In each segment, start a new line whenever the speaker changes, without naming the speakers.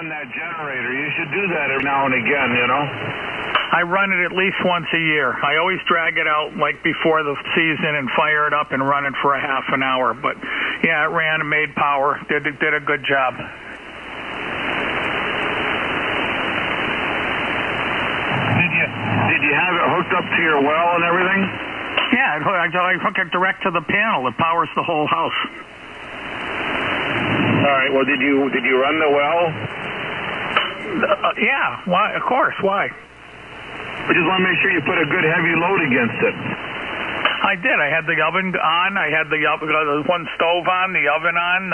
run that generator. You should do that every now and again, you know.
I run it at least once a year. I always drag it out like before the season and fire it up and run it for a half an hour. But yeah, it ran and made power. Did a good job.
Did you have it hooked up to your well and everything?
Yeah, I hook it direct to the panel. It powers the whole house.
All right. Well, did you run the well?
Yeah. Why? Of course. Why?
I just want to make sure you put a good heavy load against it.
I did. I had the oven on. I had the one stove on, the oven on.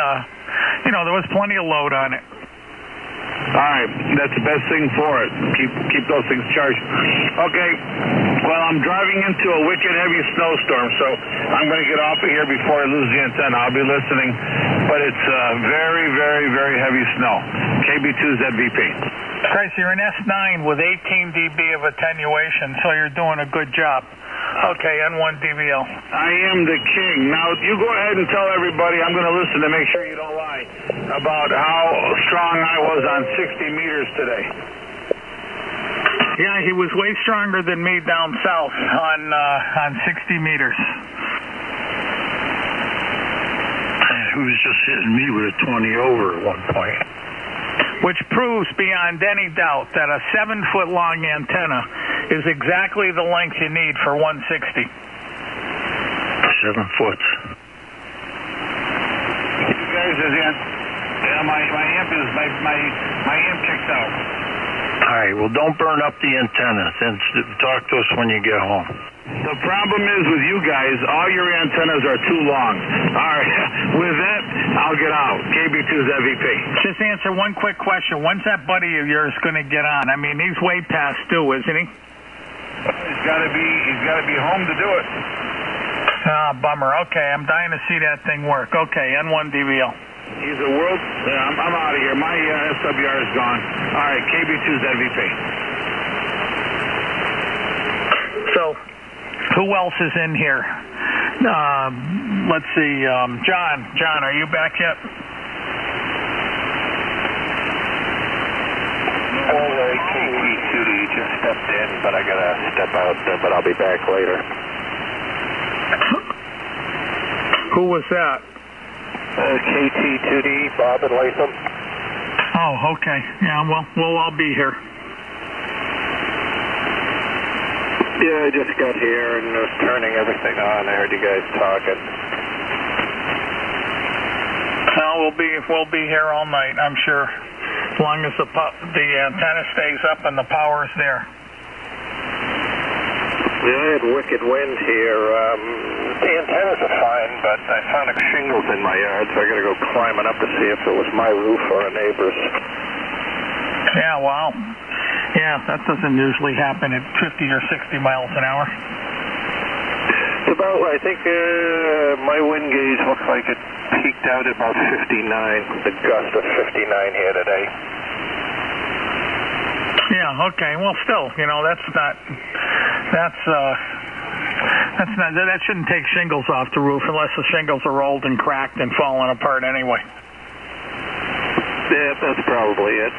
There was plenty of load on it.
All right, that's the best thing for it. Keep those things charged. Okay, well, I'm driving into a wicked heavy snowstorm, so I'm going to get off of here before I lose the antenna. I'll be listening, but it's very, very, very heavy snow. KB2's ZVP.
Trace, you're an S9 with 18 dB of attenuation, so you're doing a good job. Okay, N1 DVL.
I am the king. Now, you go ahead and tell everybody, I'm going to listen to make sure you don't lie, about how strong I was on 60 meters today.
Yeah, he was way stronger than me down south on 60 meters.
He was just hitting me with a 20 over at one point.
Which proves beyond any doubt that a 7-foot-long antenna is exactly the length you need for 160.
7 foot.
You guys is in. Yeah, my amp kicked out.
All right, well, don't burn up the antenna. Then talk to us when you get home.
The problem is with you guys, all your antennas are too long. All right, with that, I'll get out. KB2's MVP.
Just answer one quick question. When's that buddy of yours going to get on? I mean, he's way past due, isn't he?
He's got to be home to do it.
Ah, bummer. Okay, I'm dying to see that thing work. Okay, N1 DVL.
He's a world... Yeah, I'm out of here. My SWR is gone. All right, KB2's MVP.
So, who else is in here? Let's see. John, are you back yet?
KT2D just stepped in, but I gotta step out, but I'll be back later.
Who was that?
KT2D, Bob and Latham.
Oh, okay. Yeah, well, we'll all be here.
Yeah, I just got here and was turning everything on. I heard you guys talking.
No, we'll be here all night, I'm sure. As long as the antenna stays up and the power's there.
Yeah, I had wicked wind here. The antennas are fine, but I found shingles in my yard, so I got to go climbing up to see if it was my roof or a neighbor's.
Yeah, wow. Yeah, that doesn't usually happen at 50 or 60 miles an hour.
It's about, I think, my wind gauge looks like it peaked out at about 59, the gust of 59 here today.
Yeah, okay. Well, still, that shouldn't take shingles off the roof unless the shingles are old and cracked and falling apart anyway.
Yeah, that's probably it.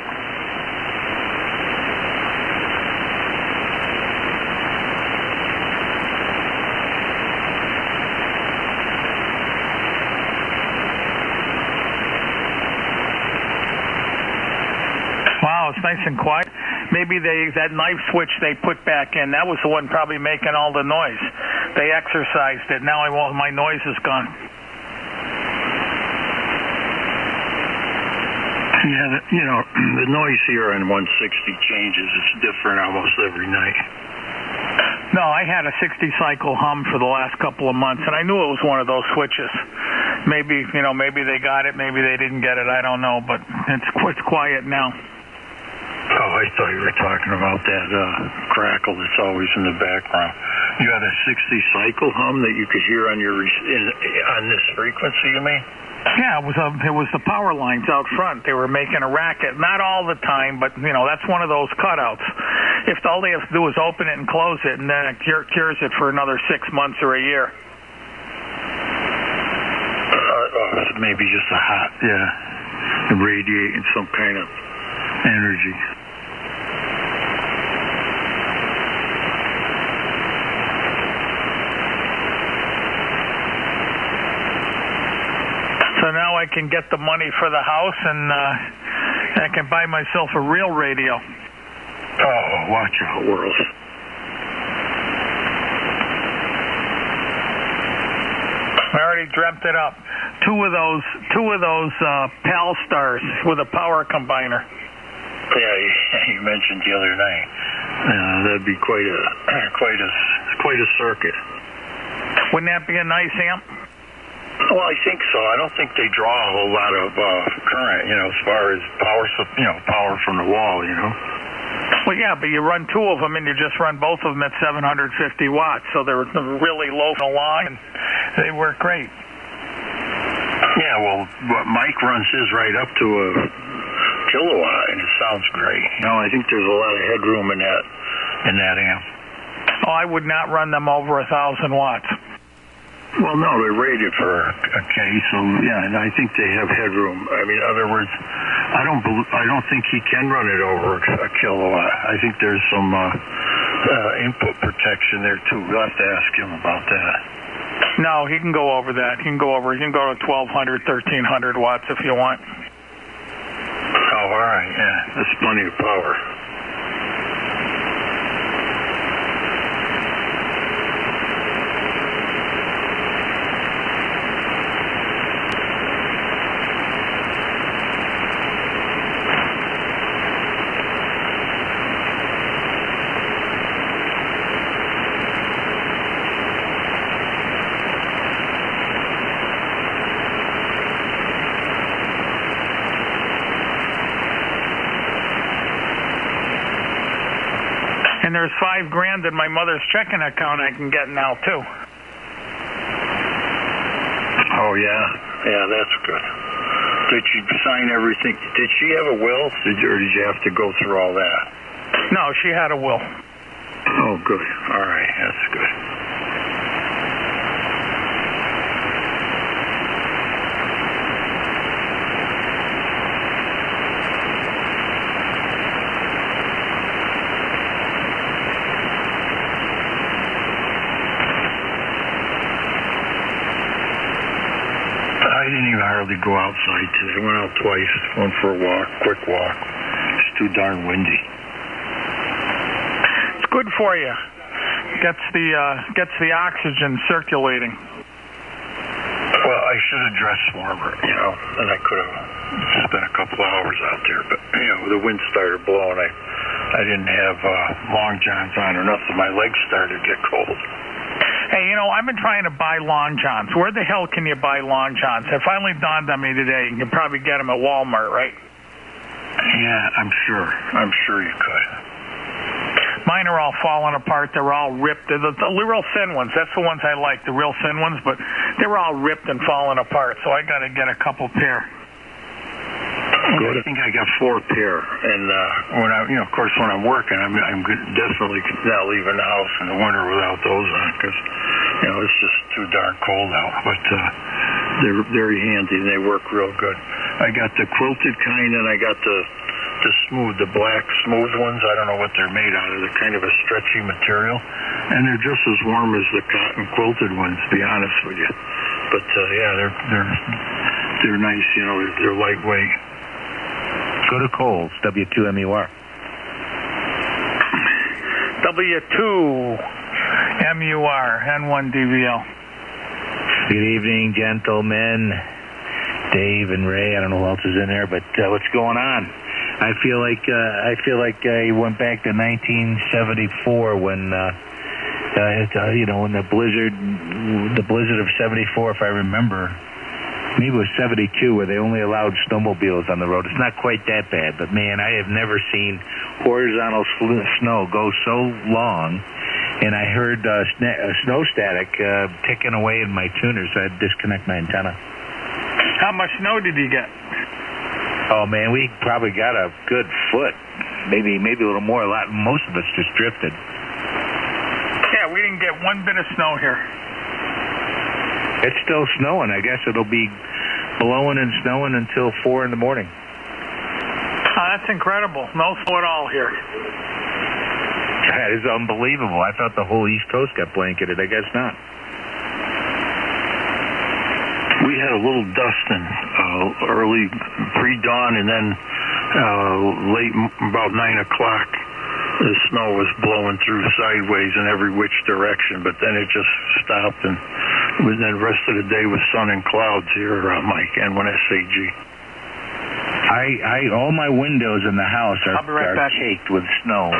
Wow, it's nice and quiet. Maybe that knife switch they put back in, that was the one probably making all the noise. They exercised it. Now my noise is gone.
Yeah, the noise here on 160 changes. It's different almost every night.
No, I had a 60-cycle hum for the last couple of months, and I knew it was one of those switches. Maybe they got it, maybe they didn't get it. I don't know, but it's quiet now.
Oh, I thought you were talking about that crackle that's always in the background. You had a 60-cycle hum that you could hear on on this frequency, you mean?
Yeah, it was the power lines out front. They were making a racket. Not all the time, but that's one of those cutouts. If all they have to do is open it and close it, and then it cures it for another 6 months or a year.
Maybe just a hot, radiating some kind of energy.
So now I can get the money for the house, and I can buy myself a real radio.
Oh, watch out, World.
I already dreamt it up. Two of those PAL stars with a power combiner.
Yeah, you mentioned the other night. That'd be quite a circuit.
Wouldn't that be a nice amp?
Well, I think so. I don't think they draw a whole lot of current, as far as power from the wall,
Well, yeah, but you run two of them, and you just run both of them at 750 watts, so they're really low along, and they work great.
Yeah, well, Mike runs his right up to a kilowatt, and it sounds great. I think there's a lot of headroom in that amp.
Oh, I would not run them over 1,000 watts.
Well, no, they're rated for a K, so yeah, and I think they have headroom. I mean, in other words, I don't think he can run it over a kilowatt. I think there's some input protection there too. We'll have to ask him about that.
No, he can go over that. He can go to 1,200, 1,300 watts if you want.
Oh, all right, yeah, that's plenty of power.
And there's $5,000 in my mother's checking account I can get now too.
Oh yeah, that's good. Did you sign everything? Did she have a will, or did you have to go through all that?
No, she had a will.
Oh, good. All right, that's good. I didn't even hardly go outside today. I went out twice. Went for a walk, quick walk. It's too darn windy.
It's good for you. Gets the oxygen circulating.
Well, I should have dressed warmer, and I could have spent a couple hours out there. But the wind started blowing. I didn't have long johns on or nothing. My legs started to get cold.
Hey, I've been trying to buy long johns. Where the hell can you buy long johns? It finally dawned on me today. You can probably get them at Walmart, right?
Yeah, I'm sure you could.
Mine are all falling apart. They're all ripped. They're the real thin ones. That's the ones I like, the real thin ones. But they were all ripped and falling apart, so I got to get a couple pair.
Good. I think I got 4 pair, and when of course, when I'm working, I'm definitely not leaving the house in the winter without those on because it's just too darn cold out. But they're very handy and they work real good. I got the quilted kind, and I got the black smooth ones. I don't know what they're made out of. They're kind of a stretchy material, and they're just as warm as the cotton quilted ones, to be honest with you. But yeah, they're nice. They're lightweight.
Go to Kohl's, W2MUR.
W2MUR, N1DVL.
Good evening, gentlemen. Dave and Ray. I don't know who else is in there, but what's going on? I feel like I went back to 1974 when when the blizzard of '74, if I remember. Maybe it was 72 where they only allowed snowmobiles on the road. It's not quite that bad, but man, I have never seen horizontal snow go so long. And I heard snow static ticking away in my tuner, so I had to disconnect my antenna.
How much snow did you get?
Oh man, we probably got a good foot, maybe a little more. Most of us just drifted.
Yeah, we didn't get one bit of snow here.
It's still snowing. I guess it'll be blowing and snowing until 4 in the morning.
that's incredible. No snow at all here.
That is unbelievable. I thought the whole East Coast got blanketed. I guess not.
We had a little dusting early pre-dawn, and then late, about 9 o'clock, the snow was blowing through sideways in every which direction, but then it just stopped, and then the rest of the day was sun and clouds here, Mike, N1SAG.
All my windows in the house are caked with snow,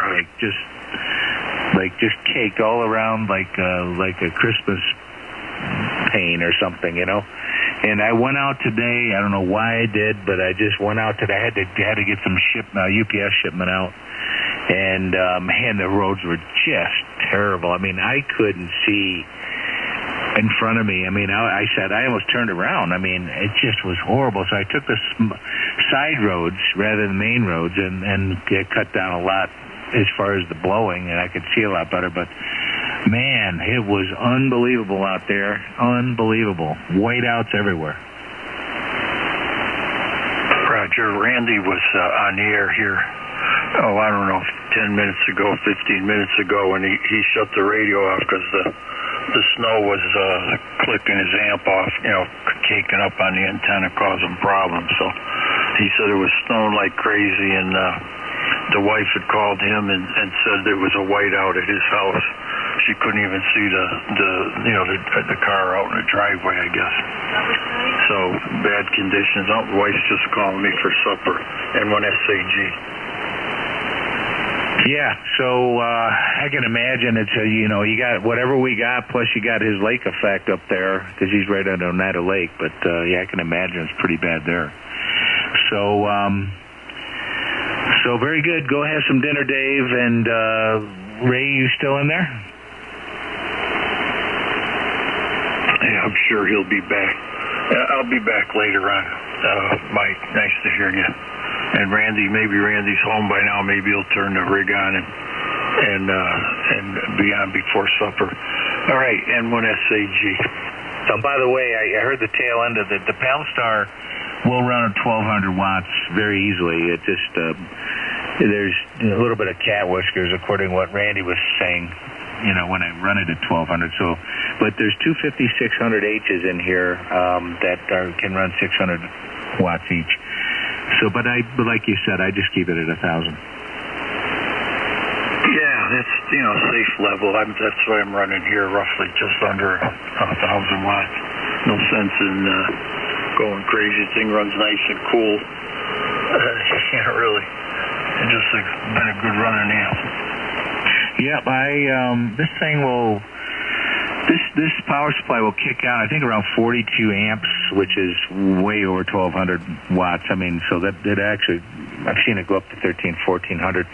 like just caked all around, like a Christmas pane or something, you know. And I went out today. I don't know why I did, but I just went out today. I had to get some UPS shipment out, and man, the roads were just terrible. I mean, I couldn't see in front of me. I mean, I almost turned around. I mean, it just was horrible. So I took the side roads rather than main roads, and it cut down a lot as far as the blowing, and I could see a lot better. But man, it was unbelievable out there. Unbelievable. Whiteouts everywhere.
Roger, Randy was on the air here, I don't know, 10 minutes ago, 15 minutes ago, and he shut the radio off because the snow was clicking his amp off, you know, caking up on the antenna, causing problems. So he said it was snowing like crazy, and the wife had called him and said there was a whiteout at his house. She couldn't even see the car out in the driveway, I guess. So bad conditions. The wife's just calling me for supper. N1SAG.
Yeah, so I can imagine it's you got whatever we got, plus you got his lake effect up there because he's right on Oneida Lake. But yeah, I can imagine it's pretty bad there. So very good. Go have some dinner, Dave. And Ray, you still in there?
Yeah, I'm sure he'll be back. I'll be back later on. Mike, nice to hear you. And Randy, maybe Randy's home by now. Maybe he'll turn the rig on and be on before supper. All right, N1SAG.
So, by the way, I heard the tail end of the Palmstar will run at 1,200 watts very easily. It just there's a little bit of cat whiskers, according to what Randy was saying. You know, when I run it at 1,200. So, but there's two 5600Hs in here that can run 600 watts each. So, but like you said, I just keep it at 1,000.
Yeah, that's safe level. That's why I'm running here, roughly just under 1,000 watts. No sense in going crazy. The thing runs nice and cool. You can't really. It's just been a good running amp.
Yep, this thing will. This power supply will kick out, I think, around 42 amps, which is way over 1,200 watts. I mean, so that actually, I've seen it go up to 1,300, 1,400,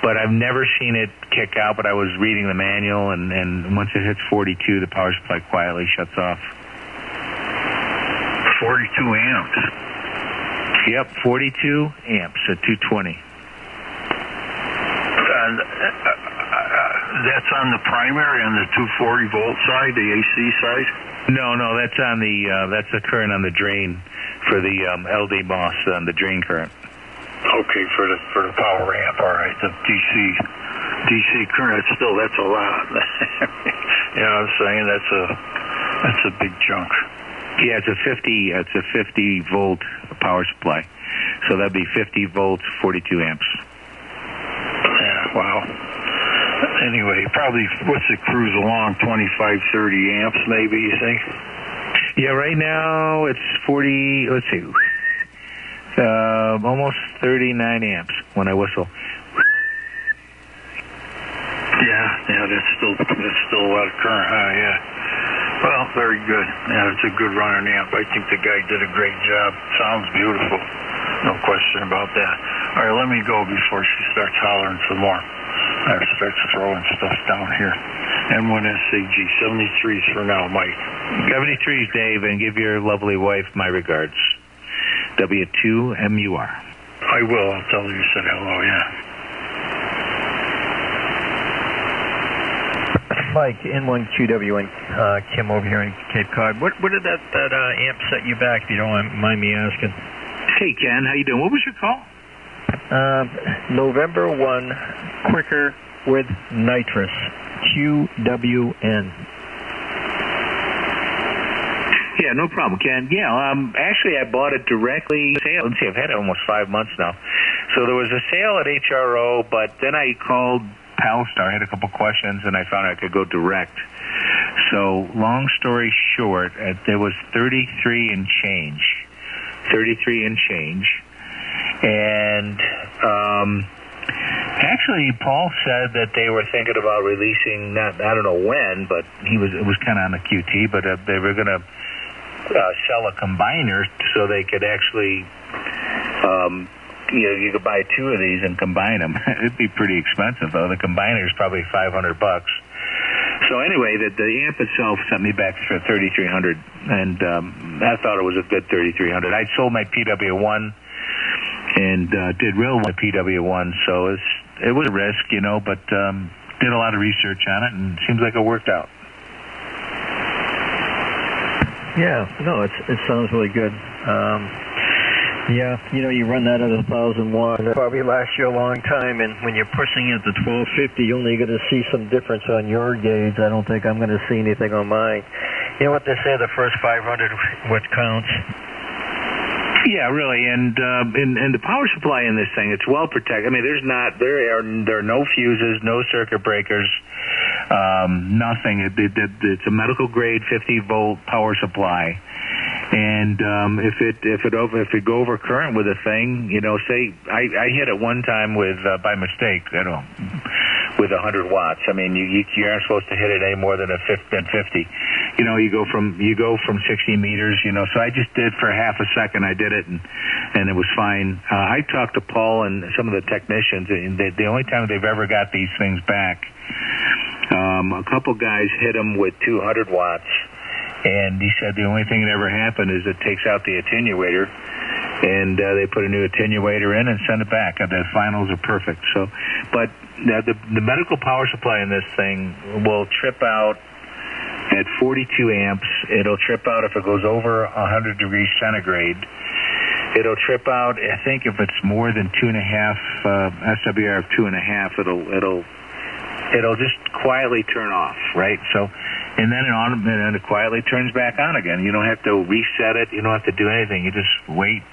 but I've never seen it kick out. But I was reading the manual, and once it hits 42, the power supply quietly shuts off.
42 amps.
Yep, 42 amps at 220.
And that's on the primary, on the 240 volt side, the AC side?
No, that's on that's the current on the drain for the LD MOS on the drain current.
Okay, for the power amp, all right. The DC current, that's a lot. You know what I'm saying? That's a big chunk.
Yeah, it's a 50 volt power supply. So that'd be 50 volts, 42 amps.
Yeah, wow. Anyway, probably, what's it cruise along, 25, 30 amps maybe, you think?
Yeah, right now it's 40, let's see, almost 39 amps when I whistle.
Yeah, that's still a lot of current, huh? Yeah. Well, very good. Yeah, it's a good running amp. I think the guy did a great job. Sounds beautiful. No question about that. All right, let me go before she starts hollering some more. I starts throwing stuff down here. N1SAG, 73s for now, Mike.
73s, Dave, and give your lovely wife my regards. W2MUR.
I will. I'll tell her you said hello, yeah.
Mike, N1QWN, Kim over here in Cape Cod. What did that amp set you back, if you don't mind me asking?
Hey, Ken, how you doing? What was your call?
November 1, quicker with nitrous. QWN.
Yeah, no problem, Ken. Yeah, actually, I bought it directly. Let's see, I've had it almost 5 months now. So there was a sale at HRO, but then I called Palstar. I had a couple questions, and I found I could go direct. So long story short, there was 33 and change. 33 and change. And actually, Paul said that they were thinking about releasing, I don't know when, but it was kind of on the QT, but they were going to sell a combiner so they could actually, you could buy 2 of these and combine them. It'd be pretty expensive, though. The combiner is probably $500. So anyway, the amp itself sent me back for 3,300, and I thought it was a good 3,300. I sold my PW1 and did real with PW1, so it was a risk, but did a lot of research on it, and it seems like it worked out.
Yeah, no, it sounds really good. Yeah, you run that at 1,000 watts, it probably lasts you a long time, and when you're pushing it to 1250, you're only going to see some difference on your gauge. I don't think I'm going to see anything on mine. You know what they say, the first 500 what counts?
Yeah, really, and the power supply in this thing, it's well protected. I mean, there are no fuses, no circuit breakers, nothing. It's a medical grade 50-volt power supply. And if it go over current with a thing, say I hit it one time with by mistake, with 100 watts. I mean, you aren't supposed to hit it any more than 50. You go from 60 meters. So I just did for half a second. I did it, and it was fine. I talked to Paul and some of the technicians, and the only time they've ever got these things back, a couple guys hit them with 200 watts. And he said the only thing that ever happened is it takes out the attenuator, and they put a new attenuator in and send it back. The finals are perfect. So, but the medical power supply in this thing will trip out at 42 amps. It'll trip out if it goes over 100 degrees centigrade. It'll trip out, I think, if it's more than 2.5 SWR of 2.5. It'll just quietly turn off, right? So. And then it quietly turns back on again. You don't have to reset it. You don't have to do anything. You just wait,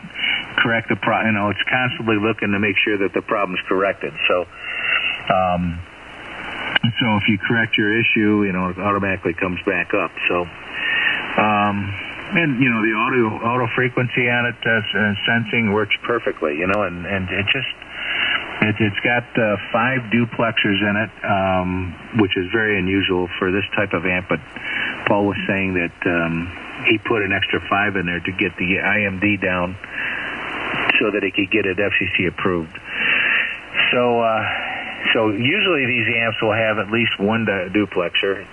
correct the problem. It's constantly looking to make sure that the problem's corrected. So, so if you correct your issue, it automatically comes back up. So, and the auto frequency on it, sensing works perfectly. And it just. It's got 5 duplexers in it, which is very unusual for this type of amp, but Paul was saying that he put an extra 5 in there to get the IMD down so that he could get it FCC approved. So usually these amps will have at least one duplexer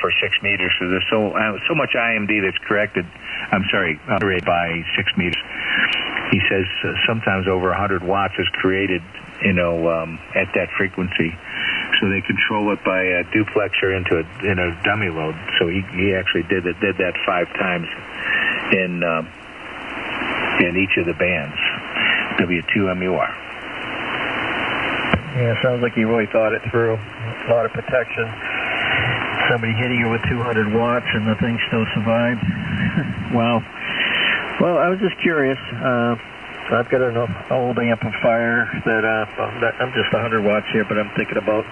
for 6 meters. So there's so much IMD that's corrected. By 6 meters. He says sometimes over 100 watts is created, at that frequency. So they control it by a duplexer in a dummy load. So he actually did that 5 times in each of the bands. W2MUR.
Yeah, sounds like he really thought it through. A lot of protection. Somebody hitting you with 200 watts and the thing still survived. Wow. Well, I was just curious. I've got an old amplifier that I'm just 100 watts here, but I'm thinking about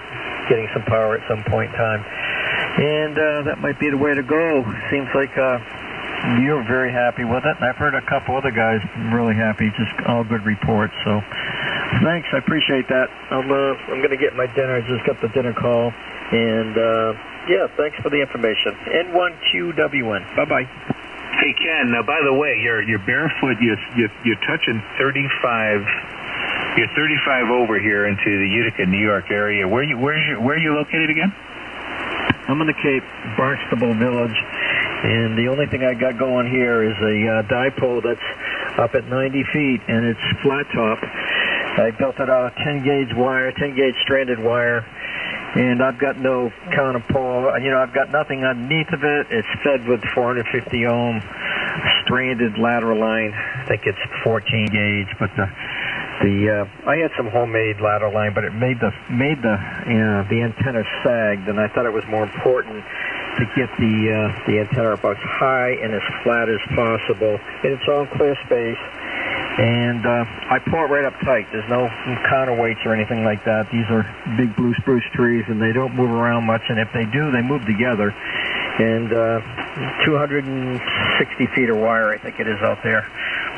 getting some power at some point in time. And that might be the way to go. Seems like you're very happy with it. And I've heard a couple other guys really happy, just all good reports. So thanks, I appreciate that. I'm going to get my dinner. I just got the dinner call. And yeah, thanks for the information. N1QWN. Bye-bye.
Hey Ken, by the way, you're barefoot. You're touching 35. You're 35 over here into the Utica, New York area. Where are you located again?
I'm in the Cape, Barnstable Village, and the only thing I got going here is a dipole that's up at 90 feet, and it's flat top. I built it out of 10 gauge wire, 10 gauge stranded wire. And I've got no counterpole. I've got nothing underneath of it. It's fed with 450 ohm stranded lateral line. I think it's 14 gauge, but I had some homemade ladder line, but it made the antenna sagged, and I thought it was more important to get the antenna about as high and as flat as possible in its own clear space. And I pull it right up tight. There's no counterweights or anything like that. These are big blue spruce trees, and they don't move around much. And if they do, they move together. And 260 feet of wire, I think it is out there.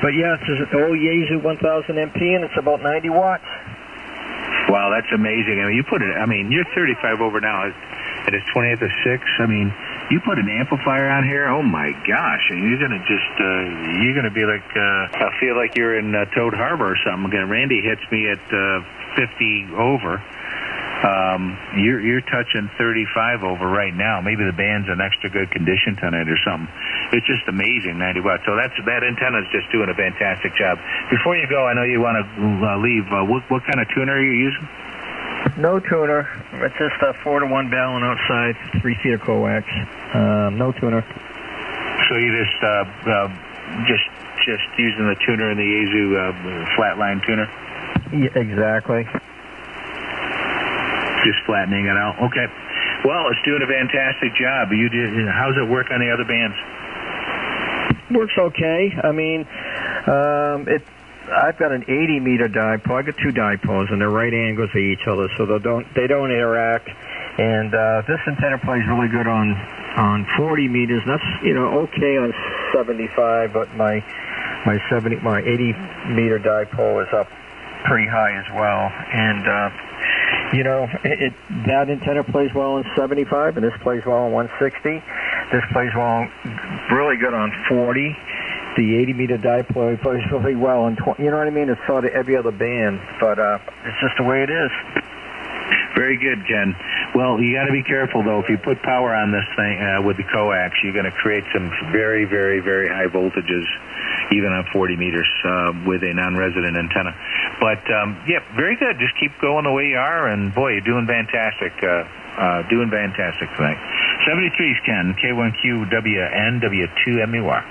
But yeah, it's an old Yaesu 1000 MP, and it's about 90 watts.
Wow, that's amazing. I mean, you put it. I mean, you're 35 over now. It is 28 to 6. I mean, you put an amplifier on here. Oh my gosh! And you're gonna you're gonna be like, I feel like you're in Toad Harbor or something. Again, Randy hits me at 50 over. You're touching 35 over right now. Maybe the band's in extra good condition tonight or something. It's just amazing, 90 watts. So that antenna's just doing a fantastic job. Before you go, I know you want to leave. What kind of tuner are you using?
No tuner. It's just a 4-to-1 balun outside, 3 feet of coax. No tuner.
So you just using the tuner in the Yaesu flatline tuner?
Yeah, exactly.
Just flattening it out. Okay. Well, it's doing a fantastic job. How's it work on the other bands?
Works okay. I mean, I've got an 80-meter dipole. I've got 2 dipoles, and they're right angles to each other, so they don't interact. And this antenna plays really good on 40 meters. That's okay on 75, but my 80-meter dipole is up pretty high as well. And that antenna plays well on 75, and this plays well on 160. This plays well, really good on 40. The 80-meter dipole plays really well on 20. You know what I mean? It's sort of every other band, but it's just the way it is.
Very good, Ken. Well, you got to be careful, though. If you put power on this thing with the coax, you're going to create some very, very, very high voltages, even on 40 meters with a non-resident antenna. But, yeah, very good. Just keep going the way you are, and, boy, you're doing fantastic. Doing fantastic tonight. 73's Ken, K1QWN, W2MEY.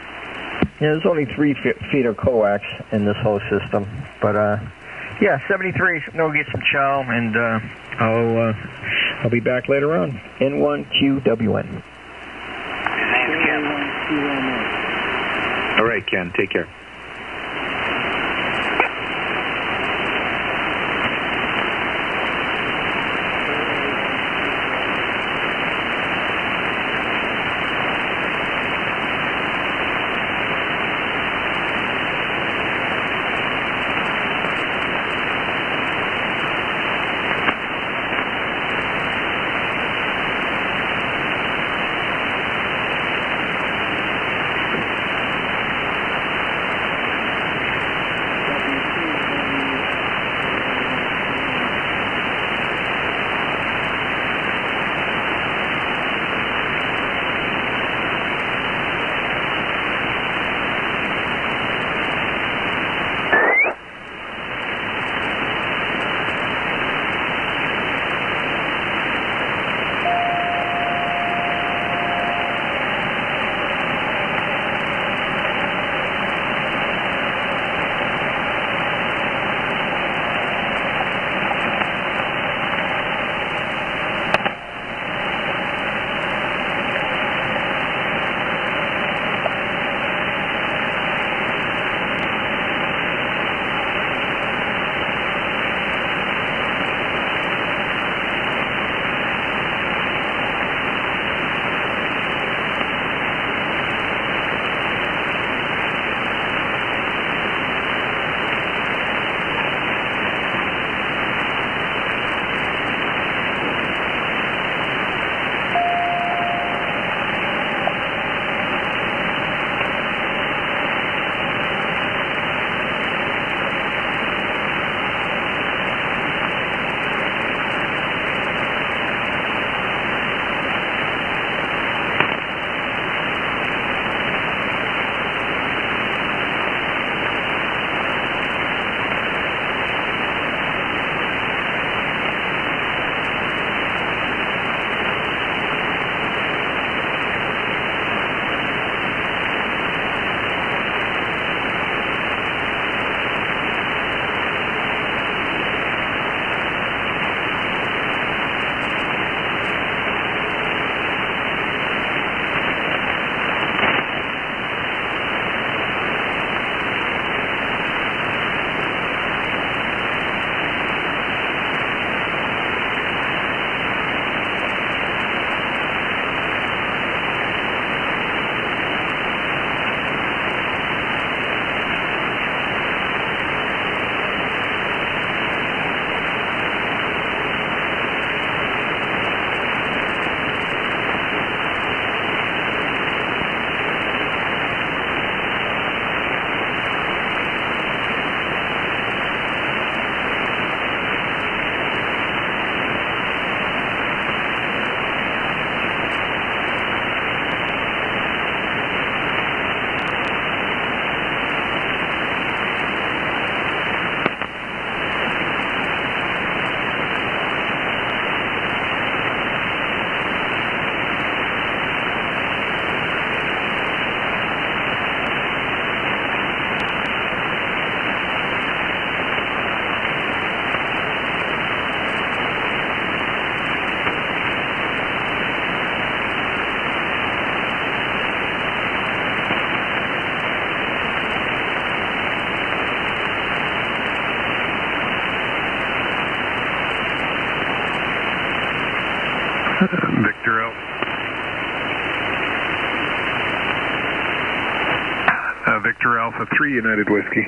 Yeah, there's only 3 feet of coax in this whole system, but yeah, 73. No, get some chow, and I'll be back later on. N1QWN.
His name's Ken. All right, Ken. Take care.
Victor Alpha. Victor Alpha 3, United Whiskey.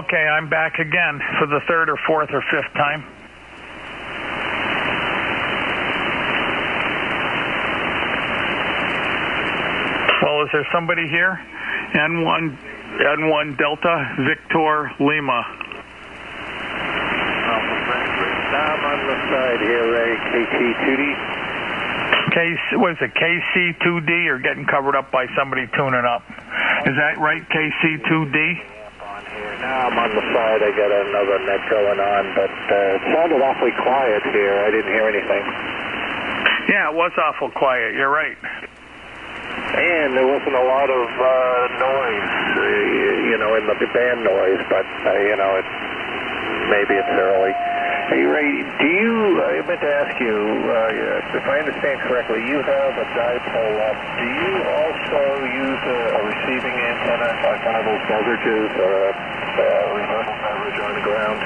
Okay, I'm back again for the third or fourth or fifth time. Well, is there somebody here? N1 Delta Victor Lima.
I'm on the side here, Ray. KT2D.
What is it, KC2D, or getting covered up by somebody tuning up? Is that right, KC2D?
Now I'm on the side. I got another net going on, but it sounded awfully quiet here. I didn't hear anything.
Yeah, it was awful quiet. You're right.
And there wasn't a lot of noise, in the band noise, but, maybe it's early. Hey, Ray, I meant to ask you, if I understand correctly, you have a dipole up. Do you also use a receiving antenna, like one of those beverages or a reversal beverage on the ground?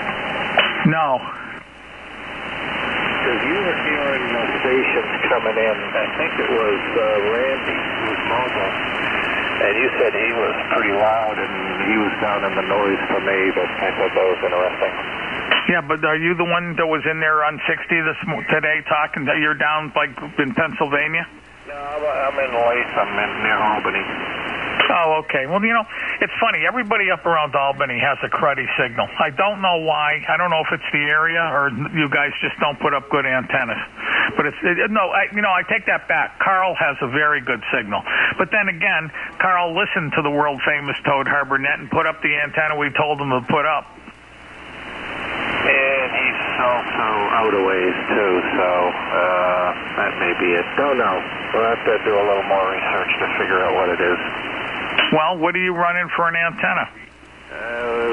No.
Because you were hearing stations coming in. I think it was Randy, who was mobile, and you said he was pretty loud, and he was down in the noise for me, but I thought that was interesting.
Yeah, but are you the one that was in there on 60 today talking that you're down like in Pennsylvania?
No, I'm in Latham, near Albany.
Oh, okay. Well, it's funny. Everybody up around Albany has a cruddy signal. I don't know why. I don't know if it's the area or you guys just don't put up good antennas. But I take that back. Carl has a very good signal. But then again, Carl listened to the world-famous Toad Harbor Net and put up the antenna we told him to put up.
And he's also out of ways, too, so that may be it. Don't know. We'll have to do a little more research to figure out what it is.
Well, what are you running for an antenna?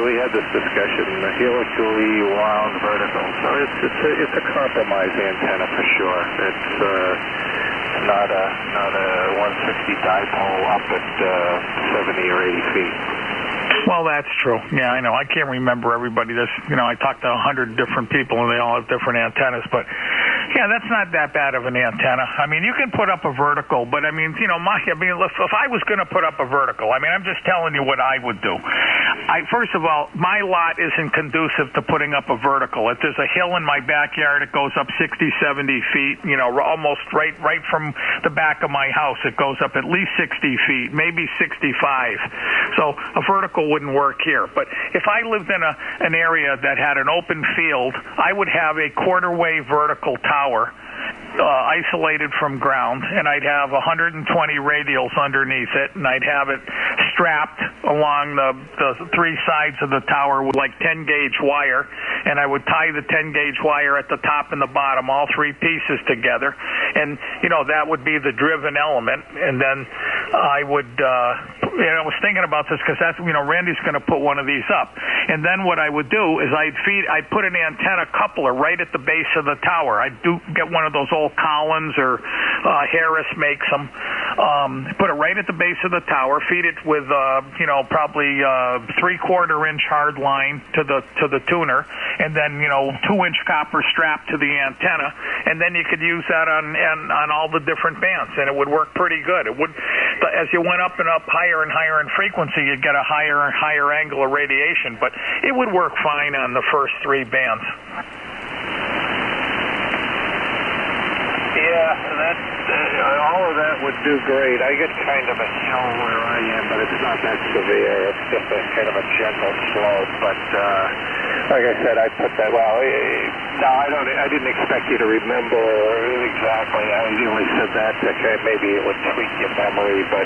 We had this discussion, helically wound vertical. So it's a compromise antenna for sure. It's not a 160 dipole up at 70 or 80 feet.
Well, that's true. Yeah, I know. I can't remember everybody. I talked to 100 different people, and they all have different antennas. But, yeah, that's not that bad of an antenna. I mean, you can put up a vertical, but, if I was going to put up a vertical, I'm just telling you what I would do. First of all, my lot isn't conducive to putting up a vertical. If there's a hill in my backyard, it goes up 60, 70 feet, almost right from the back of my house. It goes up at least 60 feet, maybe 65. So a vertical wouldn't work here. But if I lived in an area that had an open field, I would have a quarter-wave vertical tower isolated from ground, and I'd have 120 radials underneath it, and I'd have it strapped along the three sides of the tower with like 10-gauge wire, and I would tie the 10-gauge wire at the top and the bottom, all three pieces together, and that would be the driven element. And then I would I was thinking about this because that's Randy's going to put one of these up, and then what I would do is I'd put an antenna coupler right at the base of the tower. I'd get one of those old Collins or Harris makes them. Put it right at the base of the tower. Feed it with probably 3/4-inch hard line to the tuner, and then 2-inch copper strap to the antenna, and then you could use that on all the different bands, and it would work pretty good. It would, but as you went up and up higher and higher in frequency, you'd get a higher and higher angle of radiation, but it would work fine on the first three bands.
Yeah, all of that would do great. I get kind of a hill where I am, but it's not that severe. It's just a kind of a gentle slope. But like I said, I put that. Well, no, I didn't expect you to remember exactly. I only said that to maybe it would tweak your memory, but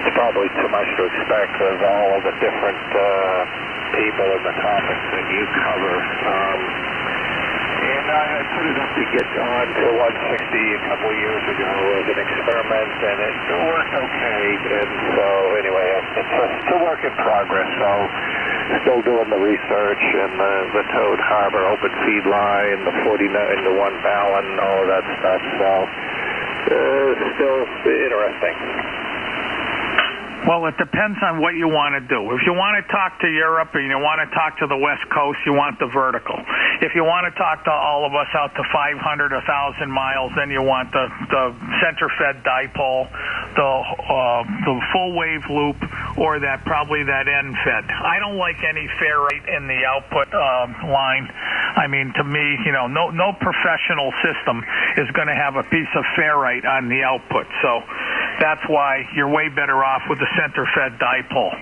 it's probably too much to expect with all of the different people and the topics that you cover. And I put it up to get on to 160 a couple of years ago as an experiment, and it worked okay. And so, anyway, it's a work in progress. So, still doing the research and the Toad Harbor open feed line, the 49 to 1 Ballon, all of that stuff. So, still interesting.
Well, it depends on what you want to do. If you want to talk to Europe and you want to talk to the West Coast, you want the vertical. If you want to talk to all of us out to 500, 1,000 miles, then you want the center-fed dipole, the full wave loop, or probably that end fed. I don't like any ferrite in the output line. I mean, to me, no professional system is going to have a piece of ferrite on the output. So that's why you're way better off with the center-fed dipole,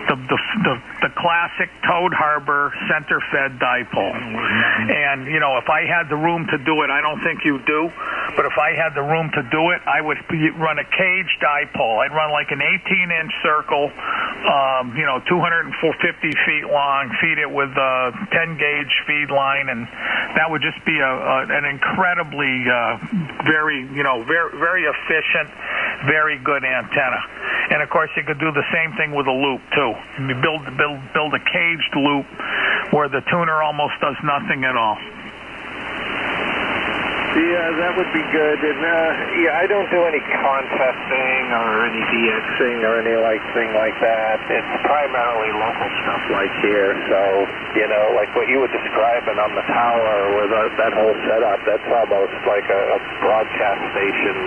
the classic Toad Harbor center-fed dipole. And if I had the room to do it, I don't think you do, but if I had the room to do it, I would run a cage dipole. I'd run like an 18-inch circle, 250 feet long, feed it with a 10-gauge feed line, and that would just be an incredibly very efficient, very good antenna. And of course, you could do the same thing with a loop too. You build a caged loop where the tuner almost does nothing at all.
Yeah, that would be good. And I don't do any contesting or any DXing or any thing like that. It's primarily local stuff like here. So, like what you were describing on the tower with that whole setup, that's almost like a broadcast station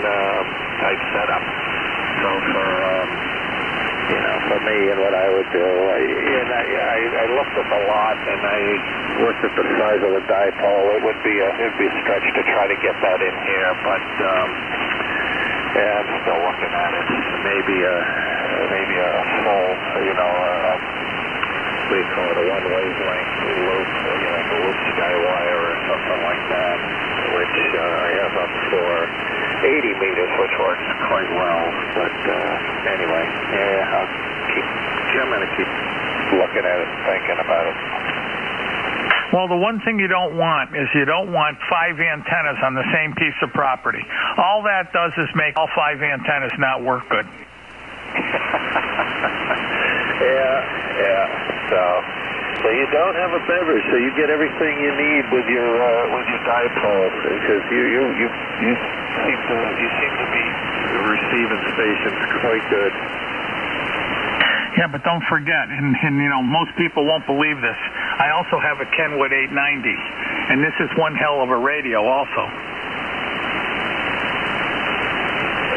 type setup. So for me and what I would do, I looked at the lot and I looked at the size of the dipole. It would be a stretch to try to get that in here, but I'm still looking at it. Maybe a full, what do you call it, a one wavelength loop, like a loop skywire or something like that, which I have up for 80 meters, which works quite well. But anyway, I'm going to keep looking at it and thinking about it.
Well, the one thing you don't want is you don't want 5 antennas on the same piece of property. All that does is make all 5 antennas not work good. Yeah. So you don't have a beverage, so you get everything you need with your dipole, because you seem to be receiving stations quite good. Yeah, but don't forget, and most people won't believe this, I also have a Kenwood 890, and this is one hell of a radio also.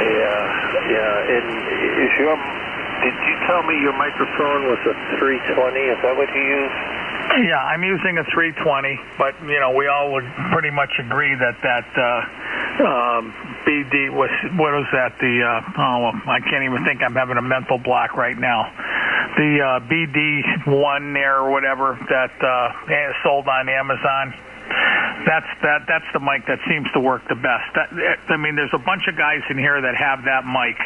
Yeah, and did you tell me your microphone was a 320? Is that what you use? Yeah, I'm using a 320, but we all would pretty much agree that BD was, what was that? I can't even think. I'm having a mental block right now. The BD1 there or whatever that sold on Amazon. That's the mic that seems to work the best. There's a bunch of guys in here that have that mic,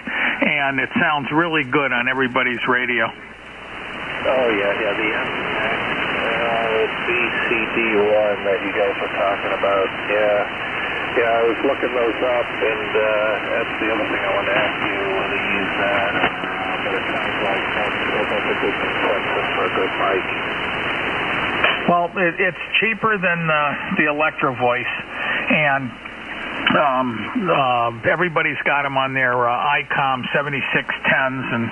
and it sounds really good on everybody's radio.
Oh yeah, the BCD1 that you guys were talking about. Yeah, I was looking those up, and that's the other thing I wanted to ask you, whether you use that, but it sounds like that's a good consensus for a good mic.
Well, it's cheaper than the Electro Voice, and everybody's got them on their ICOM 7610s, and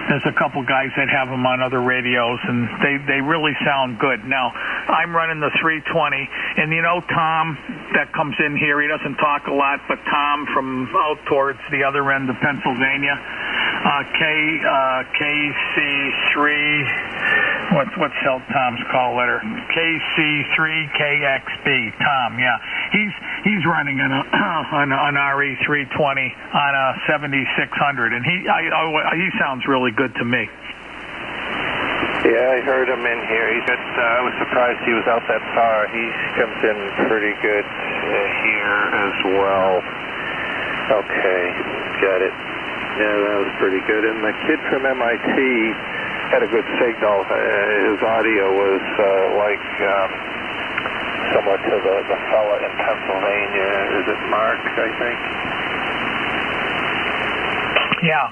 there's a couple guys that have them on other radios, and they really sound good. Now, I'm running the 320, and Tom that comes in here, he doesn't talk a lot, but Tom from out towards the other end of Pennsylvania, KC3, what's hell Tom's call letter? KC3KXB, Tom, yeah. He's running an RE320 on a 7600, and he sounds really good to me.
Yeah, I heard him in here. I was surprised he was out that far. He comes in pretty good here as well. Okay, got it. Yeah, that was pretty good. And the kid from MIT had a good signal. His audio was somewhat to the fella in Pennsylvania. Is it Mark, I think?
Yeah.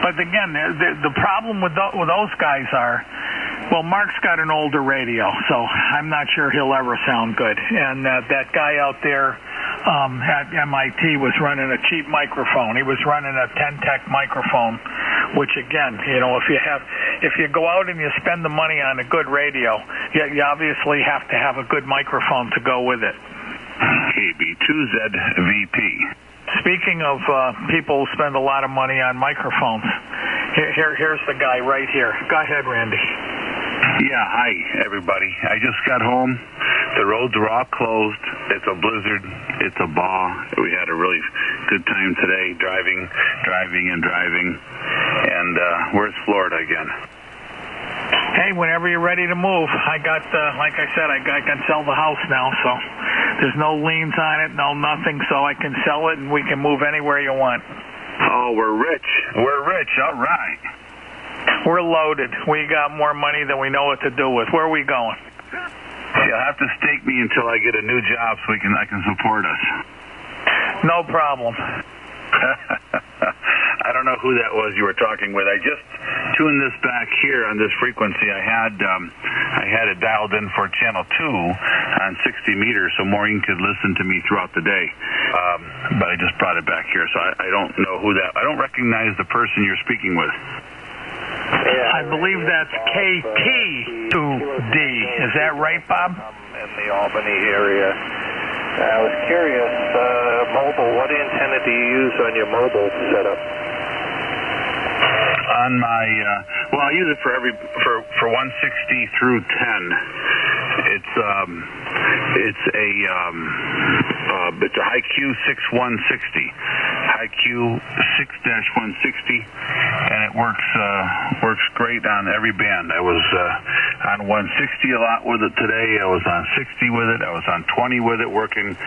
But again, the problem with those guys are, well, Mark's got an older radio, so I'm not sure he'll ever sound good. And that guy out there at MIT was running a cheap microphone. He was running a Ten-Tech microphone, which again, if you go out and you spend the money on a good radio, you obviously have to have a good microphone to go with it.
KB2ZVP.
Speaking of people who spend a lot of money on microphones, Here's the guy right here. Go ahead, Randy.
Yeah, hi, everybody. I just got home. The roads are all closed. It's a blizzard. It's a ball. We had a really good time today driving. And where's Florida again?
Hey, whenever you're ready to move, I got, like I said, I can sell the house now, so there's no liens on it, no nothing, so I can sell it and we can move anywhere you want.
Oh, we're rich. We're rich. All right.
We're loaded. We got more money than we know what to do with. Where are we going?
You'll have to stake me until I get a new job so I can support us.
No problem.
I don't know who that was you were talking with. I just tuned this back here on this frequency. I had it dialed in for channel 2 on 60 meters so Maureen could listen to me throughout the day. But I just brought it back here, so I don't know who that. I don't recognize the person you're speaking with.
I believe that's KT2D. Is that right, Bob?
In the Albany area. I was curious, mobile, what antenna do you use on your mobile setup?
On my, well, I use it for 160 through 10. It's a HiQ 6160, HiQ 6-160, and it works great on every band. I was on 160 a lot with it today. I was on 60 with it. I was on 20 with it, working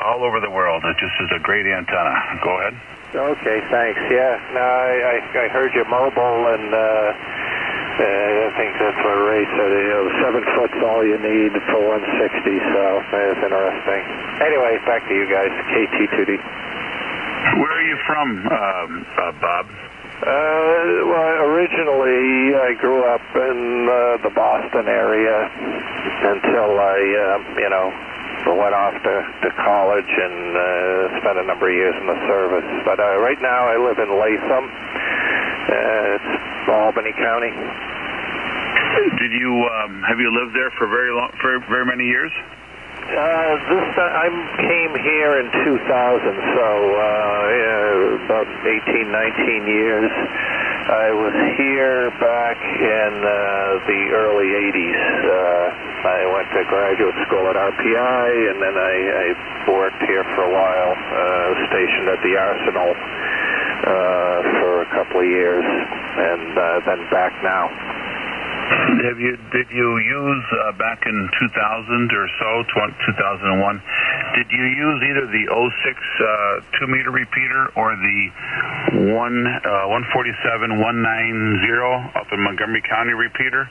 all over the world. It just is a great antenna. Go ahead.
Okay, thanks. Yeah, no, I heard your mobile, and I think that's what Ray said. 7 foot's all you need for 160, so that's interesting. Anyway, back to you guys, KT2D.
Where are you from, Bob?
Well, originally I grew up in the Boston area until I, went off to college and spent a number of years in the service. But right now I live in Latham. It's Albany County.
Have you lived there for very many years?
I came here in 2000, so about 18, 19 years. I was here back in the early 80s. I went to graduate school at RPI, and then I worked here for a while, stationed at the Arsenal for a couple of years, and then back now.
Did you use back in 2000 or so, 2001? Did you use either the 06 2-meter repeater or the 147 190 up in Montgomery County repeater?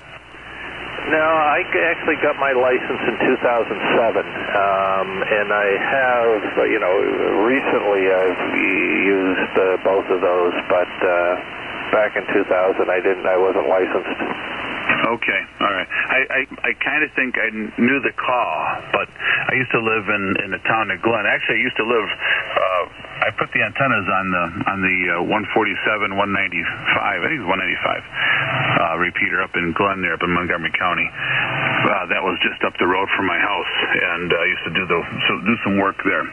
No, I actually got my license in 2007, and I have, recently I've used both of those, but back in 2000 I wasn't licensed.
Okay, all right. I kind of think I knew the call, but I used to live in the town of Glen. Actually, I used to live. I put the antennas on the 147 195. I think it was 195 repeater up in Glen, there up in Montgomery County. That was just up the road from my house, and I used to do some work there.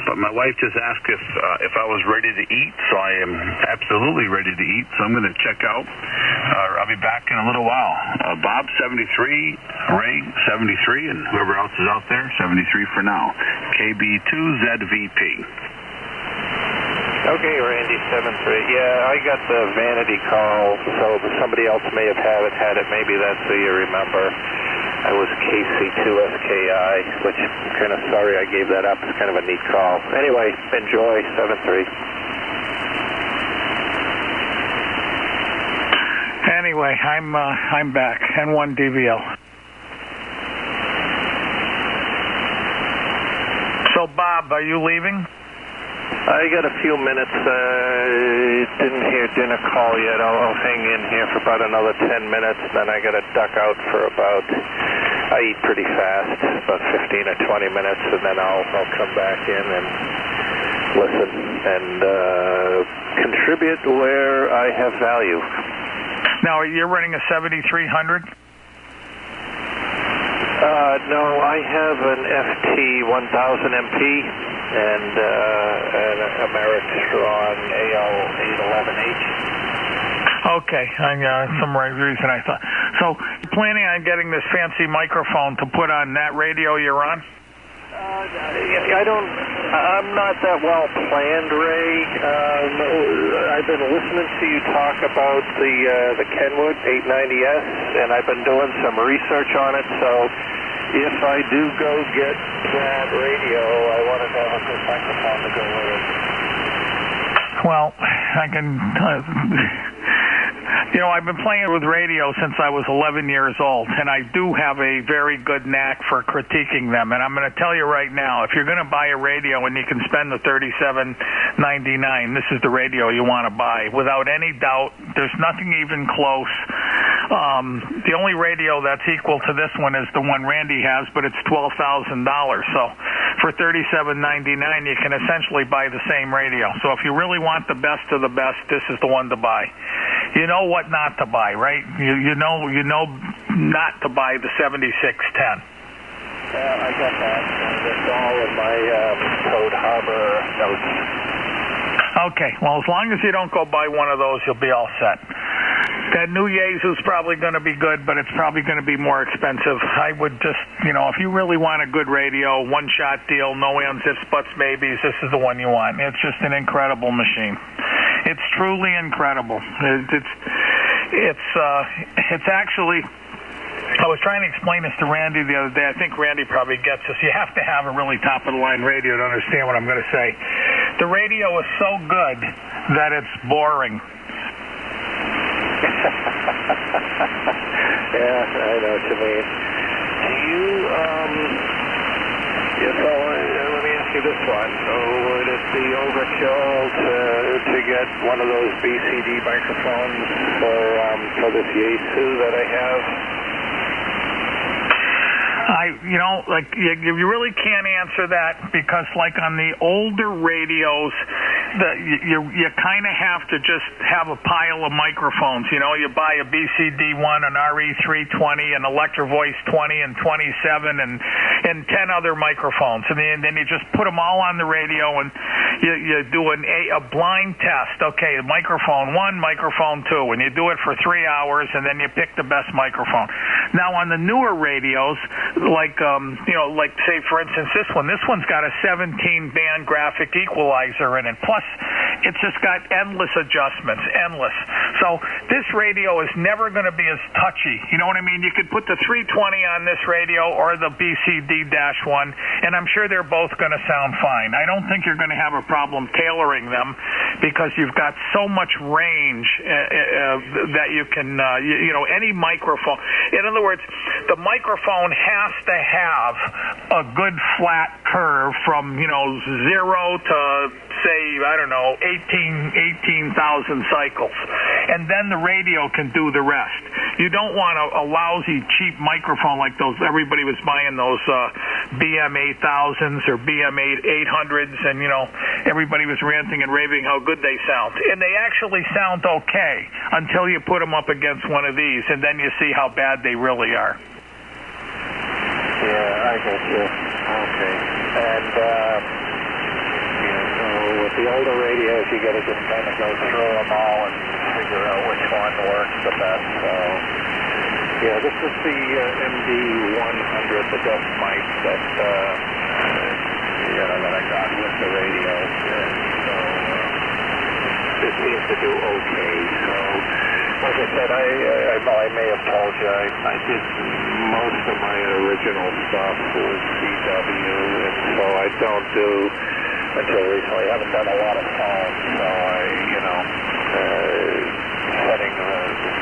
But my wife just asked if I was ready to eat, so I am absolutely ready to eat. So I'm going to check out. I'll be back in a little while. Bob 73, Ray 73, and whoever else is out there 73 for now. KB2ZVP.
Okay, Randy 73. Yeah, I got the vanity call, so somebody else may have had it. Maybe that's who you remember. I was KC2SKI, which I'm kind of sorry I gave that up. It's kind of a neat call. Anyway, enjoy 73.
Anyway, I'm back. N1 DVL. So, Bob, are you leaving?
I got a few minutes. Didn't hear dinner call yet. I'll hang in here for about another 10 minutes. Then I got to duck out for I eat pretty fast, about 15 or 20 minutes, and then I'll come back in and listen and contribute where I have value.
Now, you're running a 7300?
No, I have an FT 1000 MP and an Ameritron AL811H.
Okay, some reason I thought. So, planning on getting this fancy microphone to put on that radio you're on?
I'm not that well planned, Ray. I've been listening to you talk about the Kenwood 890S, and I've been doing some research on it, so if I do go get that radio, I wanted to have a good microphone to go with it.
Well, I can... I've been playing with radio since I was 11 years old, and I do have a very good knack for critiquing them. And I'm going to tell you right now, if you're going to buy a radio and you can spend the $37.99, this is the radio you want to buy. Without any doubt, there's nothing even close. The only radio that's equal to this one is the one Randy has, but it's $12,000. So for $37.99, you can essentially buy the same radio. So if you really want the best of the best, this is the one to buy. You know what not to buy, right? You know not to buy the 7610.
Yeah, I got that. It's all in my Code Harbor notes.
Okay, well, as long as you don't go buy one of those, you'll be all set. That new Yaesu's probably going to be good, but it's probably going to be more expensive. I would just, if you really want a good radio, one-shot deal, no ands, ifs, buts, maybes, this is the one you want. It's just an incredible machine. It's truly incredible. It's actually... I was trying to explain this to Randy the other day. I think Randy probably gets this. You have to have a really top-of-the-line radio to understand what I'm going to say. The radio is so good that it's boring.
Yeah, I know what you mean. Let me ask you this one. Would it be overkill to get one of those BCD microphones for this Yaesu that I have?
You really can't answer that because, like on the older radios, you kind of have to just have a pile of microphones. You buy a BCD1, an RE320, an Electro Voice 20 and 27, and 10 other microphones, and then you just put them all on the radio, and you do a blind test. Okay, microphone 1, microphone 2, and you do it for 3 hours, and then you pick the best microphone. Now on the newer radios, like say for instance this one's got a 17-band graphic equalizer in it. Plus, it's just got endless adjustments, endless. So this radio is never going to be as touchy. You know what I mean? You could put the 320 on this radio or the BCD-1, and I'm sure they're both going to sound fine. I don't think you're going to have a problem tailoring them because you've got so much range that you can, any microphone. In other words, the microphone has to have a good flat curve from 0 to say 18,000 cycles, and then the radio can do the rest. You don't want a lousy cheap microphone like those. Everybody was buying those BM8000s or BM800s, and everybody was ranting and raving how good they sound, and they actually sound okay until you put them up against one of these, and then you see how bad they really are.
Yeah, I get you. Okay. And, with the older radios, you got to just kind of go through them all and figure out which one works the best. So, yeah, this is the MD100, the desk mic that I got with the radio. And so, it seems to do okay. So, like I said, I may have told you, I did most of my original stuff with CW, and so I don't do, until recently, I haven't done a lot of phones, so setting the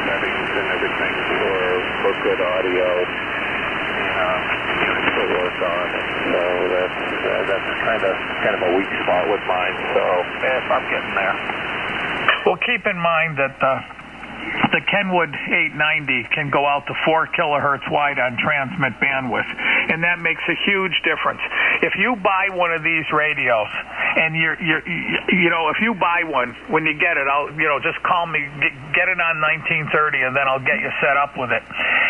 settings and everything for good audio, to work on, and so that's kind of a weak spot with mine, so I'm getting there.
Well, keep in mind that the Kenwood 890 can go out to 4 kilohertz wide on transmit bandwidth, and that makes a huge difference. If you buy one of these radios And if you buy one, when you get it, I'll, just call me, get it on 1930, and then I'll get you set up with it.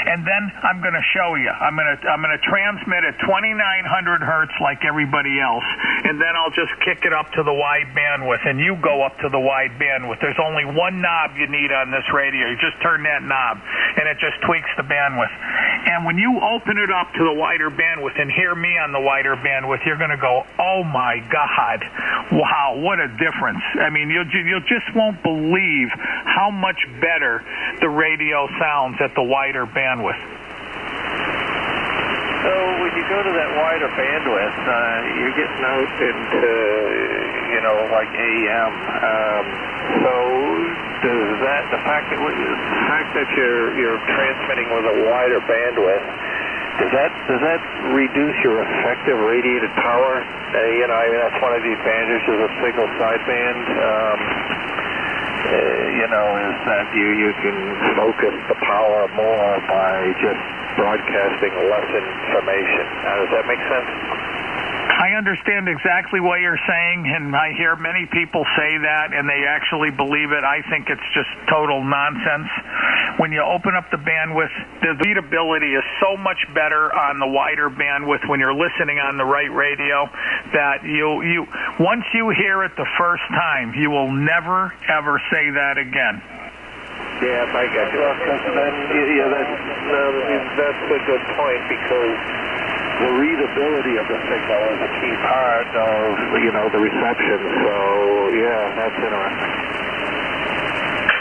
And then I'm going to show you. I'm going to transmit at 2900 hertz like everybody else, and then I'll just kick it up to the wide bandwidth, and you go up to the wide bandwidth. There's only one knob you need on this radio. You just turn that knob, and it just tweaks the bandwidth. And when you open it up to the wider bandwidth and hear me on the wider bandwidth, you're going to go, oh my God, wow, what a difference. I mean, you just won't believe how much better the radio sounds at the wider bandwidth.
So when you go to that wider bandwidth, you're getting out into, like AM. So does the fact that you're transmitting with a wider bandwidth, does that reduce your effective radiated power? That's one of the advantages of signal sideband. Is that you can focus the power more by just broadcasting less information. Does that make sense?
I understand exactly what you're saying, and I hear many people say that, and they actually believe it. I think it's just total nonsense. When you open up the bandwidth, the readability is so much better on the wider bandwidth when you're listening on the right radio that you once you hear it the first time, you will never, ever say that again.
Yeah, I got you. That's a good point, because the readability of the signal is a key part of, the reception. So, yeah, that's interesting.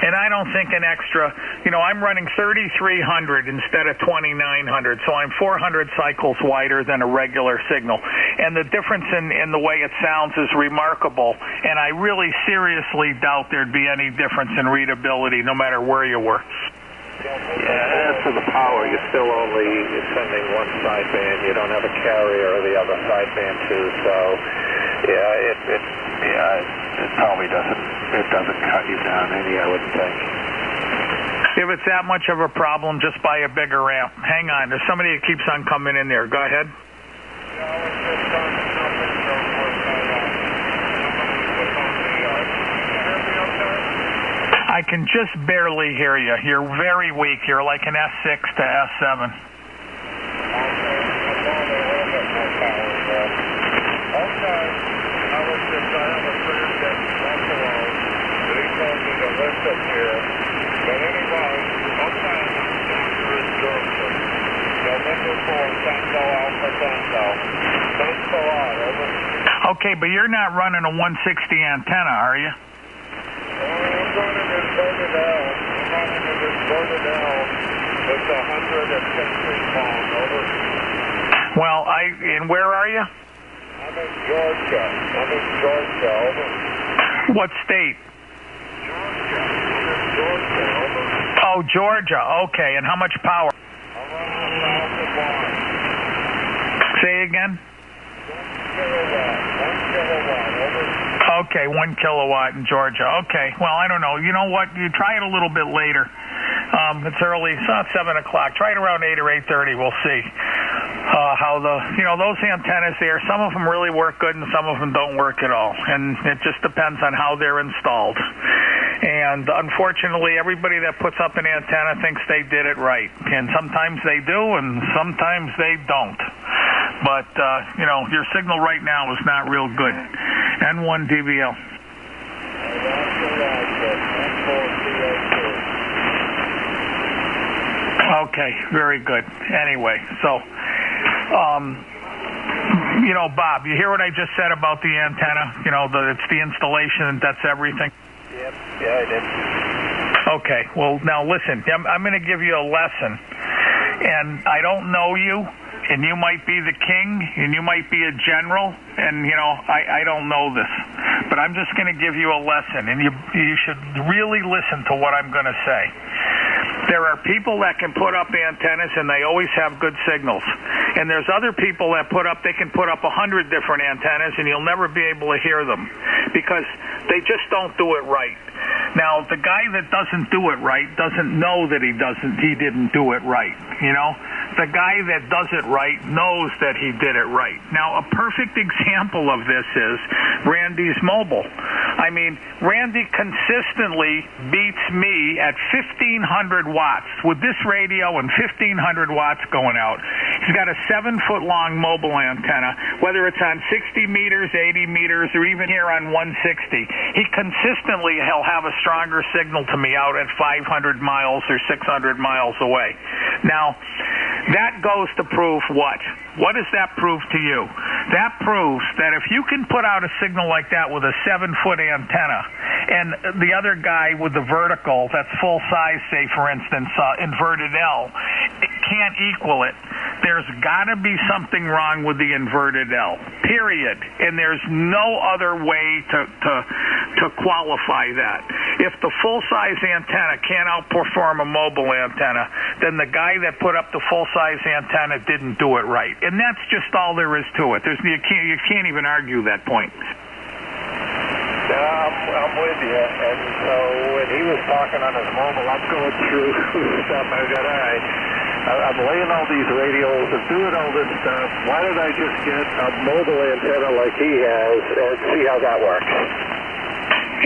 And I don't think an extra, I'm running 3300 instead of 2900, so I'm 400 cycles wider than a regular signal. And the difference in the way it sounds is remarkable, and I really seriously doubt there'd be any difference in readability no matter where you were.
Yeah, as for the power, you're still only sending one sideband. You don't have a carrier or the other sideband too, so it probably doesn't cut you down any, I wouldn't think.
If it's that much of a problem, just buy a bigger amp. Hang on, there's somebody that keeps on coming in there. Go ahead. I can just barely hear you. You're very weak. You're like an S6 to S7. Okay, but you're not running a 160 antenna, are you?
I'm running this Vernon L. It's 110 feet long, over.
Well, and where are you?
I'm in Georgia, over.
What state?
Georgia, over.
Oh, Georgia, okay. And how much power?
I'm running 1,000 watts.
Say again?
1 kilowatt, over.
Okay, 1 kilowatt in Georgia. Okay, well, I don't know. You know what? You try it a little bit later. It's early. It's not 7 o'clock. Try it around 8 or 8:30. We'll see how those antennas there, some of them really work good and some of them don't work at all. And it just depends on how they're installed. And unfortunately, everybody that puts up an antenna thinks they did it right. And sometimes they do and sometimes they don't. But, your signal right now is not real good. N1 DBL. Okay, very good. Anyway, so, Bob, you hear what I just said about the antenna? It's the installation, that's everything?
Yep, yeah, I did.
Okay, well, now listen, I'm going to give you a lesson. And I don't know you, and you might be the king, and you might be a general, and, I don't know this. But I'm just going to give you a lesson, and you should really listen to what I'm going to say. There are people that can put up antennas, and they always have good signals. And there's other people that they can put up 100 different antennas, and you'll never be able to hear them because they just don't do it right. Now, the guy that doesn't do it right doesn't know that he didn't do it right, you know? The guy that does it right knows that he did it right. Now, a perfect example of this is Randy's mobile. I mean, Randy consistently beats me at 1,500 watts. With this radio and 1,500 watts going out, he's got a 7-foot-long mobile antenna, whether it's on 60 meters, 80 meters, or even here on 160. He'll have a stronger signal to me out at 500 miles or 600 miles away. Now, that goes to prove what? What does that prove to you? That proves that if you can put out a signal like that with a 7-foot antenna, and the other guy with the vertical, that's full size, say for instance, inverted L, can't equal it, there's got to be something wrong with the inverted L, period. And there's no other way to qualify that. If the full-size antenna can't outperform a mobile antenna, then the guy that put up the full-size antenna didn't do it right. And that's just all there is to it. You can't even argue that point.
I'm with you. And so when he was talking on his mobile, I'm going through stuff. I got, all right, I'm laying all these radios and doing all this stuff. Why don't I just get a mobile antenna like he has and see how that works?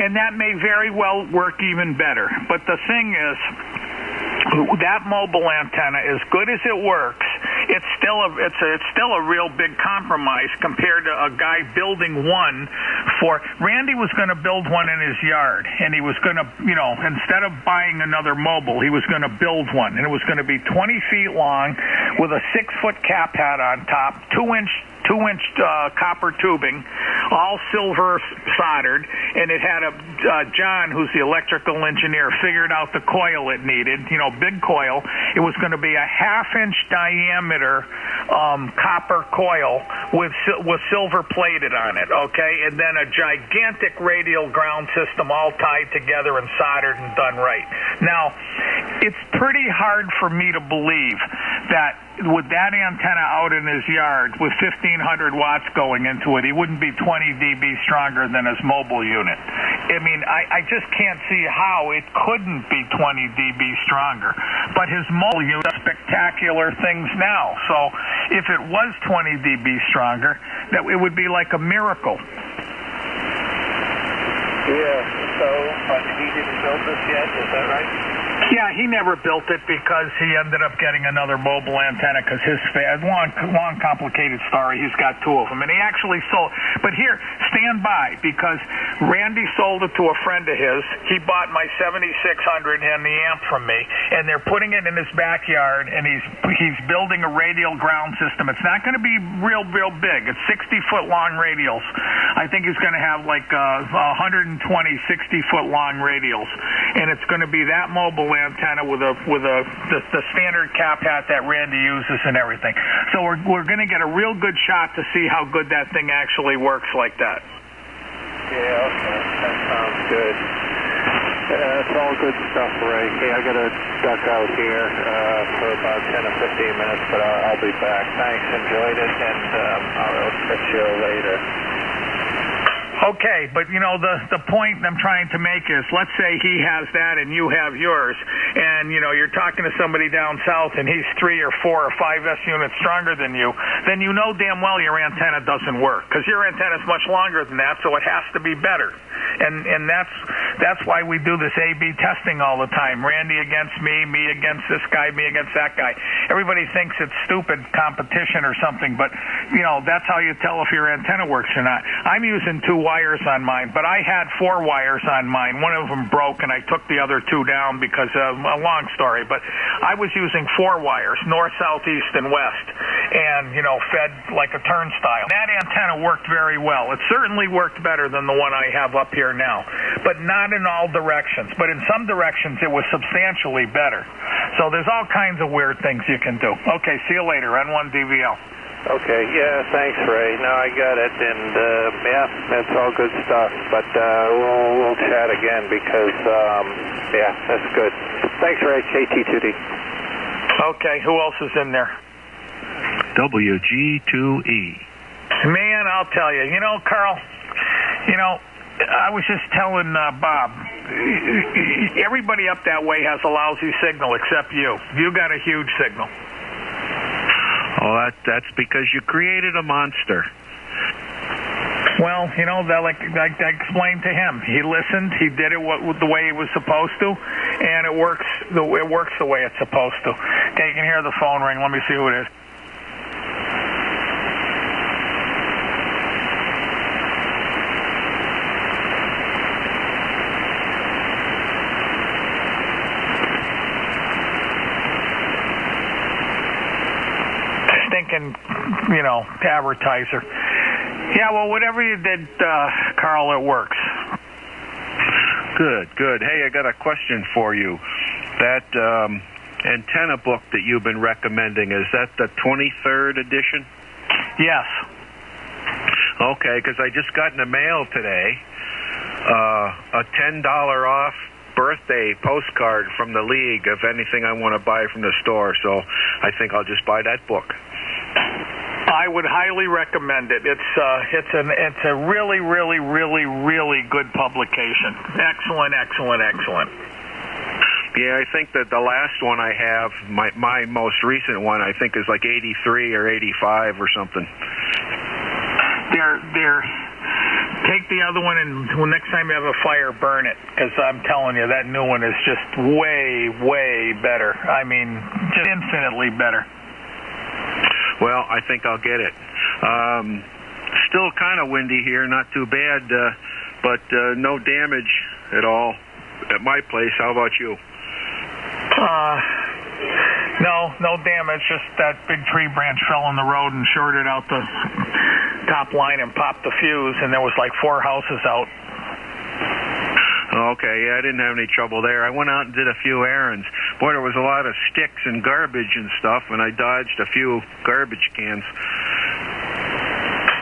And that may very well work even better. But the thing is, that mobile antenna, as good as it works, it's still a real big compromise compared to a guy building one for. Randy was going to build one in his yard, and he was going to, instead of buying another mobile, he was going to build one, and it was going to be 20 feet long with a 6-foot cap hat on top, 2-inch copper tubing, all silver soldered, and it had John, who's the electrical engineer, figured out the coil it needed, big coil. It was going to be a 1/2-inch diameter copper coil with silver plated on it, okay, and then a gigantic radial ground system all tied together and soldered and done right. Now, it's pretty hard for me to believe that with that antenna out in his yard with 1,500 watts going into it, he wouldn't be 20 dB stronger than his mobile unit. I mean, I just can't see how it couldn't be 20 dB stronger. But his mobile unit does spectacular things now. So if it was 20 dB stronger, that it would be like a miracle.
Yeah, so, but he didn't build this yet, is that right?
Yeah, he never built it because he ended up getting another mobile antenna because his long complicated story. He's got 2 of them, and he actually sold. But here, stand by, because Randy sold it to a friend of his. He bought my 7600 and the amp from me, and they're putting it in his backyard, and he's building a radial ground system. It's not going to be real big. It's 60-foot long radials. I think he's going to have like 120 60-foot long radials, and it's going to be that mobile antenna with the standard cap hat that Randy uses and everything. So we're going to get a real good shot to see how good that thing actually works like that.
Yeah, okay, that sounds good. That's all good stuff, Ray. Hey, I got to duck out here for about 10 or 15 minutes, but I'll be back. Thanks, enjoyed it, and I'll catch you later.
Okay, but the point I'm trying to make is, let's say he has that and you have yours, and you're talking to somebody down south and he's 3 or 4 or 5 units stronger than you, then you know damn well your antenna doesn't work, because your antenna is much longer than that, so it has to be better. And that's why we do this A/B testing all the time. Randy against me against this guy, me against that guy. Everybody thinks it's stupid competition or something, but that's how you tell if your antenna works or not. I'm using 2 wires on mine, but I had 4 wires on mine. One of them broke, and I took the other 2 down because of a long story. But I was using 4 wires, north, south, east, and west, and fed like a turnstile. That antenna worked very well. It certainly worked better than the one I have up here now, but not in all directions. But in some directions, it was substantially better. So there's all kinds of weird things you can do. Okay, see you later. N1DVL.
Okay, yeah, thanks, Ray. No, I got it, and yeah, that's all good stuff. But we'll chat again because, yeah, that's good. Thanks, Ray. KT2D.
Okay, who else is in there?
WG2E.
Man, I'll tell you. Carl, I was just telling Bob, everybody up that way has a lousy signal except you. You got a huge signal.
Oh, that's because you created a monster.
Well, like I explained to him, he listened. He did it the way he was supposed to, and it works the way it's supposed to. Okay, you can hear the phone ring. Let me see who it is. Stinking, advertiser. Yeah, well, whatever you did, Carl, it works.
Good. Hey, I got a question for you. That antenna book that you've been recommending, is that the 23rd edition?
Yes.
Okay, because I just got in the mail today a $10 off birthday postcard from the League of anything I want to buy from the store, so I think I'll just buy that book.
I would highly recommend it. It's a really, really, really, really good publication. Excellent.
Yeah, I think that the last one I have, my most recent one, I think is like 83 or 85 or something.
Take the other one, and next time you have a fire, burn it, because I'm telling you, that new one is just way, way better. I mean, just infinitely better.
Well, I think I'll get it. Still kind of windy here, not too bad, but no damage at all at my place. How about you?
No damage. Just that big tree branch fell in the road and shorted out the top line and popped the fuse, and there was like 4 houses out.
Okay, yeah, I didn't have any trouble there. I went out and did a few errands. Boy, there was a lot of sticks and garbage and stuff, and I dodged a few garbage cans.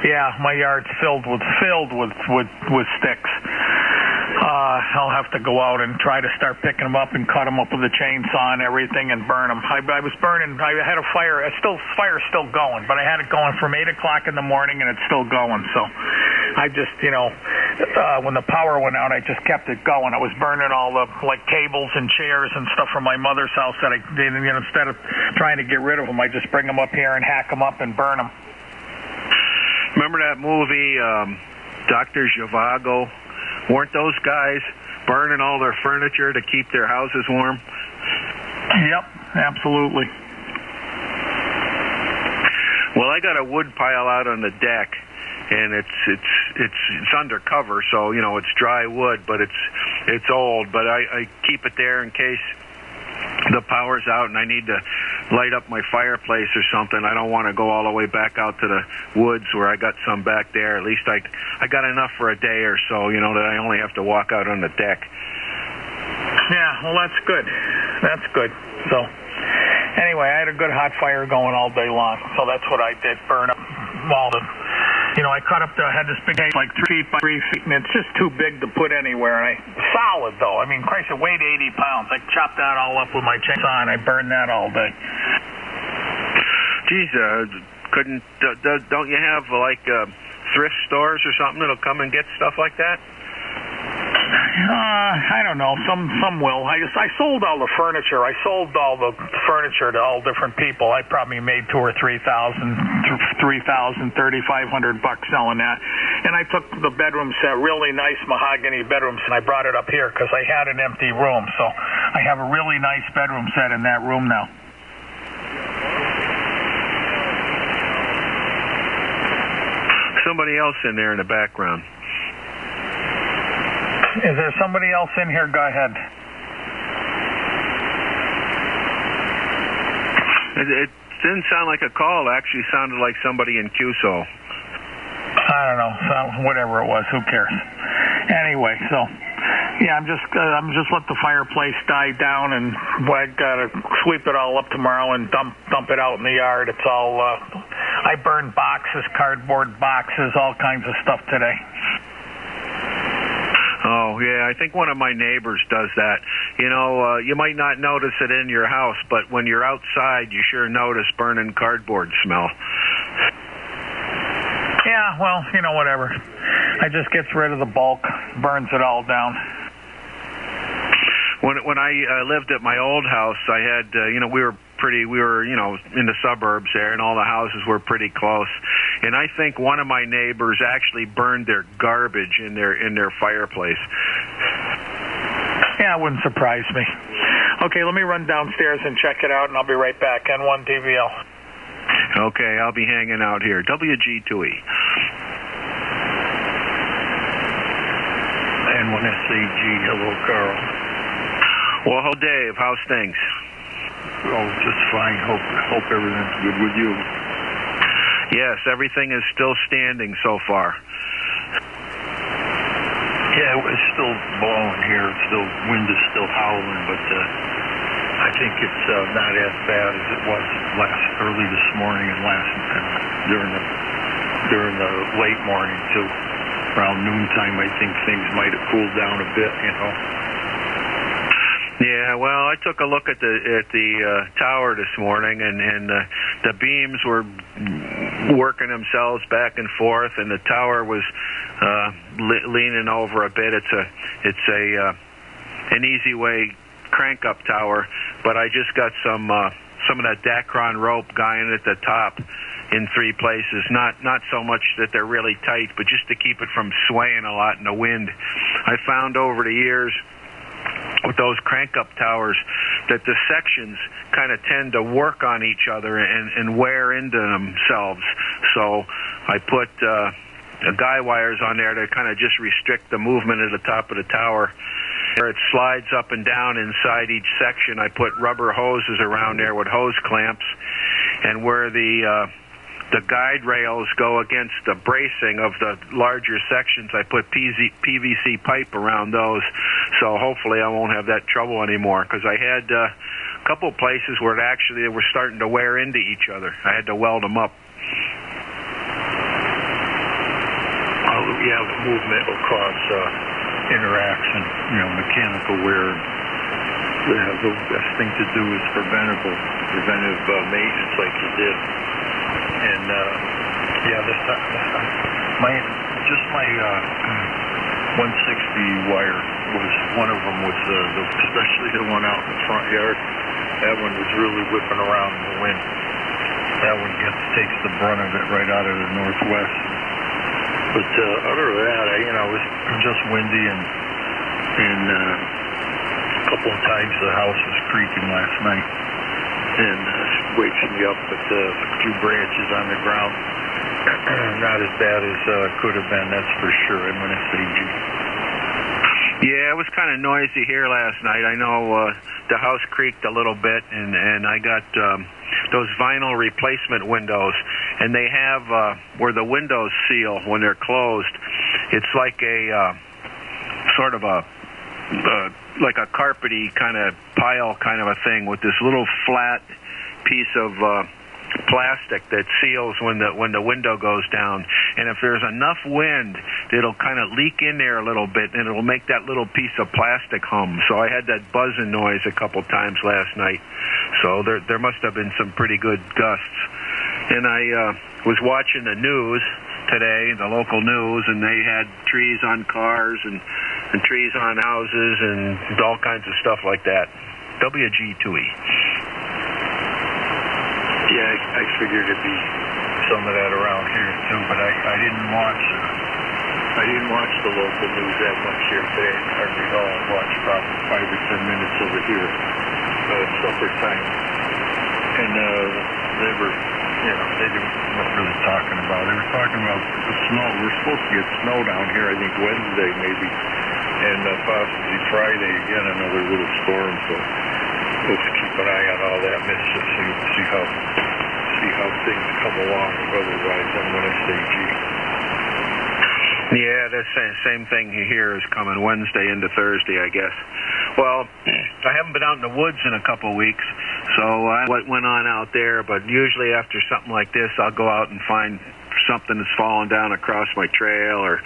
Yeah, my yard's filled with sticks. I'll have to go out and try to start picking them up and cut them up with a chainsaw and everything and burn them. I was burning. I had a fire. Fire's still going, but I had it going from 8 o'clock in the morning, and it's still going. So I just, when the power went out, I just kept it going. I was burning all the tables and chairs and stuff from my mother's house that I did. Instead of trying to get rid of them, I just bring them up here and hack them up and burn them.
Remember that movie, Dr. Zhivago? Weren't those guys burning all their furniture to keep their houses warm?
Yep, absolutely.
Well, I got a wood pile out on the deck, and it's under cover, so it's dry wood, but it's old. But I keep it there in case the power's out and I need to light up my fireplace or something. I don't want to go all the way back out to the woods where I got some back there. At least I got enough for a day or so, that I only have to walk out on the deck.
Yeah, well, that's good. That's good. So, anyway, I had a good hot fire going all day long, so that's what I did, burn up all the... I cut up I had this big cake, like 3 feet by 3 feet, and it's just too big to put anywhere. And solid, though. I mean, Christ, it weighed 80 pounds. I chopped that all up with my chainsaw, and I burned that all day.
Geez, don't you have, thrift stores or something that'll come and get stuff like that?
I don't know. Some will. I sold all the furniture. I sold all the furniture to all different people. I probably made $2,000 or $3,000, $3,500 selling that. And I took the bedroom set, really nice mahogany bedrooms, and I brought it up here because I had an empty room. So I have a really nice bedroom set in that room now.
Somebody else in there in the background.
Is there somebody else in here? Go ahead.
It didn't sound like a call. It actually sounded like somebody in QSO.
I don't know. Whatever it was, who cares? Anyway, so yeah, I'm just let the fireplace die down, and I gotta sweep it all up tomorrow and dump it out in the yard. It's all I burned boxes, cardboard boxes, all kinds of stuff today.
Oh, yeah, I think one of my neighbors does that. You might not notice it in your house, but when you're outside, you sure notice burning cardboard smell.
Yeah, well, whatever. I just gets rid of the bulk, burns it all down.
When I lived at my old house, I had we were in the suburbs there, and all the houses were pretty close. And I think one of my neighbors actually burned their garbage in their fireplace.
Yeah, it wouldn't surprise me. Okay, let me run downstairs and check it out, and I'll be right back. N1 DVL.
Okay, I'll be hanging out here. WG2E.
N1SAG. Hello, Carl.
Well, hello, Dave. How's things?
Oh, just fine. Hope everything's good with you.
Yes, everything is still standing so far.
Yeah, it's still blowing here. Wind is still howling, but I think it's not as bad as it was early this morning and during the late morning too. Around noontime, I think things might have cooled down a bit,
Yeah, well, I took a look at the tower this morning, and the beams were working themselves back and forth, and the tower was leaning over a bit. It's an easy way crank up tower, but I just got some of that Dacron rope guying at the top in 3 places. Not so much that they're really tight, but just to keep it from swaying a lot in the wind. I found over the years with those crank-up towers that the sections kind of tend to work on each other and wear into themselves. So I put guy wires on there to kind of just restrict the movement at the top of the tower. Where it slides up and down inside each section, I put rubber hoses around there with hose clamps, and where the guide rails go against the bracing of the larger sections, I put PVC pipe around those, so hopefully I won't have that trouble anymore, because I had a couple of places where they were starting to wear into each other. I had to weld them up.
Yeah, the movement will cause interaction, mechanical wear. The best thing to do is preventive maintenance like you did. And my 160 wire was one of them. Especially the one out in the front yard. That one was really whipping around in the wind. That one takes the brunt of it right out of the northwest. But other than that, it was just windy, and a couple of times the house was creaking last night, and wakes me up with a few branches on the ground. Not as bad as could have been, that's for sure. I'm going to say G.
Yeah, it was kind of noisy here last night. I know the house creaked a little bit, and I got those vinyl replacement windows, and they have where the windows seal when they're closed. It's like a sort of like a carpety kind of pile kind of a thing with this little flat piece of plastic that seals when the window goes down. And if there's enough wind, it'll kind of leak in there a little bit, and it'll make that little piece of plastic hum. So I had that buzzing noise a couple times last night. So there must have been some pretty good gusts. And I was watching the news today, the local news, and they had trees on cars and trees on houses and all kinds of stuff like that. WG2E.
Yeah, I figured it'd be some of that around here too, but I didn't watch the local news that much here today. Hardly at all. I watched probably 5 or 10 minutes over here, supper time, and they weren't really talking about it. They were talking about the snow. We're supposed to get snow down here, I think Wednesday maybe, and possibly Friday again, another little storm. So let's keep an eye on all that mischief, see how things come along weather-wise. I'm going to say G.
Yeah, the same thing here is coming Wednesday into Thursday, I guess. Well, I haven't been out in the woods in a couple of weeks, so what went on out there, but usually after something like this, I'll go out and find something that's fallen down across my trail, or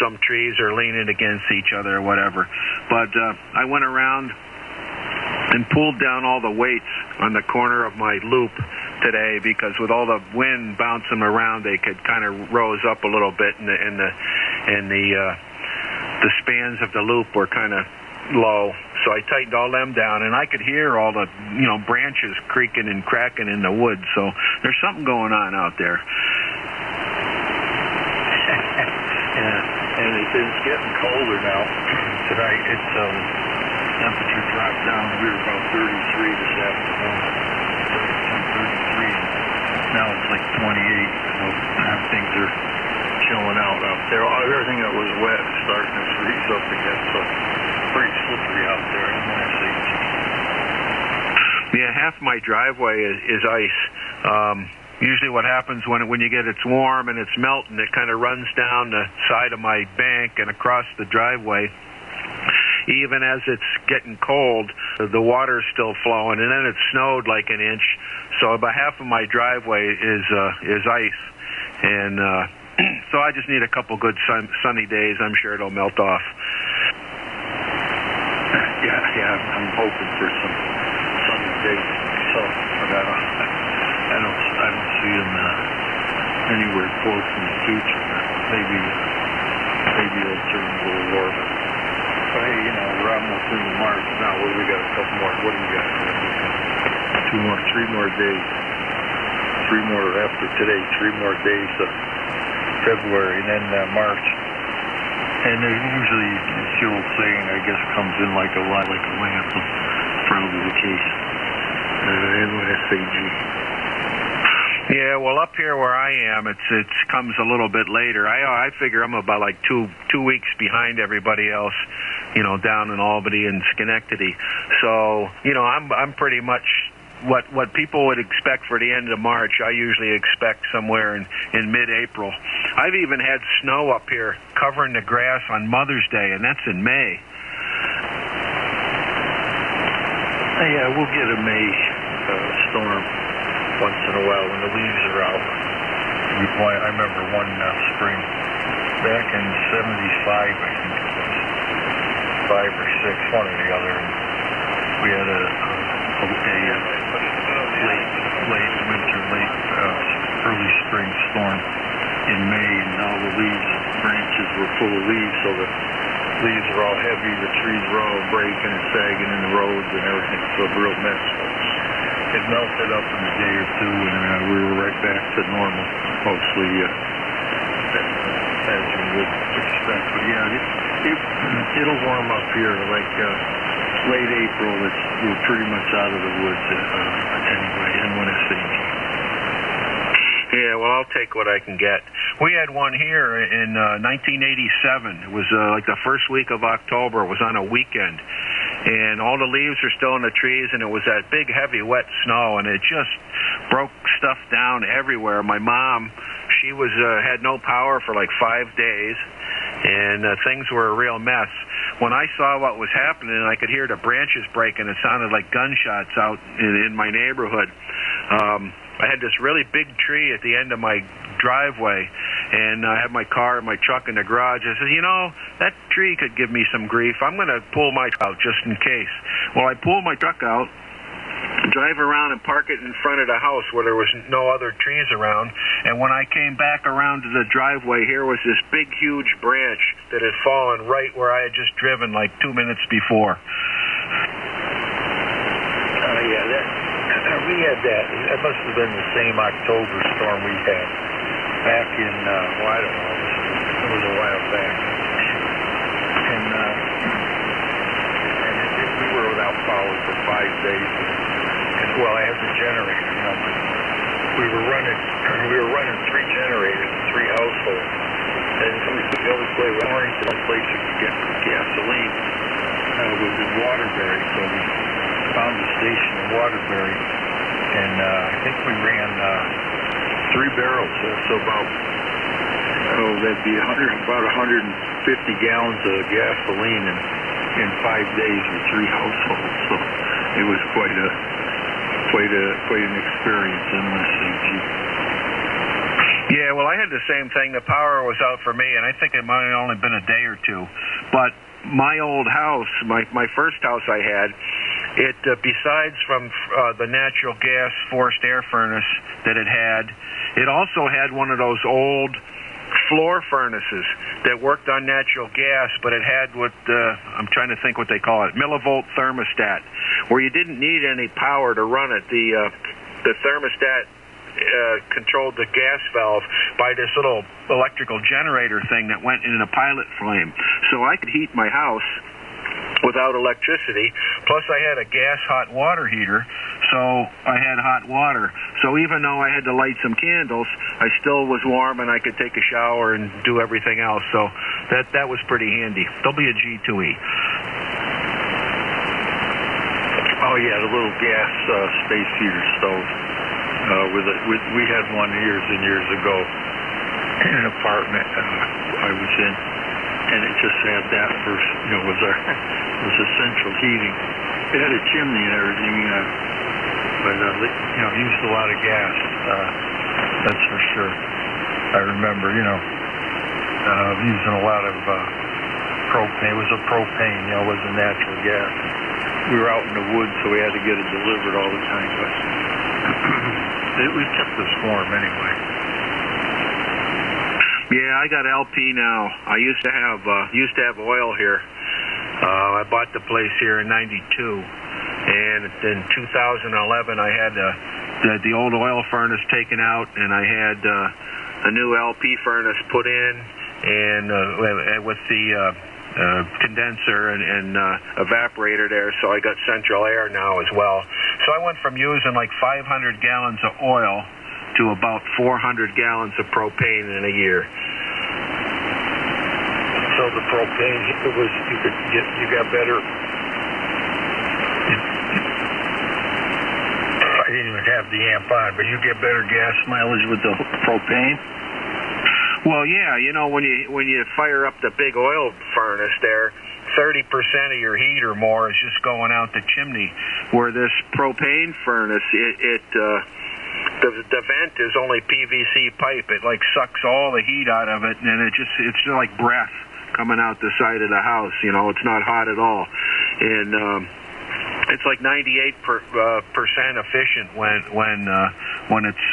some trees are leaning against each other or whatever. But I went around and pulled down all the weights on the corner of my loop today, because with all the wind bouncing around, they could kind of rose up a little bit, and the spans of the loop were kind of low. So I tightened all them down, and I could hear all the, branches creaking and cracking in the wood. So there's something going on out there.
Yeah, and it's getting colder now. Tonight, temperature dropped down. We were about 33 this afternoon, 32, 33. Now it's like 28. So things are chilling out there. Everything that was wet is starting to freeze up again. So pretty slippery out there. I want to say.
Yeah, half my driveway is ice. Usually what happens when you get it's warm and it's melting, it kind of runs down the side of my bank and across the driveway. Even as it's getting cold, the water's still flowing, and then it snowed like an inch. So about half of my driveway is ice, and so I just need a couple good sunny days. I'm sure it'll melt off.
Yeah, I'm hoping for some sunny days myself, but I don't see them anywhere close in the future. Maybe it'll turn a little warmer. But hey, we're almost into March now. We got a couple more. What do we got? 3 more days. 3 more after today. 3 more days of February, and then March. And usually, the old saying, I guess, comes in like a lamp. That's probably the case. NYSAG.
Yeah, well, up here where I am, it comes a little bit later. I figure I'm about like two weeks behind everybody else, down in Albany and Schenectady. So, I'm pretty much what people would expect for the end of March. I usually expect somewhere in mid-April. I've even had snow up here covering the grass on Mother's Day, and that's in May.
Yeah, we'll get a May storm once in a while when the leaves are out. I remember one spring back in 75, I think it was, 5 or 6, one or the other. And we had a late winter, early spring storm in May, and all the branches were full of leaves, so the leaves are all heavy, the trees were all breaking and sagging in the roads and everything, so a real mess. It melted up in a day or two, and we were right back to normal, mostly, as you would expect. But yeah, it'll warm up here, like late April. We're pretty much out of the woods anyway, NYSAG.
Yeah, well, I'll take what I can get. We had one here in 1987. It was like the first week of October. It was on a weekend. And all the leaves are still in the trees, and it was that big, heavy, wet snow, and it just broke stuff down everywhere. My mom, she had no power for like 5 days, and things were a real mess. When I saw what was happening, I could hear the branches breaking. It sounded like gunshots out in my neighborhood. I had this really big tree at the end of my driveway, and I had my car and my truck in the garage. I said, that tree could give me some grief. I'm going to pull my truck out just in case. Well, I pulled my truck out, drive around and park it in front of the house where there was no other trees around, and when I came back around to the driveway, here was this big, huge branch that had fallen right where I had just driven like 2 minutes before.
We had that. That must have been the same October storm we had back in, I don't know, it was a while back. And we were without power for 5 days. I had the generator, but we were running 3 generators in 3 households. And the only place you could get gasoline was in Waterbury, so we found a station in Waterbury. And I think we ran 3 barrels, so that'd be about 150 gallons of gasoline in 5 days with 3 households. So it was quite an experience in this thing.
Yeah, well, I had the same thing. The power was out for me, and I think it might have only been a day or two. But my old house, my first house I had, it besides from the natural gas forced air furnace that it also had one of those old floor furnaces that worked on natural gas, but it had what I'm trying to think what they call it, millivolt thermostat, where you didn't need any power to run it. The thermostat controlled the gas valve by this little electrical generator thing that went in a pilot flame. So I could heat my house without electricity. Plus I had a gas hot water heater, so I had hot water. So even though I had to light some candles, I still was warm and I could take a shower and do everything else. So that was pretty handy. There'll be a G2E.
Oh yeah, the little gas space heater stove. We had one years and years ago in an apartment I was in, and it just had that for, was a central heating. It had a chimney and everything, but used a lot of gas. That's for sure. I remember, using a lot of propane. It was a propane, it wasn't natural gas. We were out in the woods, so we had to get it delivered all the time, but it kept us warm anyway.
Yeah, I got LP now. I used to have oil here. I bought the place here in '92, and in 2011 I had the old oil furnace taken out, and I had a new LP furnace put in, and with the condenser and evaporator there, so I got central air now as well. So I went from using like 500 gallons of oil to about 400 gallons of propane in a year.
So the propane, you got better. I didn't even have the amp on, but you get better gas mileage with the propane.
Well, yeah, when you fire up the big oil furnace there, 30% of your heat or more is just going out the chimney. Where this propane furnace, the vent is only PVC pipe. It like sucks all the heat out of it, and it's just like breath coming out the side of the house. It's not hot at all, and it's like 98% efficient when it's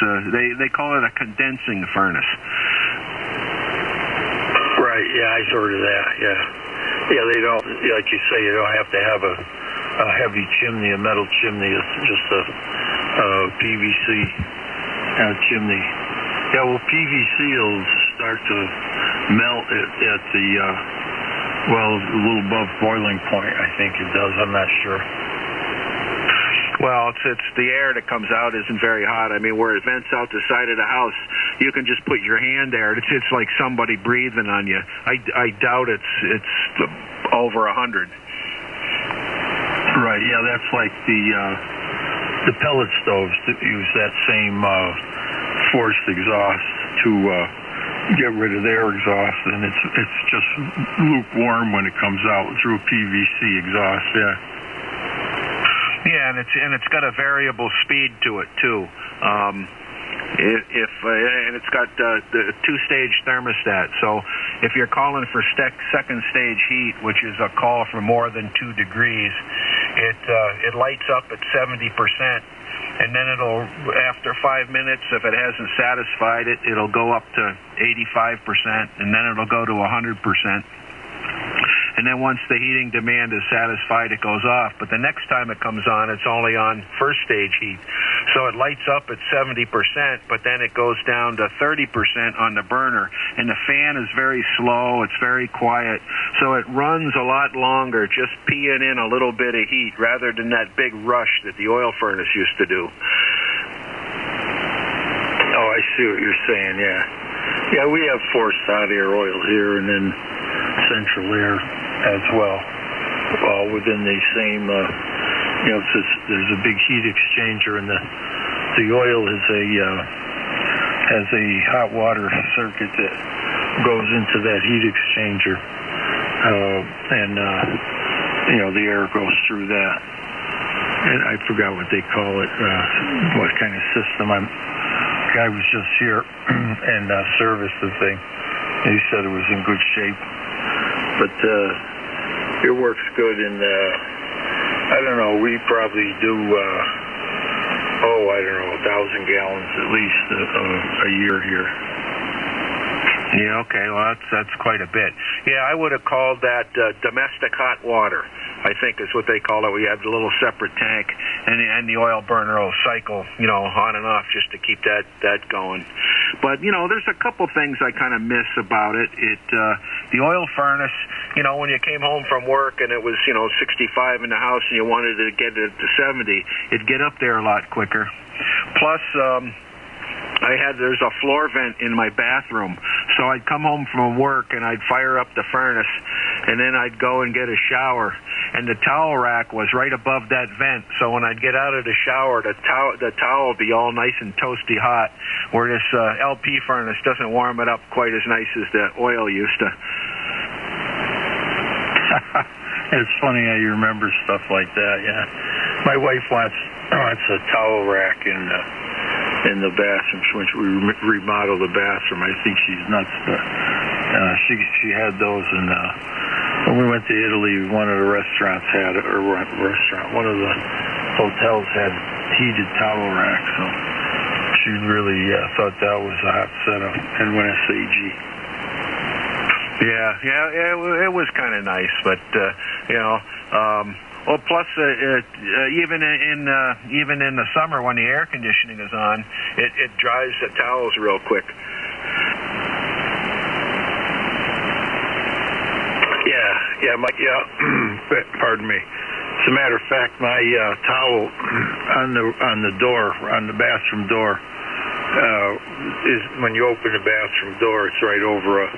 they call it a condensing furnace.
Right. Yeah, I heard of that. Yeah. They don't, like you say, you don't have to have a heavy chimney, a metal chimney. It's just a PVC chimney. Yeah, well, PVC will start to melt at the a little above boiling point. I think it does. I'm not sure.
Well, it's the air that comes out isn't very hot. I mean, where it vents out the side of the house, you can just put your hand there. It's like somebody breathing on you. I doubt it's over 100.
Right. Yeah, that's like the pellet stoves that use that same forced exhaust to get rid of their exhaust, and it's just lukewarm when it comes out through PVC exhaust. Yeah.
Yeah, and it's got a variable speed to it too. And it's got the two-stage thermostat. So if you're calling for second stage heat, which is a call for more than 2 degrees, it lights up at 70%, and then after 5 minutes, if it hasn't satisfied it, it'll go up to 85%, and then it'll go to 100%. And then once the heating demand is satisfied, it goes off. But the next time it comes on, it's only on first stage heat. So it lights up at 70%, but then it goes down to 30% on the burner. And the fan is very slow. It's very quiet. So it runs a lot longer, just peeing in a little bit of heat rather than that big rush that the oil furnace used to do.
Oh, I see what you're saying, yeah. Yeah, we have forced hot air oil here, and then central air as well, all within the same, there's a big heat exchanger, and the oil has a hot water circuit that goes into that heat exchanger, and the air goes through that. And I forgot what they call it, what kind of system. Guy was just here and serviced the thing. He said it was in good shape. But it works good, and I don't know, we probably do, 1,000 gallons at least a year here.
Yeah, okay, well, that's quite a bit. Yeah, I would have called that domestic hot water, I think is what they call it. We have the little separate tank, and the oil burner will cycle, on and off just to keep that going. But, there's a couple things I kind of miss about it. The oil furnace, when you came home from work and it was, 65 in the house and you wanted to get it to 70, it'd get up there a lot quicker. Plus, there's a floor vent in my bathroom, so I'd come home from work and I'd fire up the furnace, and then I'd go and get a shower, and the towel rack was right above that vent, so when I'd get out of the shower, the towel would be all nice and toasty hot, where this LP furnace doesn't warm it up quite as nice as the oil used to.
It's funny how you remember stuff like that, yeah. My wife wants a towel rack in the bathroom. When we remodeled the bathroom, I think she's nuts. But she had those, and when we went to Italy, one of the restaurants had, one of the hotels had heated towel racks. So she really thought that was a hot setup. And when I say
Yeah, it was kind of nice, but well, plus even in the summer when the air conditioning is on, it dries the towels real quick.
Pardon me. As a matter of fact, my towel on the bathroom door is, when you open the bathroom door, it's right over a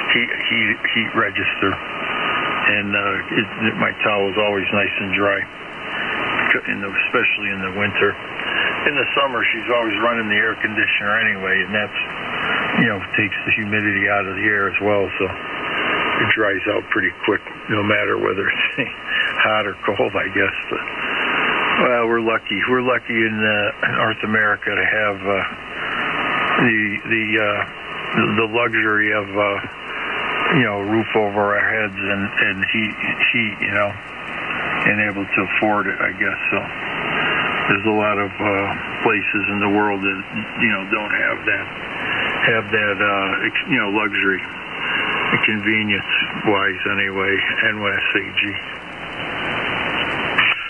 heat register, and my towel is always nice and dry, especially in the winter. In the summer, she's always running the air conditioner anyway, and that's takes the humidity out of the air as well, so it dries out pretty quick, no matter whether it's hot or cold, I guess. But well, we're lucky. We're lucky in North America to have the luxury of roof over our heads and heat, and able to afford it, I guess. So there's a lot of places in the world that don't have that luxury, convenience wise anyway. NYSAG.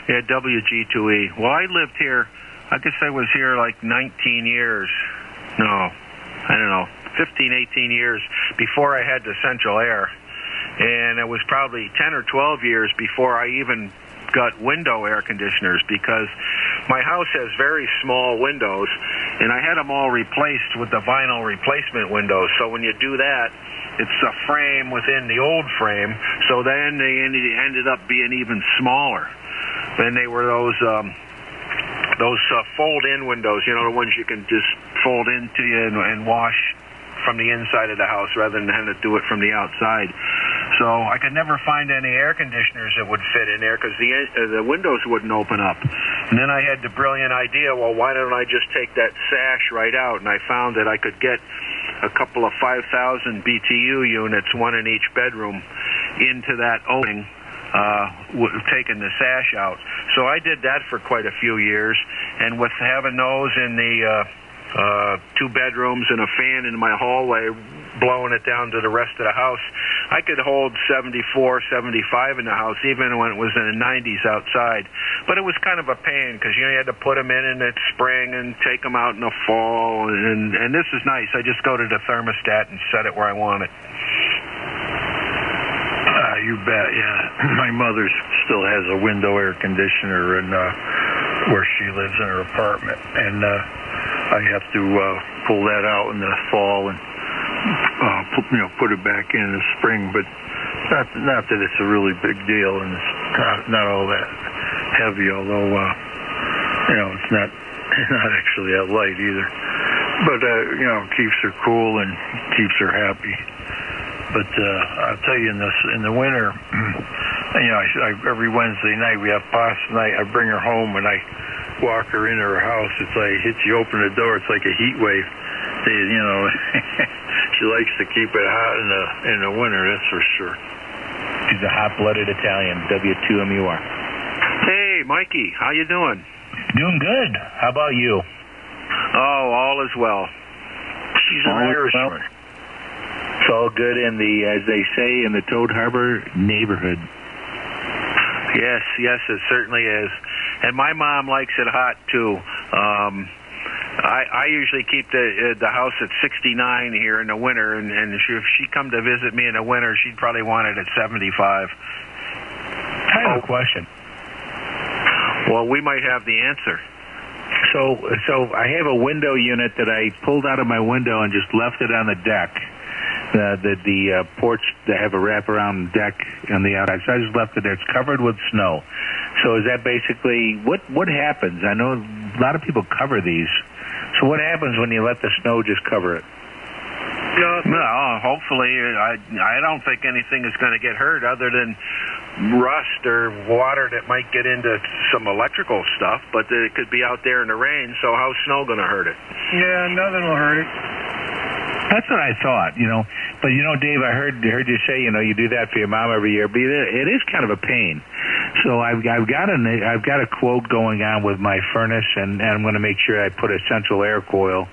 Yeah, WG2E. Well, I lived here. I guess I was here like 19 years. No, I don't know. 15, 18 years before I had the central air, and it was probably 10 or 12 years before I even got window air conditioners, because my house has very small windows, and I had them all replaced with the vinyl replacement windows. So when you do that, it's a frame within the old frame, so then they ended up being even smaller. Then they were those fold-in windows, the ones you can just fold into you and wash from the inside of the house rather than having to do it from the outside. So I could never find any air conditioners that would fit in there because the windows wouldn't open up. And then I had the brilliant idea, well, why don't I just take that sash right out? And I found that I could get a couple of 5,000 BTU units, one in each bedroom, into that opening, taking the sash out. So I did that for quite a few years, and with having those in the 2 bedrooms and a fan in my hallway blowing it down to the rest of the house, I could hold 74, 75 in the house, even when it was in the 90s outside. But it was kind of a pain because you had to put them in the spring and take them out in the fall. And this is nice. I just go to the thermostat and set it where I want it.
You bet, yeah. My mother still has a window air conditioner in where she lives in her apartment, and I have to pull that out in the fall and put it back in the spring. But not that it's a really big deal, and it's not all that heavy. Although it's not actually that light either. But keeps her cool and keeps her happy. But I'll tell you, in the winter, every Wednesday night we have pasta night. I bring her home and I walk her into her house. It's like you open the door, it's like a heat wave. She likes to keep it hot in the winter, that's for sure.
She's a hot-blooded Italian, W2MUR.
Hey, Mikey, how you doing?
Doing good. How about you?
Oh, all is well.
She's an Irishman.
It's all good in the, as they say, in the Toad Harbor neighborhood.
Yes, it certainly is. And my mom likes it hot, too. I usually keep the house at 69 here in the winter, and if she come to visit me in the winter, she'd probably want it at 75.
I have a question.
Well, we might have the answer.
So I have a window unit that I pulled out of my window and just left it on the deck. The porch, they have a wraparound deck on the outside, so I just left it there. It's covered with snow. So is that basically, what happens? I know a lot of people cover these. So what happens when you let the snow just cover it?
No, hopefully, I don't think anything is going to get hurt other than rust or water that might get into some electrical stuff, but it could be out there in the rain, so how's snow going to hurt it?
Yeah, nothing will hurt it.
That's what I thought, But, Dave, I heard you say, you do that for your mom every year, but it is kind of a pain. So I've got a quote going on with my furnace, and I'm going to make sure I put a central air coil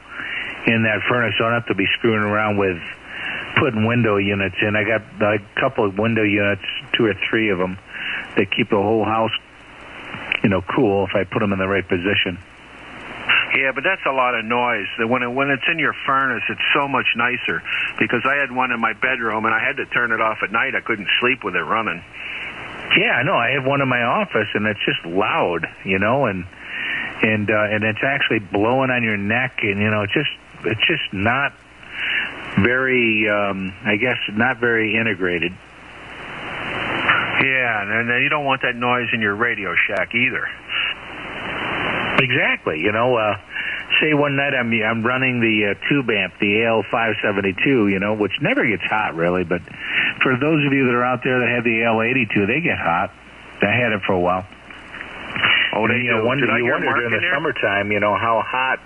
in that furnace. So I don't have to be screwing around with putting window units in. I got a couple of window units, 2 or 3 of them, that keep the whole house, cool if I put them in the right position.
Yeah, but that's a lot of noise. When it's in your furnace, it's so much nicer. Because I had one in my bedroom, and I had to turn it off at night. I couldn't sleep with it running.
Yeah, I know. I have one in my office, and it's just loud, and it's actually blowing on your neck, and it's just not very, I guess, not very integrated.
Yeah, and you don't want that noise in your Radio Shack either.
Exactly. Say one night I'm running the tube amp, the AL572, which never gets hot really, but for those of you that are out there that have the AL82, they get hot. I had it for a while.
Oh, they do.
You wonder during the summertime, how hot,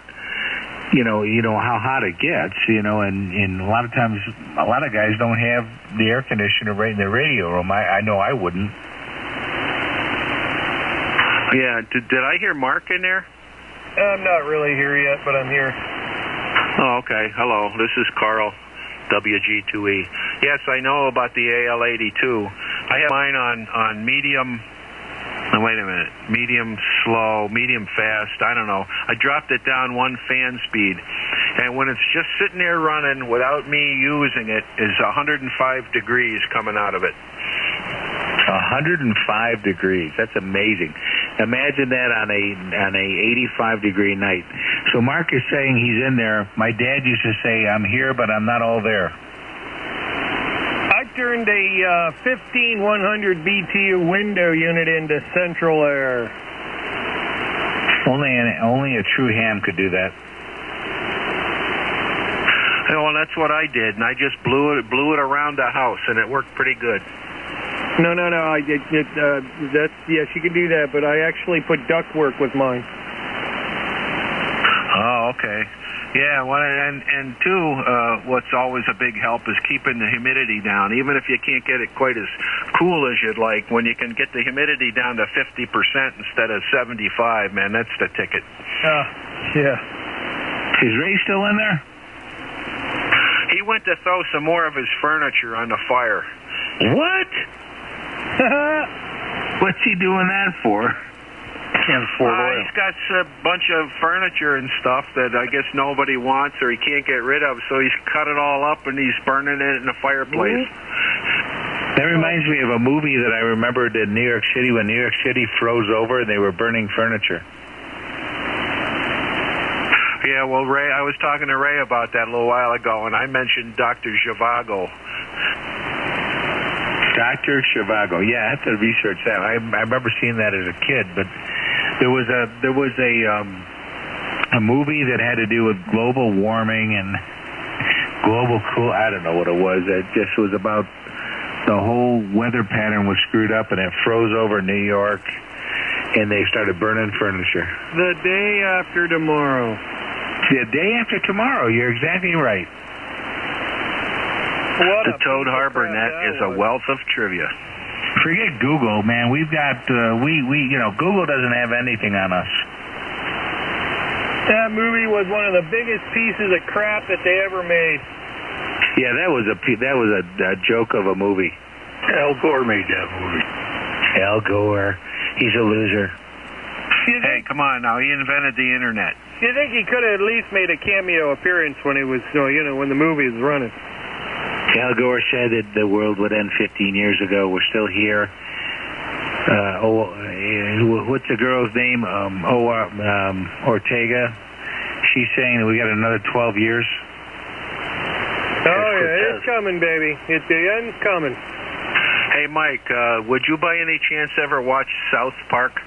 how hot it gets, and a lot of times, a lot of guys don't have the air conditioner right in their radio room. I know I wouldn't.
Yeah, did I hear Mark in there?
I'm not really here yet, but I'm here.
Oh, okay. Hello, this is Carl, WG2E. Yes, I know about the AL82. I have mine on medium, wait a minute, medium slow, medium fast, I don't know. I dropped it down 1 fan speed, and when it's just sitting there running without me using it, is 105 degrees coming out of it.
105 degrees. That's amazing. Imagine that on a 85-degree night. So Mark is saying he's in there. My dad used to say, I'm here, but I'm not all there.
I turned a 15100 BTU window unit into central air.
Only a true ham could do that.
Well, that's what I did, and I just blew it around the house, and it worked pretty good.
No. Yes, you can do that, but I actually put ductwork with mine.
Oh, okay. Yeah, well, and two, what's always a big help is keeping the humidity down. Even if you can't get it quite as cool as you'd like, when you can get the humidity down to 50% instead of 75, man, that's the ticket.
Yeah.
Is Ray still in there?
He went to throw some more of his furniture on the fire.
What? What's he doing that for? Can't afford oil.
He's got a bunch of furniture and stuff that I guess nobody wants or he can't get rid of, so he's cut it all up and he's burning it in the fireplace.
That reminds me of a movie that I remembered in New York City when New York City froze over and they were burning furniture.
Yeah, well, Ray, I was talking to Ray about that a little while ago, and I mentioned Dr. Zhivago.
Dr. Zhivago. Yeah, I have to research that. I remember seeing that as a kid, but there was a movie that had to do with global warming and global cool. I don't know what it was. It just was about the whole weather pattern was screwed up, and it froze over New York, and they started burning furniture.
The day after tomorrow.
The day after tomorrow. You're exactly right.
The Toad Harbor Net is a wealth of trivia.
Forget Google, man. We've got Google doesn't have anything on us.
That movie was one of the biggest pieces of crap that they ever made.
Yeah, that was a joke of a movie.
Al Gore made that movie.
Al Gore, he's a loser.
Hey, come on now. He invented the internet.
You think he could have at least made a cameo appearance when he was, when the movie was running?
Al Gore said that the world would end 15 years ago. We're still here. What's the girl's name? Ortega. She's saying that we got another 12 years.
Oh, yeah, it's coming, baby. The end's coming.
Hey, Mike, would you by any chance ever watch South Park?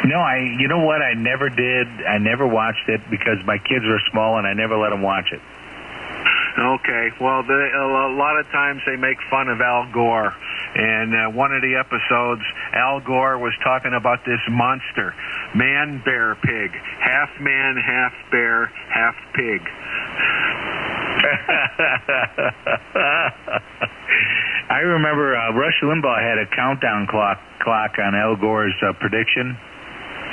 No, you know what? I never did. I never watched it because my kids were small and I never let them watch it.
Okay, well, a lot of times they make fun of Al Gore. And one of the episodes, Al Gore was talking about this monster, man, bear, pig, half man, half bear, half pig.
I remember Rush Limbaugh had a countdown clock on Al Gore's prediction.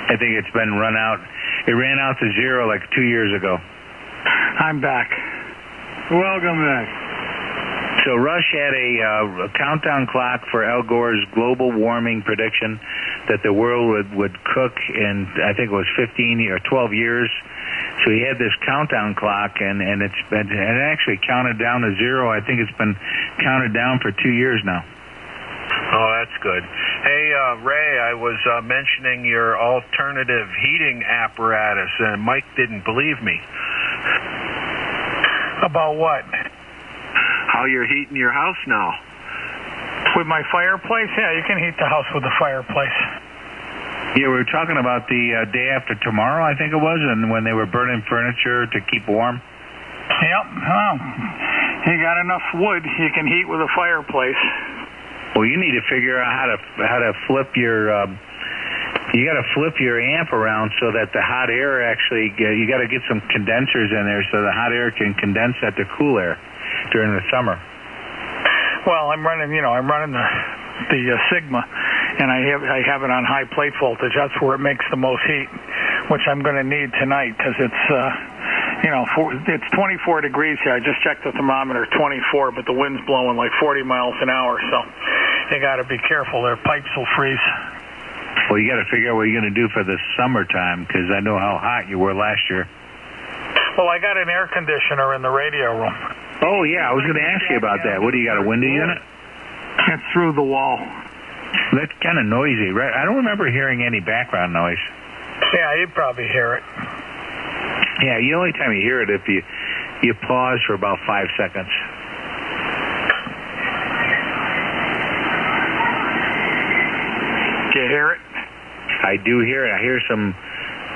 I think it's been run out. It ran out to 0 like 2 years ago.
I'm back.
Welcome back.
So Rush had a countdown clock for Al Gore's global warming prediction that the world would cook in, I think it was 15 or 12 years. So he had this countdown clock, and it actually counted down to 0. I think it's been counted down for 2 years now.
Oh, that's good. Hey, Ray, I was mentioning your alternative heating apparatus, and Mike didn't believe me.
About what?
How you're heating your house now.
With my fireplace? Yeah, you can heat the house with a fireplace.
Yeah, we were talking about the day after tomorrow, I think it was, and when they were burning furniture to keep warm.
Yep. Well, you got enough wood, you can heat with a fireplace.
Well, you need to figure out how to flip your. You got to flip your amp around so that the hot air actually. You got to get some condensers in there so the hot air can condense that to cool air during the summer.
Well, I'm running the Sigma, and I have it on high plate voltage. That's where it makes the most heat, which I'm going to need tonight because it's it's 24 degrees here. I just checked the thermometer, 24, but the wind's blowing like 40 miles an hour, so you got to be careful. Their pipes will freeze.
Well, you got to figure out what you're going to do for the summertime because I know how hot you were last year.
Well, I got an air conditioner in the radio room.
Oh, yeah, I was going to ask you about that. What do you got, a window unit?
It's through the wall.
That's kind of noisy, right? I don't remember hearing any background noise.
Yeah, you'd probably hear it.
Yeah, the only time you hear it if you pause for about 5 seconds.
Do you hear it?
I do hear it. I hear some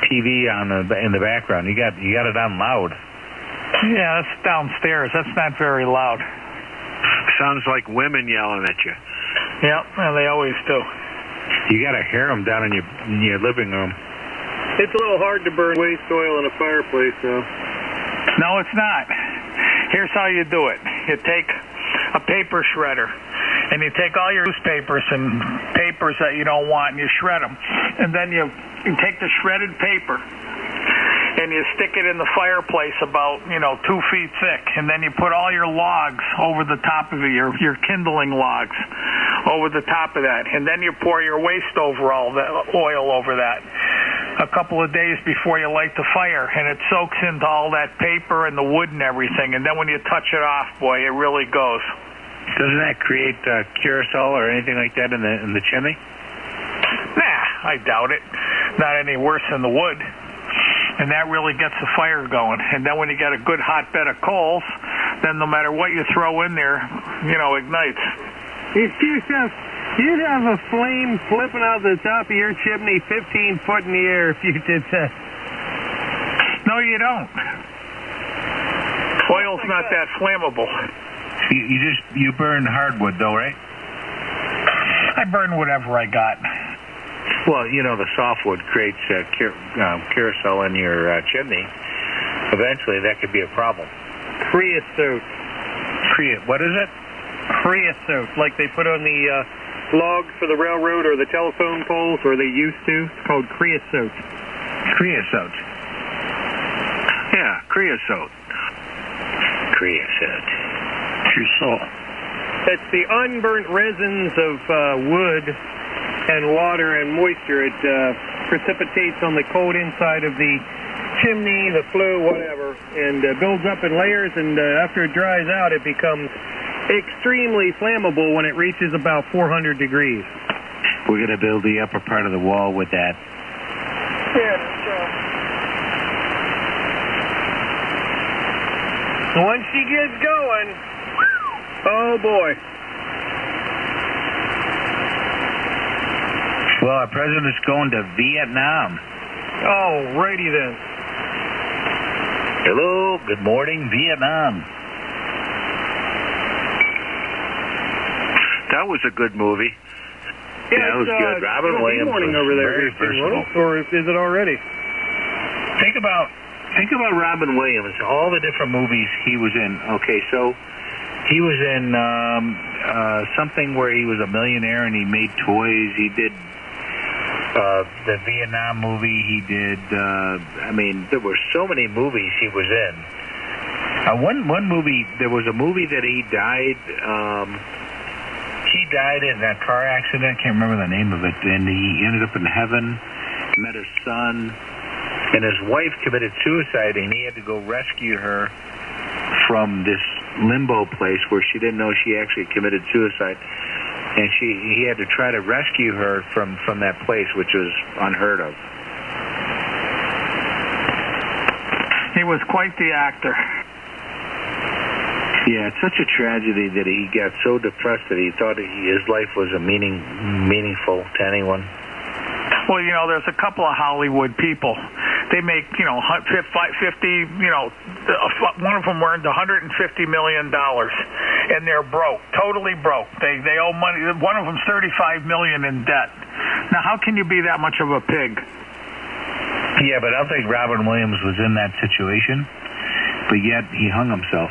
TV in the background. You got it on loud.
Yeah, that's downstairs. That's not very loud.
Sounds like women yelling at you.
Yep, well, they always do.
You got to hear them down in your living room.
It's a little hard to burn waste oil in a fireplace, though.
No, it's not. Here's how you do it. You take a paper shredder, and you take all your newspapers and papers that you don't want, and you shred them. And then you take the shredded paper, and you stick it in the fireplace about, 2 feet thick. And then you put all your logs over the top of it, your kindling logs over the top of that. And then you pour your waste oil over that a couple of days before you light the fire. And it soaks into all that paper and the wood and everything. And then when you touch it off, boy, it really goes.
Doesn't that create curacao or anything like that in the chimney?
Nah, I doubt it. Not any worse than the wood. And that really gets the fire going. And then when you get a good hot bed of coals, then no matter what you throw in there, ignites.
You'd have a flame flipping out the top of your chimney 15 foot in the air if you did that.
No, you don't. Oil's not that flammable.
You burn hardwood though, right?
I burn whatever I got.
Well, the softwood creates curacao in your chimney. Eventually, that could be a problem.
Creosote.
What is it?
Creosote, like they put on the logs for the railroad or the telephone poles, or they used to. It's called creosote.
Creosote.
Yeah, creosote.
Creosote.
Creosote.
It's the unburnt resins of wood and water and moisture. It precipitates on the cold inside of the chimney, the flue, whatever, and builds up in layers, and after it dries out, it becomes extremely flammable when it reaches about 400 degrees.
We're going to build the upper part of the wall with that.
Yeah, once she gets going, oh boy.
Well, our president's going to Vietnam.
Oh, righty then.
Hello, good morning, Vietnam.
That was a good movie.
Yeah, that was good. Robin Williams
morning
was
over there,
very versatile.
or is it already?
Think about Robin Williams, all the different movies he was in. Okay, so he was in something where he was a millionaire and he made toys. He did the Vietnam movie. He did, there were so many movies he was in. One movie, there was a movie that he died. He died in a car accident. I can't remember the name of it. And he ended up in heaven, met his son, and his wife committed suicide, and he had to go rescue her from this limbo place where she didn't know she actually committed suicide. And he had to try to rescue her from that place, which was unheard of.
He was quite the actor.
Yeah, it's such a tragedy that he got so depressed that he thought his life was meaningful to anyone.
Well, there's a couple of Hollywood people. They make, 50, one of them earned $150 million, and they're broke, totally broke. They owe money. One of them's $35 million in debt. Now, how can you be that much of a pig?
Yeah, but I don't think Robin Williams was in that situation, but yet he hung himself.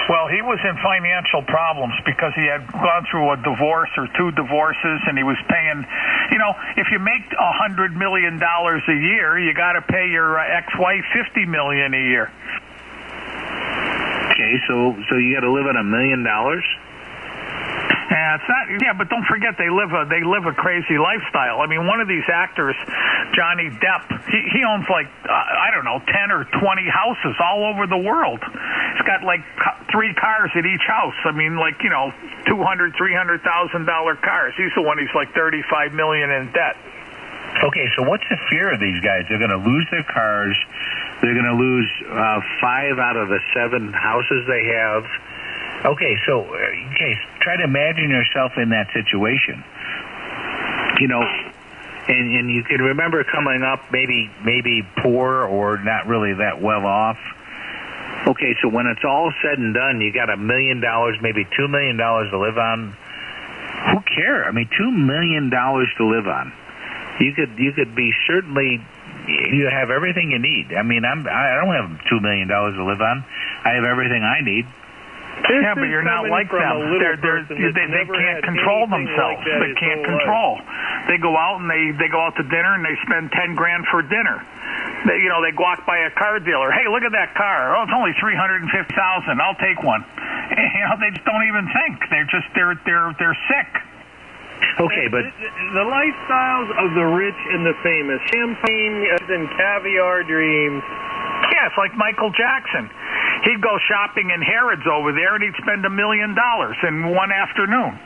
Well, he was in financial problems because he had gone through a divorce or two divorces, and he was paying, if you make $100 million a year, you got to pay your ex-wife $50 million a year.
Okay, so you got to live on $1 million?
Yeah, it's not. Yeah, but don't forget they live a crazy lifestyle. I mean, one of these actors, Johnny Depp, he owns 10 or 20 houses all over the world. He's got 3 cars at each house. I mean, $200,000, $300,000 cars. He's the one who's $35 million in debt.
Okay, so what's the fear of these guys? They're going to lose their cars. They're going to lose 5 out of the 7 houses they have. Okay, so try to imagine yourself in that situation. And you can remember coming up maybe poor or not really that well off. Okay, so when it's all said and done, you got $1 million, maybe $2 million to live on. Who cares? I mean, $2 million to live on. You could be certainly. You have everything you need. I mean, I don't have $2 million to live on. I have everything I need.
Yeah, but you're not like them. They can't control themselves. They can't control. They go out and they go out to dinner and they spend $10,000 for dinner. They go out by a car dealer. Hey, look at that car. Oh, it's only $350,000. I'll take one. They just don't even think. They're sick.
Okay, but
the lifestyles of the rich and the famous, champagne and caviar dreams.
Yeah, it's like Michael Jackson. He'd go shopping in Harrods over there, and he'd spend $1 million in one afternoon.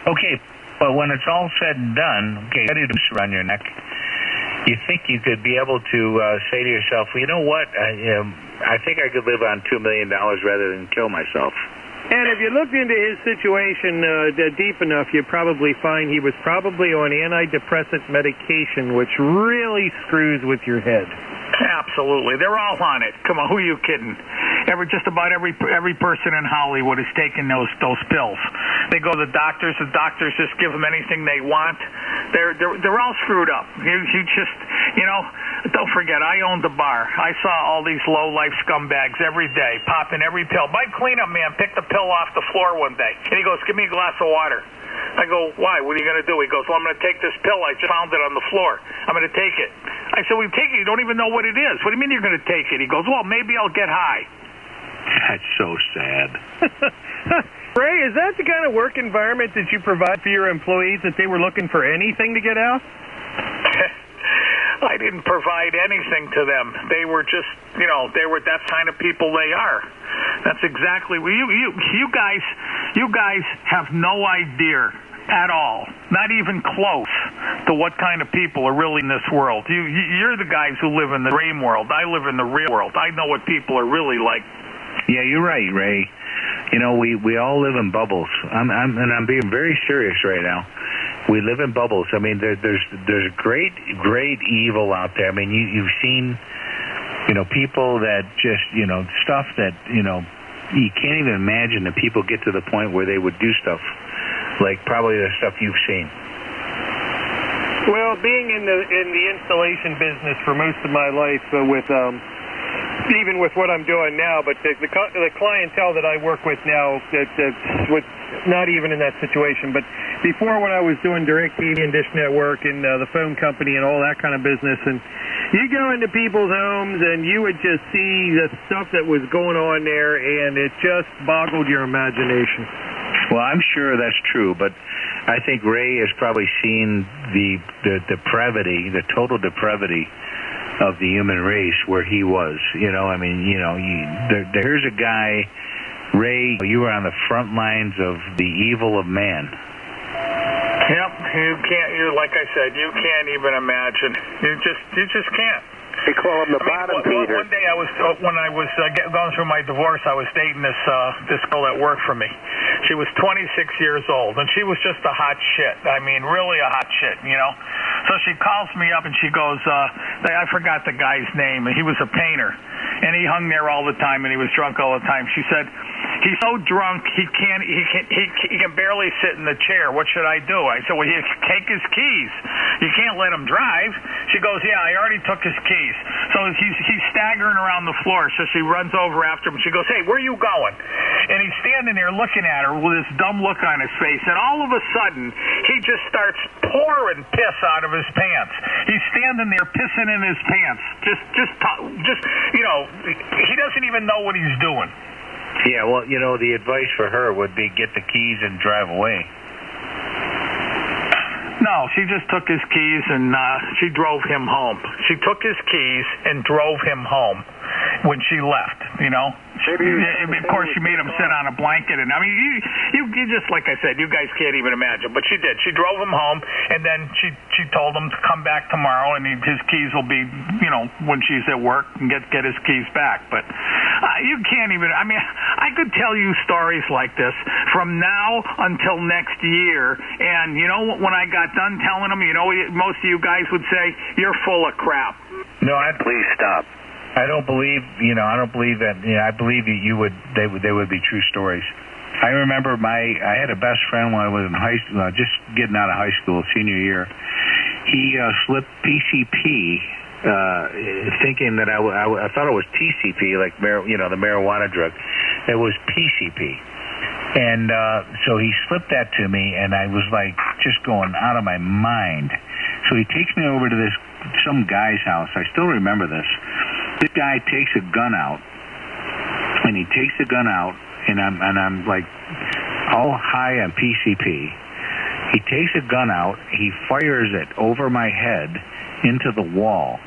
Okay, but when it's all said and done, ready to around your neck, you think you could be able to say to yourself, well, you know what? I think I could live on $2 million rather than kill myself.
And if you looked into his situation deep enough, you'd probably find he was probably on antidepressant medication, which really screws with your head.
Absolutely. They're all on it. Come on, who are you kidding? Just about every person in Hollywood is taking those pills. They go to the doctors just give them anything they want. They're all screwed up. You just, don't forget, I owned a bar. I saw all these low-life scumbags every day popping every pill. My cleanup man picked the pill off the floor one day, and he goes, give me a glass of water. I go, why? What are you going to do? He goes, well, I'm going to take this pill. I just found it on the floor. I'm going to take it. I said, well, you take it. You don't even know what it is. What do you mean you're going to take it? He goes, well, maybe I'll get high.
That's so sad.
Ray, is that the kind of work environment that you provide for your employees, that they were looking for anything to get out?
I didn't provide anything to them. They were just, that kind of people they are. That's exactly you guys have no idea at all, not even close to what kind of people are really in this world. You're the guys who live in the dream world. I live in the real world. I know what people are really like.
Yeah, you're right, Ray. We all live in bubbles. I'm being very serious right now. We live in bubbles. I mean, there's great evil out there. I mean, you've seen, people that just, stuff that, you can't even imagine that people get to the point where they would do stuff like probably the stuff you've seen.
Well, being in the installation business for most of my life, even with what I'm doing now, but the clientele that I work with now that was not even in that situation. But before, when I was doing DirecTV and Dish Network and the phone company and all that kind of business, and you go into people's homes and you would just see the stuff that was going on there, and it just boggled your imagination.
Well, I'm sure that's true, but I think Ray has probably seen the depravity, the total depravity of the human race where he was. Here's a guy, Ray, you were on the front lines of the evil of man.
Yep, like I said, you can't even imagine. You just can't.
They call him the bottom feeder.
One day when I was going through my divorce, I was dating this girl that worked for me. She was 26 years old, and she was just a hot shit. I mean, really a hot shit, So she calls me up and she goes, I forgot the guy's name, and he was a painter, and he hung there all the time, and he was drunk all the time. She said, he's so drunk he can barely sit in the chair. What should I do? I said, well, you take his keys. You can't let him drive. She goes, yeah, I already took his keys. So he's staggering around the floor. So she runs over after him. She goes, hey, where are you going? And he's standing there looking at her with this dumb look on his face. And all of a sudden, he just starts pouring piss out of his pants. He's standing there pissing in his pants. He doesn't even know what he's doing.
Yeah, well, the advice for her would be get the keys and drive away.
No, she just took his keys and she drove him home. She took his keys and drove him home when she left, Of course, she made him sit on a blanket. And, I mean, you just, like I said, you guys can't even imagine. But she did. She drove him home, and then she told him to come back tomorrow, and his keys will be, when she's at work, and get his keys back. But you can't even, I could tell you stories like this from now until next year. And, when I got done telling them, most of you guys would say, you're full of crap.
No,
please stop.
I don't believe that. I believe they would be true stories. I remember I had a best friend when I was in high school, just getting out of high school, senior year. He slipped PCP, thinking that I thought it was TCP, like the marijuana drug. It was PCP. And so he slipped that to me, and I was like just going out of my mind. So he takes me over to some guy's house. I still remember this. This guy takes a gun out, and I'm like all high on PCP. He takes a gun out, he fires it over my head into the wall.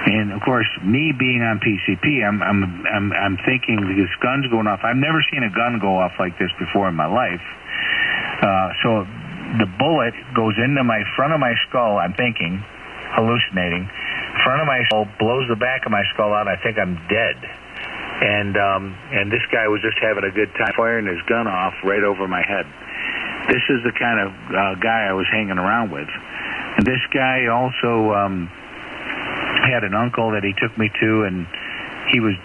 And of course, me being on PCP, I'm thinking this gun's going off. I've never seen a gun go off like this before in my life. So the bullet goes into my front of my skull. I'm thinking, hallucinating. Front of my skull blows the back of my skull out. I think I'm dead. And this guy was just having a good time firing his gun off right over my head. This is the kind of guy I was hanging around with. And this guy also had an uncle that he took me to, and he was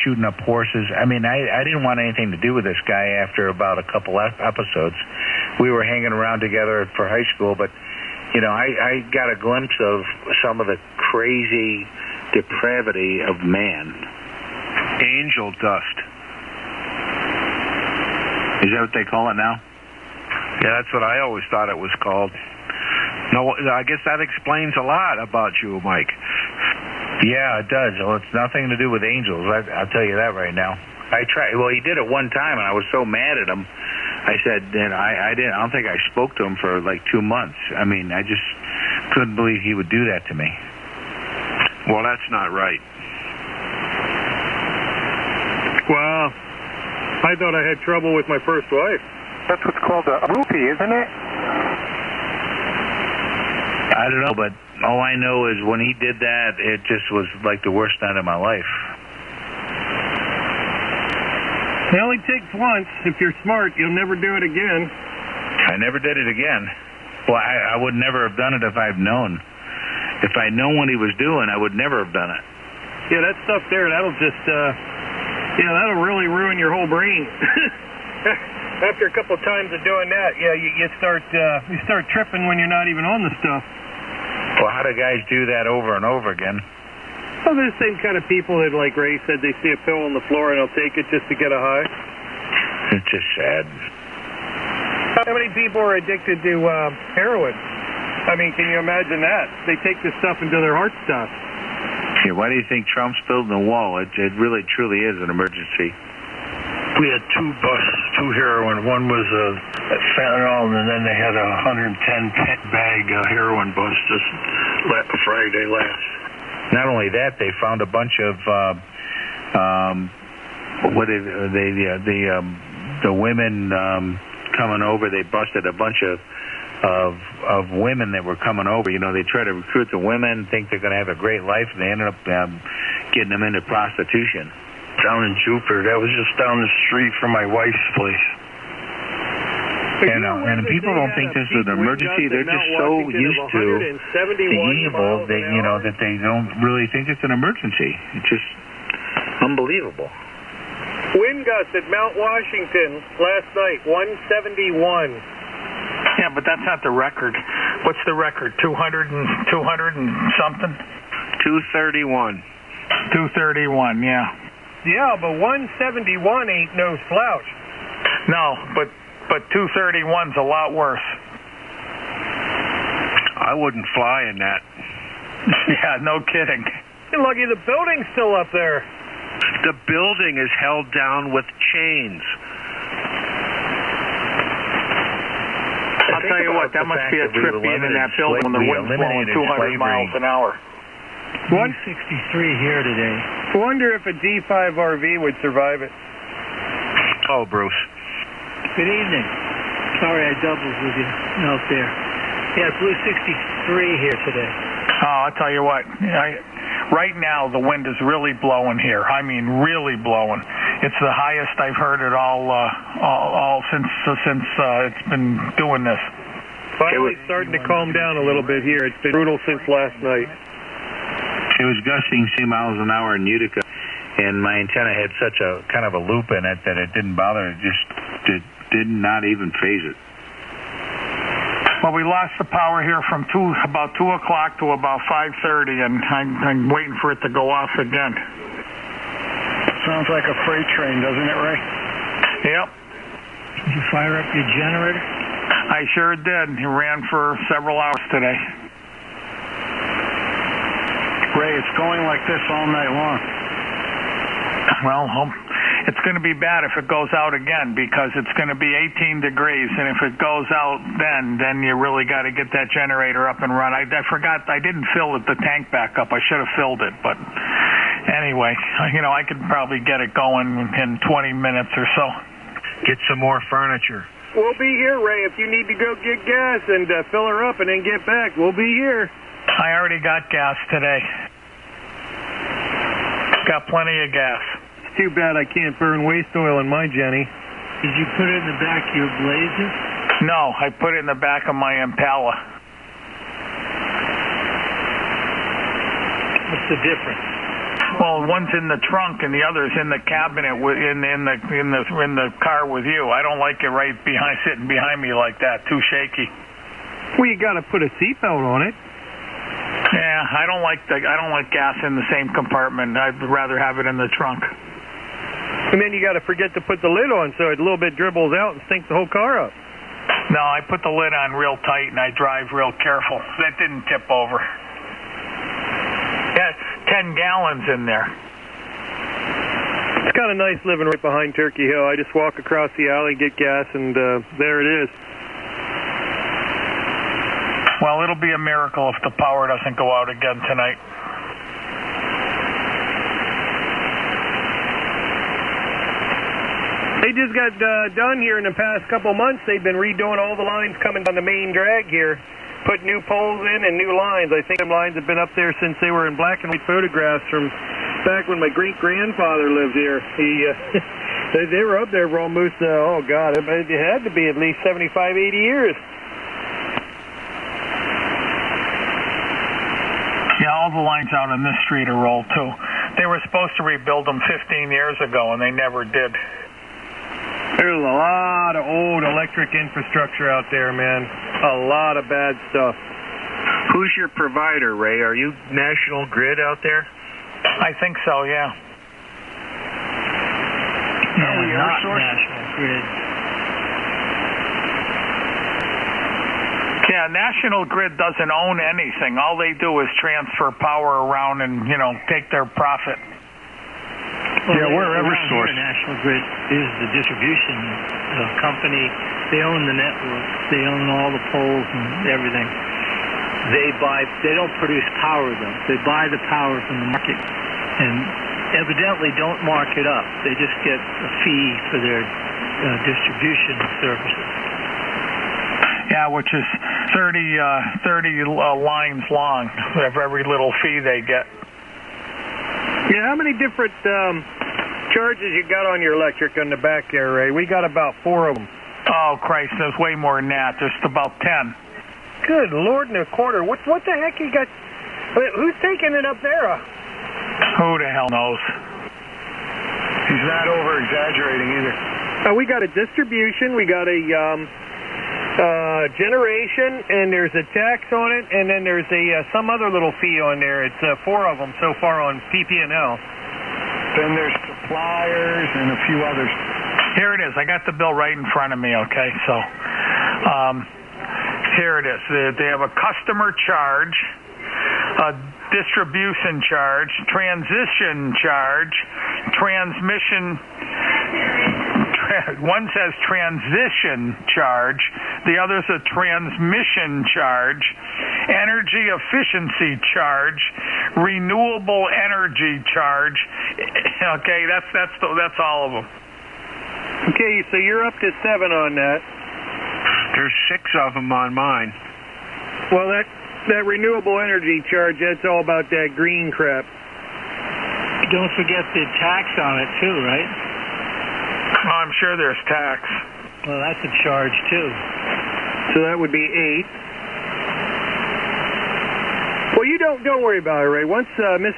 shooting up horses. I mean, I didn't want anything to do with this guy after about a couple episodes. We were hanging around together for high school, but I got a glimpse of some of the crazy depravity of man.
Angel dust.
Is that what they call it now?
Yeah, that's what I always thought it was called. No, I guess that explains a lot about you, Mike.
Yeah, it does. Well, it's nothing to do with angels. I'll tell you that right now. I tried. Well, he did it one time, and I was so mad at him. I said, and I didn't. I don't think I spoke to him for like 2 months. I mean, I just couldn't believe he would do that to me.
Well, that's not right.
Wow. I thought I had trouble with my first wife.
That's what's called a roofie, isn't it?
I don't know, but all I know is when he did that, it just was like the worst night of my life.
It only takes once. If you're smart, you'll never do it again.
I never did it again. Well, I would never have done it if I'd known. If I'd known what he was doing, I would never have done it.
Yeah, that stuff there, that'll just, that'll really ruin your whole brain. After a couple of times of doing that, yeah, you start tripping when you're not even on the stuff.
Well, how do guys do that over and over again?
Well, they're the same kind of people that, like Ray said, they see a pill on the floor and they'll take it just to get a high.
It's just sad.
How many people are addicted to heroin? I mean, can you imagine that? They take this stuff until their heart stops.
Yeah, why do you think Trump's building a wall? It really, truly is an emergency.
We had 2 busts, 2 heroin. One was fentanyl, and then they had a 110 pet bag heroin bust this Friday last.
Not only that, they found a bunch of the women coming over. They busted a bunch of women that were coming over. You know, they try to recruit the women, think they're going to have a great life, and they ended up getting them into prostitution.
Down in Jupiter. That was just down the street from my wife's place.
And people don't think this is an emergency. They're just so used to the evil that, that they don't really think it's an emergency. It's just unbelievable.
Wind gusts at Mount Washington last night, 171.
Yeah, but that's not the record. What's the record? 200 and something?
231.
231, yeah.
Yeah, but 171 ain't no slouch.
No, but 231's a lot worse.
I wouldn't fly in that.
Yeah, no kidding.
You're lucky the building's still up there.
The building is held down with chains.
I'll tell you what, that must be a trip being in that building when the wind's blowing 200 miles an hour.
163 here today.
Wonder if a D5 RV would survive it.
Oh, Bruce.
Good evening. Sorry I doubled with you out there. Yeah, Blue 63 here today.
Oh, I'll tell you what. Right now, the wind is really blowing here. I mean, really blowing. It's the highest I've heard it all since it's been doing this.
Finally starting to calm down a little bit here. It's been brutal since last night.
It was gusting 60 miles an hour in Utica, and my antenna had such a kind of a loop in it that it didn't bother. It did not even phase it.
Well, we lost the power here from about 2 o'clock to about 5:30, and I'm waiting for it to go off again.
Sounds like a freight train, doesn't it, Ray?
Yep.
Did you fire up your generator?
I sure did. It ran for several hours today.
Ray, it's going like this all night long.
Well, it's going to be bad if it goes out again, because it's going to be 18 degrees, and if it goes out then you really got to get that generator up and run. I forgot, I didn't fill the tank back up. I should have filled it, but anyway, I could probably get it going in 20 minutes or so.
Get some more furniture.
We'll be here, Ray, if you need to go get gas and fill her up and then get back. We'll be here.
I already got gas today. Got plenty of gas.
It's too bad I can't burn waste oil in my Jenny.
Did you put it in the back of your Blazer?
No, I put it in the back of my Impala.
What's the difference?
Well, one's in the trunk and the other's in the cabinet in the car with you. I don't like it sitting behind me like that. Too shaky.
Well, you got to put a seatbelt on it.
Yeah, I don't like gas in the same compartment. I'd rather have it in the trunk.
And then you got to forget to put the lid on so it a little bit dribbles out and stinks the whole car up.
No, I put the lid on real tight and I drive real careful. That didn't tip over.
Yeah,
10 gallons in there.
It's kind of nice living right behind Turkey Hill. I just walk across the alley, get gas, and there it is.
Well, it'll be a miracle if the power doesn't go out again tonight.
They just got done here in the past couple months. They've been redoing all the lines coming down the main drag here, put new poles in and new lines. I think them lines have been up there since they were in black and white photographs from back when my great-grandfather lived here. They were up there for almost, oh, God, it had to be at least 75, 80 years.
Yeah, all the lines out on this street are old, too. They were supposed to rebuild them 15 years ago, and they never did.
There's a lot of old electric infrastructure out there, man. A lot of bad stuff.
Who's your provider, Ray? Are you National Grid out there?
I think so, yeah.
No, we're not National Grid.
Yeah, National Grid doesn't own anything. All they do is transfer power around and, take their profit.
Well,
yeah, we're EverSource.
National Grid is the distribution company. They own the network. They own all the poles and everything. They don't produce power, though. They buy the power from the market and evidently don't mark it up. They just get a fee for their distribution services.
Yeah, which is 30 lines long of every little fee they get.
Yeah, how many different charges you got on your electric on the back there, Ray? We got about 4 of them.
Oh, Christ, there's way more than that. There's about 10.
Good Lord and a quarter. What the heck you got? Who's taking it up there?
Who the hell knows?
He's not over-exaggerating either.
We got a distribution, we got a generation, and there's a tax on it, and then there's some other little fee on there. It's 4 of them so far on PP&L.
Then there's suppliers and a few others.
Here it is. I got the bill right in front of me, okay? So, here it is. They have a customer charge, a distribution charge, transition charge, transmission. One says transition charge, the other's a transmission charge, energy efficiency charge, renewable energy charge. Okay, that's all of them.
Okay, so you're up to 7 on that.
There's 6 of them on mine.
Well, that renewable energy charge, that's all about that green crap.
Don't forget the tax on it, too, right?
Oh, I'm sure there's tax.
Well, that's a charge, too.
So that would be 8. Well, you don't worry about it, Ray. Once Miss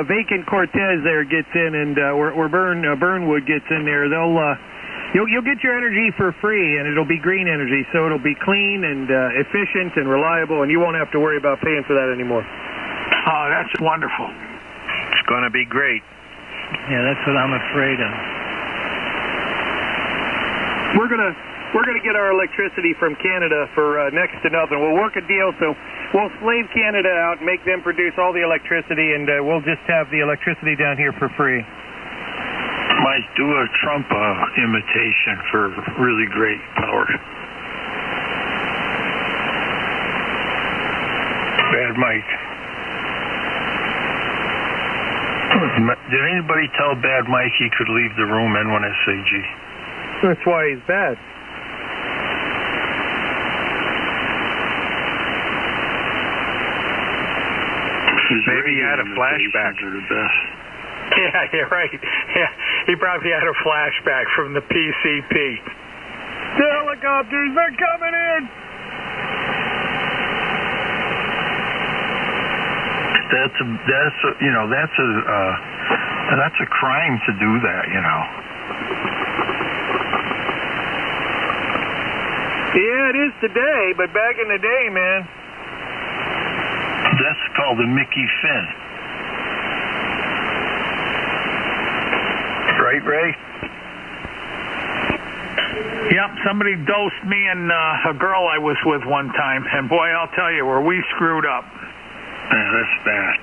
Vacant Cortez there gets in, and or Burnwood gets in there, you'll get your energy for free, and it'll be green energy, so it'll be clean and efficient and reliable, and you won't have to worry about paying for that anymore.
Oh, that's wonderful.
It's going to be great.
Yeah, that's what I'm afraid of.
We're gonna get our electricity from Canada for next to nothing. We'll work a deal, so we'll slave Canada out, make them produce all the electricity, and we'll just have the electricity down here for free.
Might do a Trump imitation for really great power. Bad Mike. Did anybody tell Bad Mike he could leave the room, N1SAG?
That's why he's bad.
Maybe he had a flashback.
Yeah, you're right. Yeah, he probably had a flashback from the PCP.
The helicopters are coming in!
That's a crime to do that,
Yeah, it is today, but back in the day, man.
That's called a Mickey Finn. Right, Ray?
Yep, somebody dosed me and a girl I was with one time, and boy, I'll tell you, were we screwed up.
Yeah, that's bad.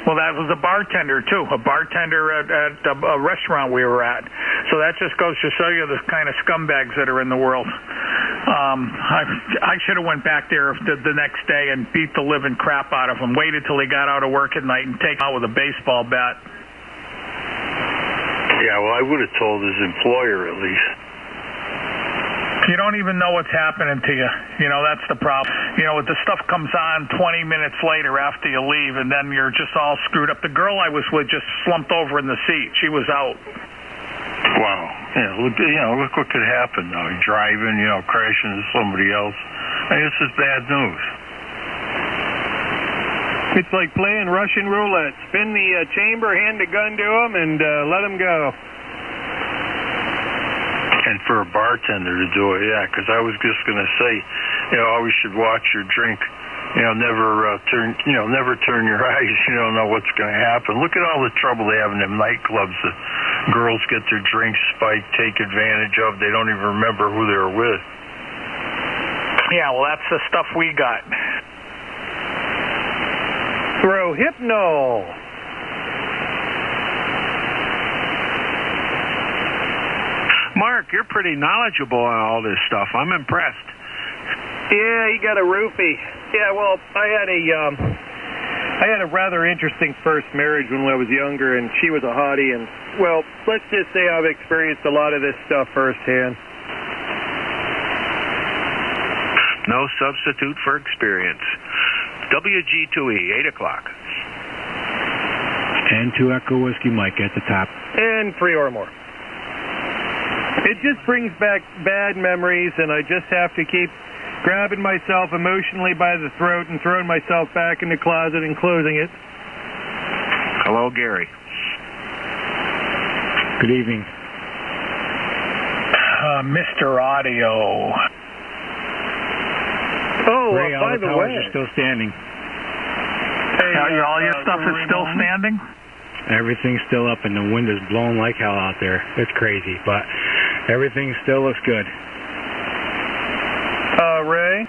Well, that was a bartender, too, a bartender at a restaurant we were at. So that just goes to show you the kind of scumbags that are in the world. I should have went back there the next day and beat the living crap out of him, waited till he got out of work at night and take him out with a baseball bat.
Yeah, well, I would have told his employer at least.
You don't even know what's happening to you. You know, that's the problem. You know, the stuff comes on 20 minutes later after you leave, and then you're just all screwed up. The girl I was with just slumped over in the seat. She was out.
Wow. Yeah, look what could happen now. You're driving, crashing into somebody else. I mean, this is bad news.
It's like playing Russian roulette. Spin the chamber, hand the gun to them, and let them go.
And for a bartender to do it, yeah, because I was just going to say, always should watch your drink. Never turn your eyes. You don't know what's going to happen. Look at all the trouble they have in them nightclubs. The girls get their drinks spiked, take advantage of. They don't even remember who they were with.
Yeah, well, that's the stuff we got.
Throw Hypnol.
Mark, you're pretty knowledgeable on all this stuff. I'm impressed.
Yeah, he got a roofie. Yeah, well, I had a rather interesting first marriage when I was younger, and she was a hottie, and, well, let's just say I've experienced a lot of this stuff firsthand.
No substitute for experience. WG2E, 8 o'clock.
And 2 Echo Whiskey Mike at the top.
And 3 or more. It just brings back bad memories, and I just have to keep grabbing myself emotionally by the throat and throwing myself back in the closet and closing it.
Hello, Gary.
Good evening.
Mr. Audio.
Oh,
Ray, all
by
the
the
towers
way.
are still standing.
Hey, all your stuff is still standing?
Everything's still up, and the wind is blowing like hell out there. It's crazy, but everything still looks good.
Ray?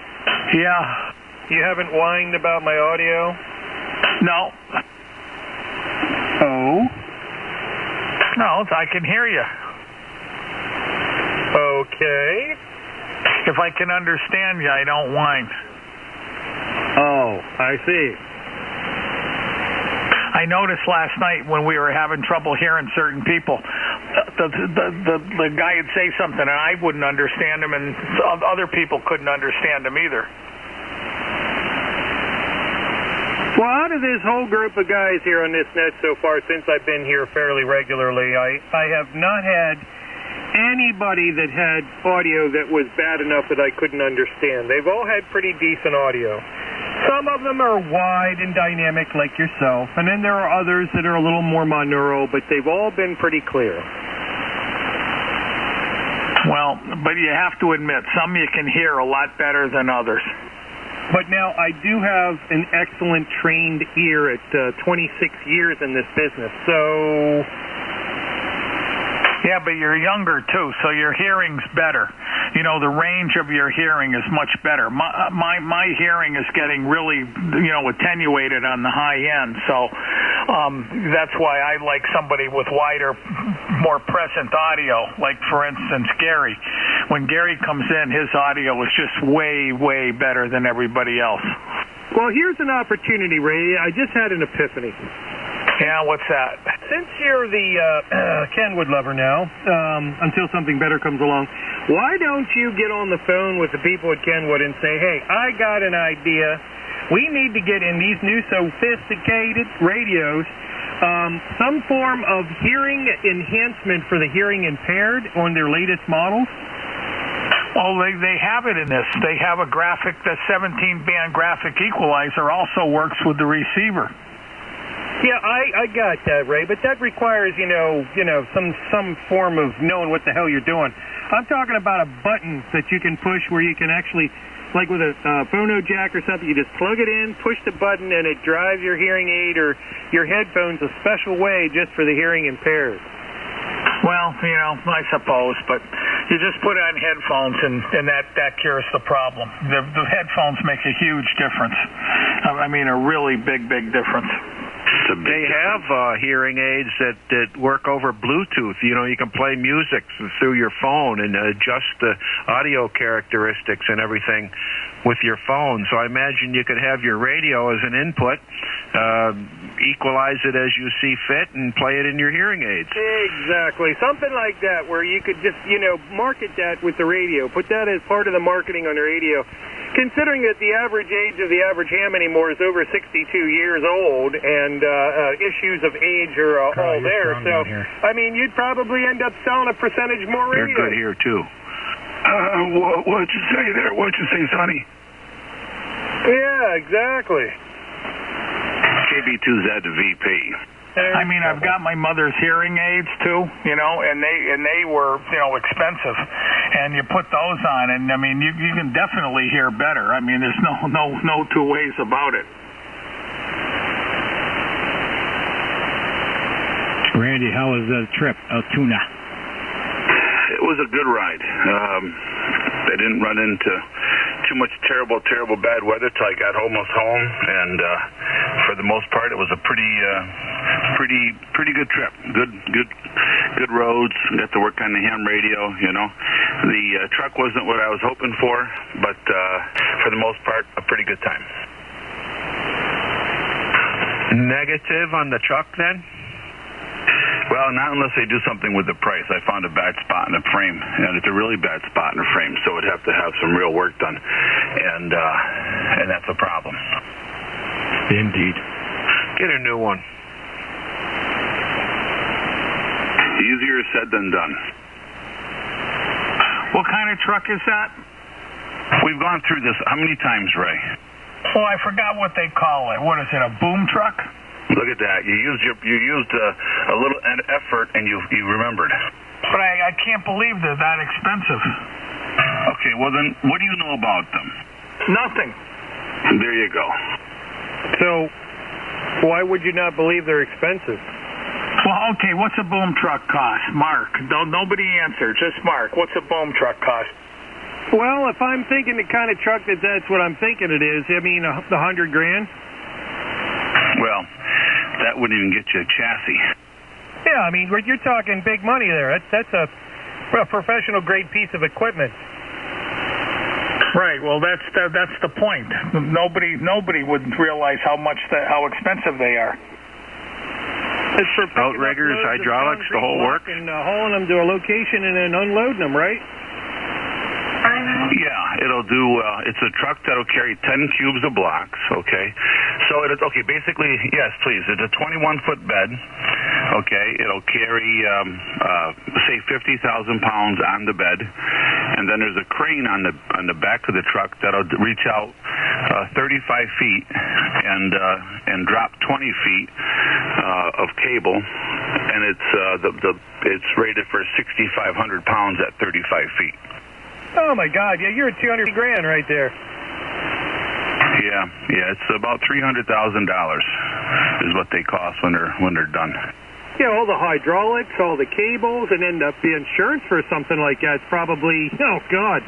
Yeah.
You haven't whined about my audio?
No.
Oh?
No, I can hear you.
Okay.
If I can understand you, I don't whine.
Oh, I see.
I noticed last night when we were having trouble hearing certain people, the guy would say something and I wouldn't understand him, and other people couldn't understand him either.
Well, out of this whole group of guys here on this net so far, since I've been here fairly regularly, I have not had anybody that had audio that was bad enough that I couldn't understand. They've all had pretty decent audio. Some of them are wide and dynamic like yourself, and then there are others that are a little more monaural, but they've all been pretty clear.
Well, but you have to admit, some you can hear a lot better than others.
But now I do have an excellent trained ear at 26 years in this business, so...
Yeah, but you're younger, too, so your hearing's better. You know, the range of your hearing is much better. My hearing is getting really, attenuated on the high end, so that's why I like somebody with wider, more present audio, like, for instance, Gary. When Gary comes in, his audio is just way, way better than everybody else.
Well, here's an opportunity, Ray. I just had an epiphany.
Yeah, what's that?
Since you're the Kenwood lover now, until something better comes along, why don't you get on the phone with the people at Kenwood and say, hey, I got an idea. We need to get in these new sophisticated radios some form of hearing enhancement for the hearing impaired on their latest models.
Oh, they have it in this. They have a graphic, the 17-band graphic equalizer also works with the receiver.
Yeah, I got that, Ray, but that requires, some form of knowing what the hell you're doing. I'm talking about a button that you can push where you can actually, like with a phono jack or something, you just plug it in, push the button, and it drives your hearing aid or your headphones a special way just for the hearing impaired.
Well, I suppose, but you just put on headphones and that cures the problem. The headphones make a huge difference. I mean, a really big, big difference.
It's a
They have hearing aids that work over Bluetooth. You know, you can play music through your phone and adjust the audio characteristics and everything with your phone. So I imagine you could have your radio as an input, equalize it as you see fit, and play it in your hearing aids.
Exactly. Something like that, where you could just, market that with the radio. Put that as part of the marketing on the radio. Considering that the average age of the average ham anymore is over 62 years old, and issues of age are all there, so, I mean, you'd probably end up selling a percentage more radio.
They're good here, too.
What'd you say there? What'd you say, Sonny?
Yeah, exactly.
KB2Z to VP.
I mean, I've got my mother's hearing aids too, and they were, expensive. And you put those on, and I mean, you can definitely hear better. I mean, there's no two ways about it.
Randy, how was the trip, Altoona?
It was a good ride. I didn't run into too much terrible bad weather till I got almost home, and for the most part, it was a pretty good trip. Good roads. Got to work on the ham radio. The truck wasn't what I was hoping for, but for the most part, a pretty good time.
Negative on the truck, then?
Well, not unless they do something with the price. I found a bad spot in the frame, and it's a really bad spot in the frame, so it'd have to have some real work done, and that's a problem.
Indeed.
Get a new one.
Easier said than done.
What kind of truck is that?
We've gone through this how many times, Ray?
Oh, I forgot what they call it. What is it, a boom truck?
Look at that. You used a little effort, and you remembered.
But I can't believe they're that expensive.
Okay, well then, what do you know about them?
Nothing.
There you go.
So, why would you not believe they're expensive?
Well, okay, what's a boom truck cost? Mark. Nobody answer, just Mark. What's a boom truck cost?
Well, if I'm thinking the kind of truck that's what I'm thinking it is, I mean, the $100,000.
Well, that wouldn't even get you a chassis.
Yeah, I mean, you're talking big money there. That's a professional grade piece of equipment.
Right. Well, that's the point. Nobody would realize how expensive they are.
It's for
outriggers, hydraulics, the whole work,
and hauling them to a location and then unloading them, right?
Yeah, it'll do. It's a truck that'll carry 10 cubes of blocks. Okay, so it's okay. Basically, yes, please. It's a 21-foot bed. Okay, it'll carry say 50,000 pounds on the bed, and then there's a crane on the back of the truck that'll reach out 35 feet and drop 20 feet of cable, and it's rated for 6,500 pounds at 35 feet.
Oh my God! Yeah, you're at $200,000 right there.
Yeah, it's about $300,000 is what they cost when they're done.
Yeah, all the hydraulics, all the cables, and then the insurance for something like that's probably, oh God.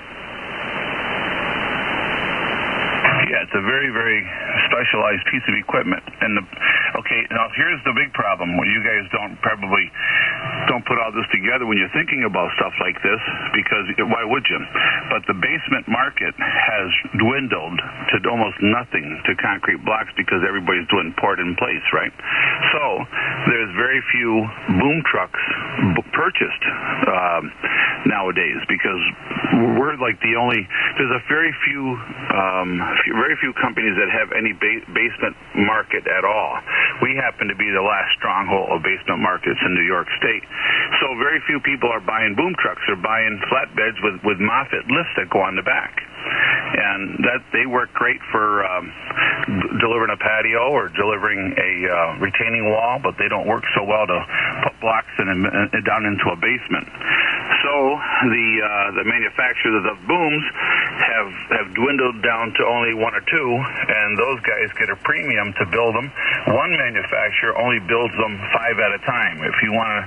Yeah, it's a very, very specialized piece of equipment. And okay, now here's the big problem. Well, you guys probably don't put all this together when you're thinking about stuff like this, because why would you? But the basement market has dwindled to almost nothing to concrete blocks because everybody's doing port in place, right? So there's very few boom trucks purchased nowadays because we're like the only. There's a very few companies that have any basement market at all. We happen to be the last stronghold of basement markets in New York State. So very few people are buying boom trucks. They're buying flatbeds with Moffett lifts that go on the back. And that they work great for delivering a patio or delivering a retaining wall, but they don't work so well to put blocks down into a basement. So the manufacturers of booms have dwindled down to only one or two, and those guys get a premium to build them. One manufacturer only builds them 5 at a time. If you want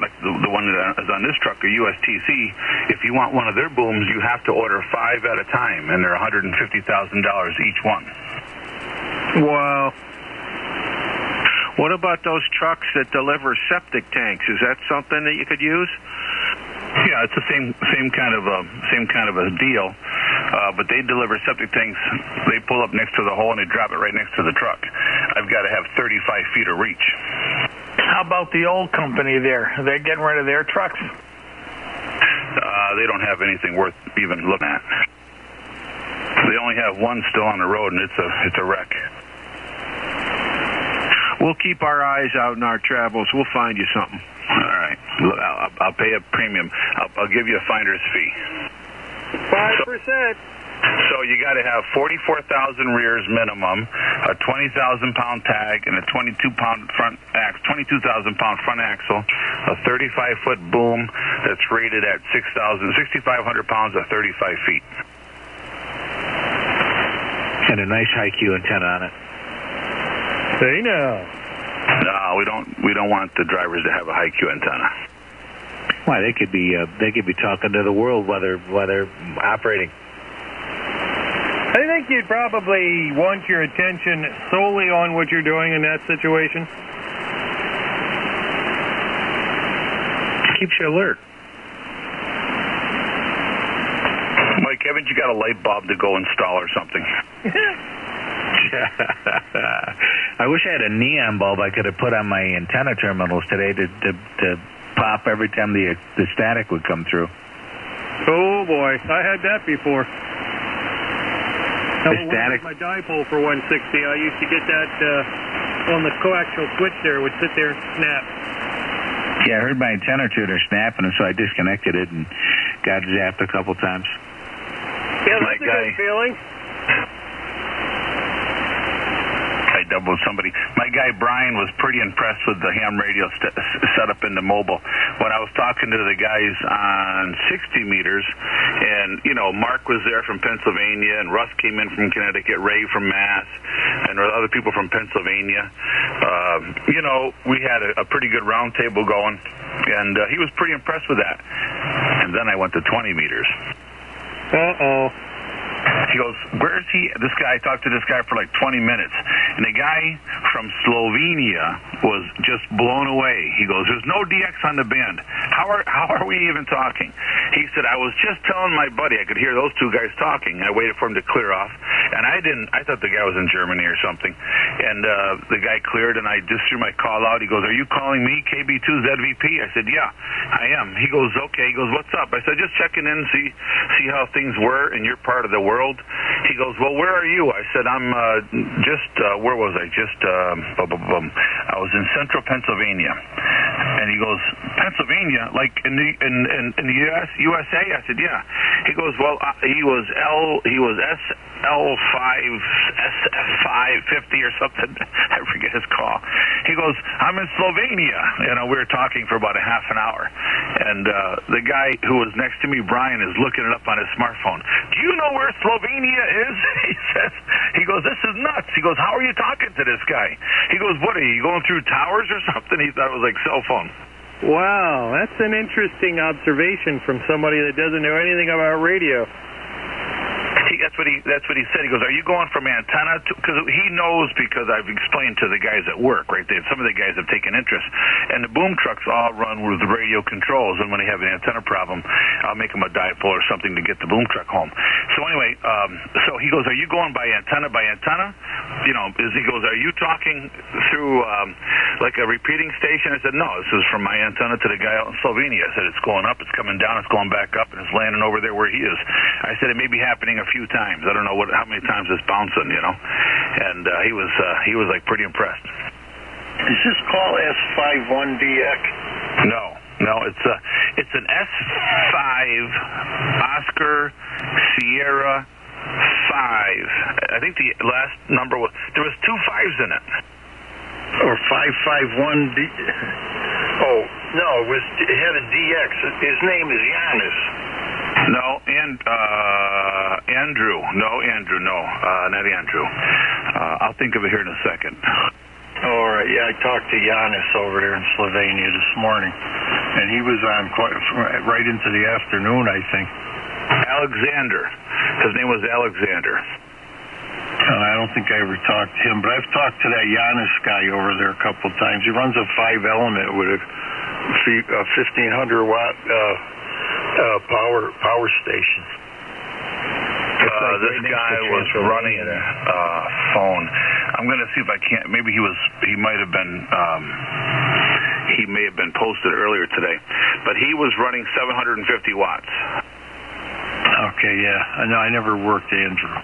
like the one that is on this truck, a USTC, if you want one of their booms, you have to order 5 at a time, and they're $150,000 each one.
Wow.
What about those trucks that deliver septic tanks? Is that something that you could use?
Yeah, it's the same kind of a deal, but they deliver septic tanks. They pull up next to the hole and they drop it right next to the truck. I've got to have 35 feet of reach.
How about the old company there? Are they getting rid of their trucks?
They don't have anything worth even looking at. They only have one still on the road, and it's a wreck.
We'll keep our eyes out in our travels. We'll find you something.
All right. I'll pay a premium. I'll give you a finder's fee.
5%.
So you got to have 44,000 rears minimum, a 20,000-pound tag, and a 22,000-pound front axle, a 35-foot boom that's rated at 6,500 pounds at 35 feet.
And a nice high-Q antenna on it.
Say no.
No, we don't want the drivers to have a high-Q antenna.
Why, they could be talking to the world while they're operating.
I think you'd probably want your attention solely on what you're doing in that situation.
Keeps you alert.
Mike, haven't you got a light bulb to go install or something?
I wish I had a neon bulb I could have put on my antenna terminals today to pop every time the static would come through.
Oh boy, I had that before.
The static.
My dipole for 160. I used to get that on the coaxial switch there. It would sit there and snap.
Yeah, I heard my antenna tuner snapping, and so I disconnected it and got zapped a couple times.
Yeah, that's a good feeling.
I doubled somebody. My guy Brian was pretty impressed with the ham radio set up in the mobile. When I was talking to the guys on 60 meters, and, Mark was there from Pennsylvania, and Russ came in from Connecticut, Ray from Mass, and other people from Pennsylvania. We had a pretty good round table going, and he was pretty impressed with that. And then I went to 20 meters.
Uh-oh.
He goes, where is he? This guy, I talked to this guy for like 20 minutes. And the guy from Slovenia was just blown away. He goes, there's no DX on the band. How are we even talking? He said, I was just telling my buddy, I could hear those two guys talking. I waited for him to clear off. And I thought the guy was in Germany or something. And the guy cleared, and I just threw my call out. He goes, are you calling me, KB2ZVP? I said, yeah, I am. He goes, okay. He goes, what's up? I said, just checking in, see how things were in your part of the world. He goes, well, where are you? I said, I'm where was I? I was in central Pennsylvania. And he goes, Pennsylvania, like in the USA? I said, yeah. He goes, well, he was SF550 or something. I forget his call. He goes, I'm in Slovenia. We were talking for about a half an hour. And the guy who was next to me, Brian, is looking it up on his smartphone. Do you know where Slovenia is? He says, he goes, this is nuts. He goes, how are you talking to this guy? He goes, what, are you going through towers or something? He thought it was like cell phone.
Wow, that's an interesting observation from somebody that doesn't know anything about radio.
That's what he said. He goes, are you going from antenna to, because he knows, because I've explained to the guys at work, right? Some of the guys have taken interest. And the boom trucks all run with the radio controls, and when they have an antenna problem, I'll make them a dipole or something to get the boom truck home. So anyway, so he goes, are you going by antenna? He goes, are you talking through like a repeating station? I said, no, this is from my antenna to the guy out in Slovenia. I said, it's going up, it's coming down, it's going back up, and it's landing over there where he is. I said, it may be happening a few times. I don't know how many times it's bouncing, And he was like pretty impressed.
Is this call S51DX?
No, it's an S5 Oscar Sierra 5. I think the last number there was 2 5s in it.
Or 551D. Oh no, it had a DX. His name is Giannis.
No, Andrew. No, not Andrew. I'll think of it here in a second.
All right, yeah, I talked to Giannis over there in Slovenia this morning, and he was on right into the afternoon, I think.
Alexander. His name was Alexander.
I don't think I ever talked to him, but I've talked to that Giannis guy over there a couple of times. He runs a 5-element with a 1,500 watt power station.
This guy was running a phone. I'm going to see if I can't. Maybe he might have been. He may have been posted earlier today, but he was running 750 watts.
Okay, yeah. No, I never worked Andrew.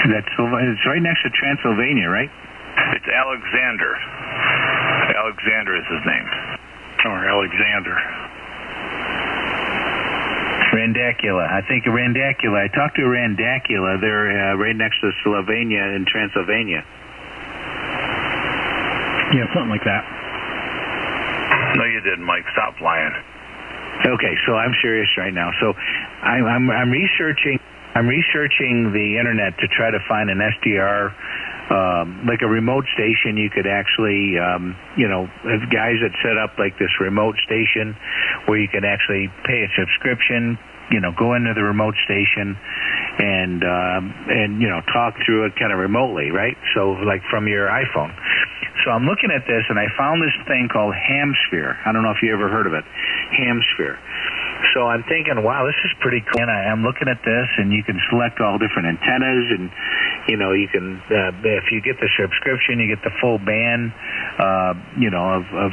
It's right next to Transylvania, right?
It's Alexander. Alexander is his name.
Or Alexander.
Randacula. I think Randacula. I talked to Randacula. They're right next to Slovenia in Transylvania.
Yeah, something like that.
No, you didn't, Mike. Stop lying.
Okay, so I'm serious right now. So I'm researching. I'm researching the internet to try to find an SDR, like a remote station. You could actually, have guys that set up like this remote station where you can actually pay a subscription, go into the remote station and talk through it kind of remotely, right? So like from your iPhone. So I'm looking at this and I found this thing called Hamsphere. I don't know if you ever heard of it. Hamsphere. So I'm thinking, wow, this is pretty cool. And I'm looking at this, and you can select all different antennas, and you can, if you get the subscription, you get the full band, of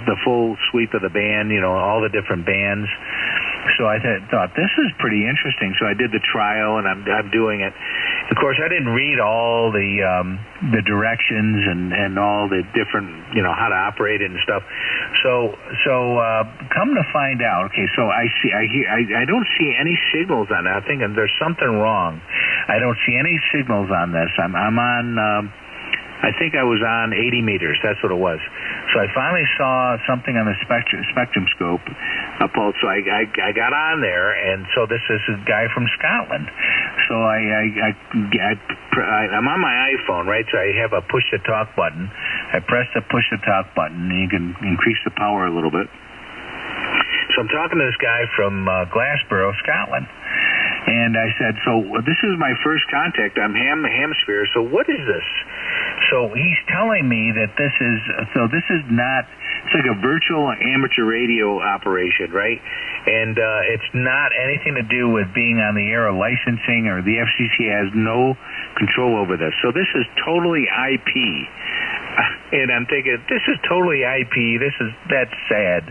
the full sweep of the band, all the different bands. So I thought this is pretty interesting. So I did the trial, and I'm doing it. Of course, I didn't read all the directions and all the different, how to operate it and stuff. So come to find out, okay, so I don't see any signals on that. I'm thinking there's something wrong. I don't see any signals on this. I'm on, I think I was on 80 meters. That's what it was. So I finally saw something on the spectrum scope, a pulse. So I got on there, and so this is a guy from Scotland. So I'm on my iPhone, right? So I have a push-to-talk button. I press the push-to-talk button, and you can increase the power a little bit. So I'm talking to this guy from Glasgow, Scotland. And I said, so this is my first contact. I'm Hamsphere. So what is this? So he's telling me that this is not, it's like a virtual amateur radio operation, right? And it's not anything to do with being on the air or licensing, or the FCC has no control over this. So this is totally IP. And I'm thinking, this is totally IP. That's sad.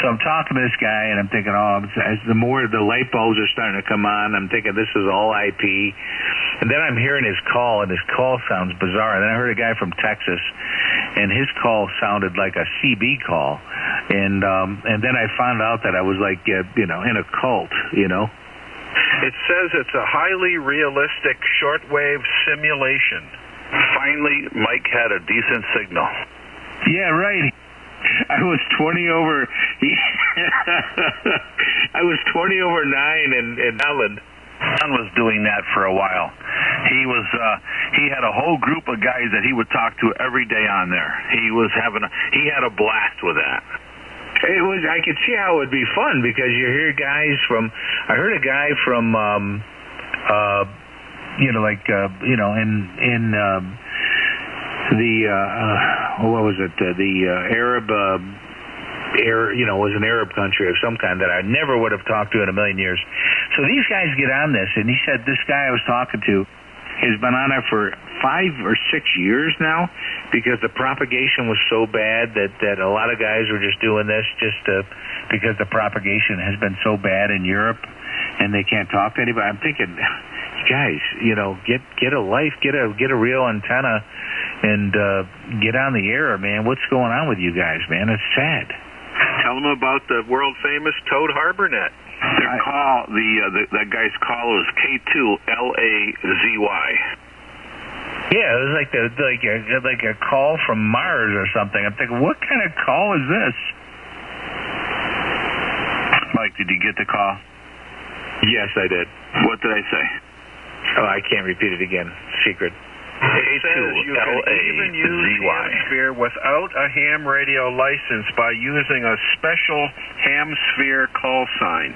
So I'm talking to this guy, and I'm thinking, as the more the light bulbs are starting to come on, I'm thinking this is all IP. And then I'm hearing his call, and his call sounds bizarre. And then I heard a guy from Texas, and his call sounded like a CB call. And then I found out that I was like, in a cult,
It says it's a highly realistic shortwave simulation.
Finally, Mike had a decent signal.
Yeah, right. I was 20 over. I was 20 over 9 in Holland.
Son was doing that for a while. He had a whole group of guys that he would talk to every day on there. He had a blast with that.
I could see how it would be fun, because you hear guys from. I heard a guy from. What was it? The Arab, was an Arab country of some kind that I never would have talked to in a million years. So these guys get on this, and he said this guy I was talking to has been on there for 5 or 6 years now, because the propagation was so bad that a lot of guys were just doing this because the propagation has been so bad in Europe, and they can't talk to anybody. I'm thinking, guys, get a life, get a real antenna, and get on the air, man. What's going on with you guys, man? It's sad.
Tell them about the world famous Toad HarborNet.
That guy's call was K2LAZY.
Yeah, it was like a call from Mars or something. I'm thinking, what kind of call is this?
Mike, did you get the call?
Yes, I did.
What did I say?
Oh, I can't repeat it again. Secret.
It says you can even use Hamsphere without a ham radio license by using a special Hamsphere call sign.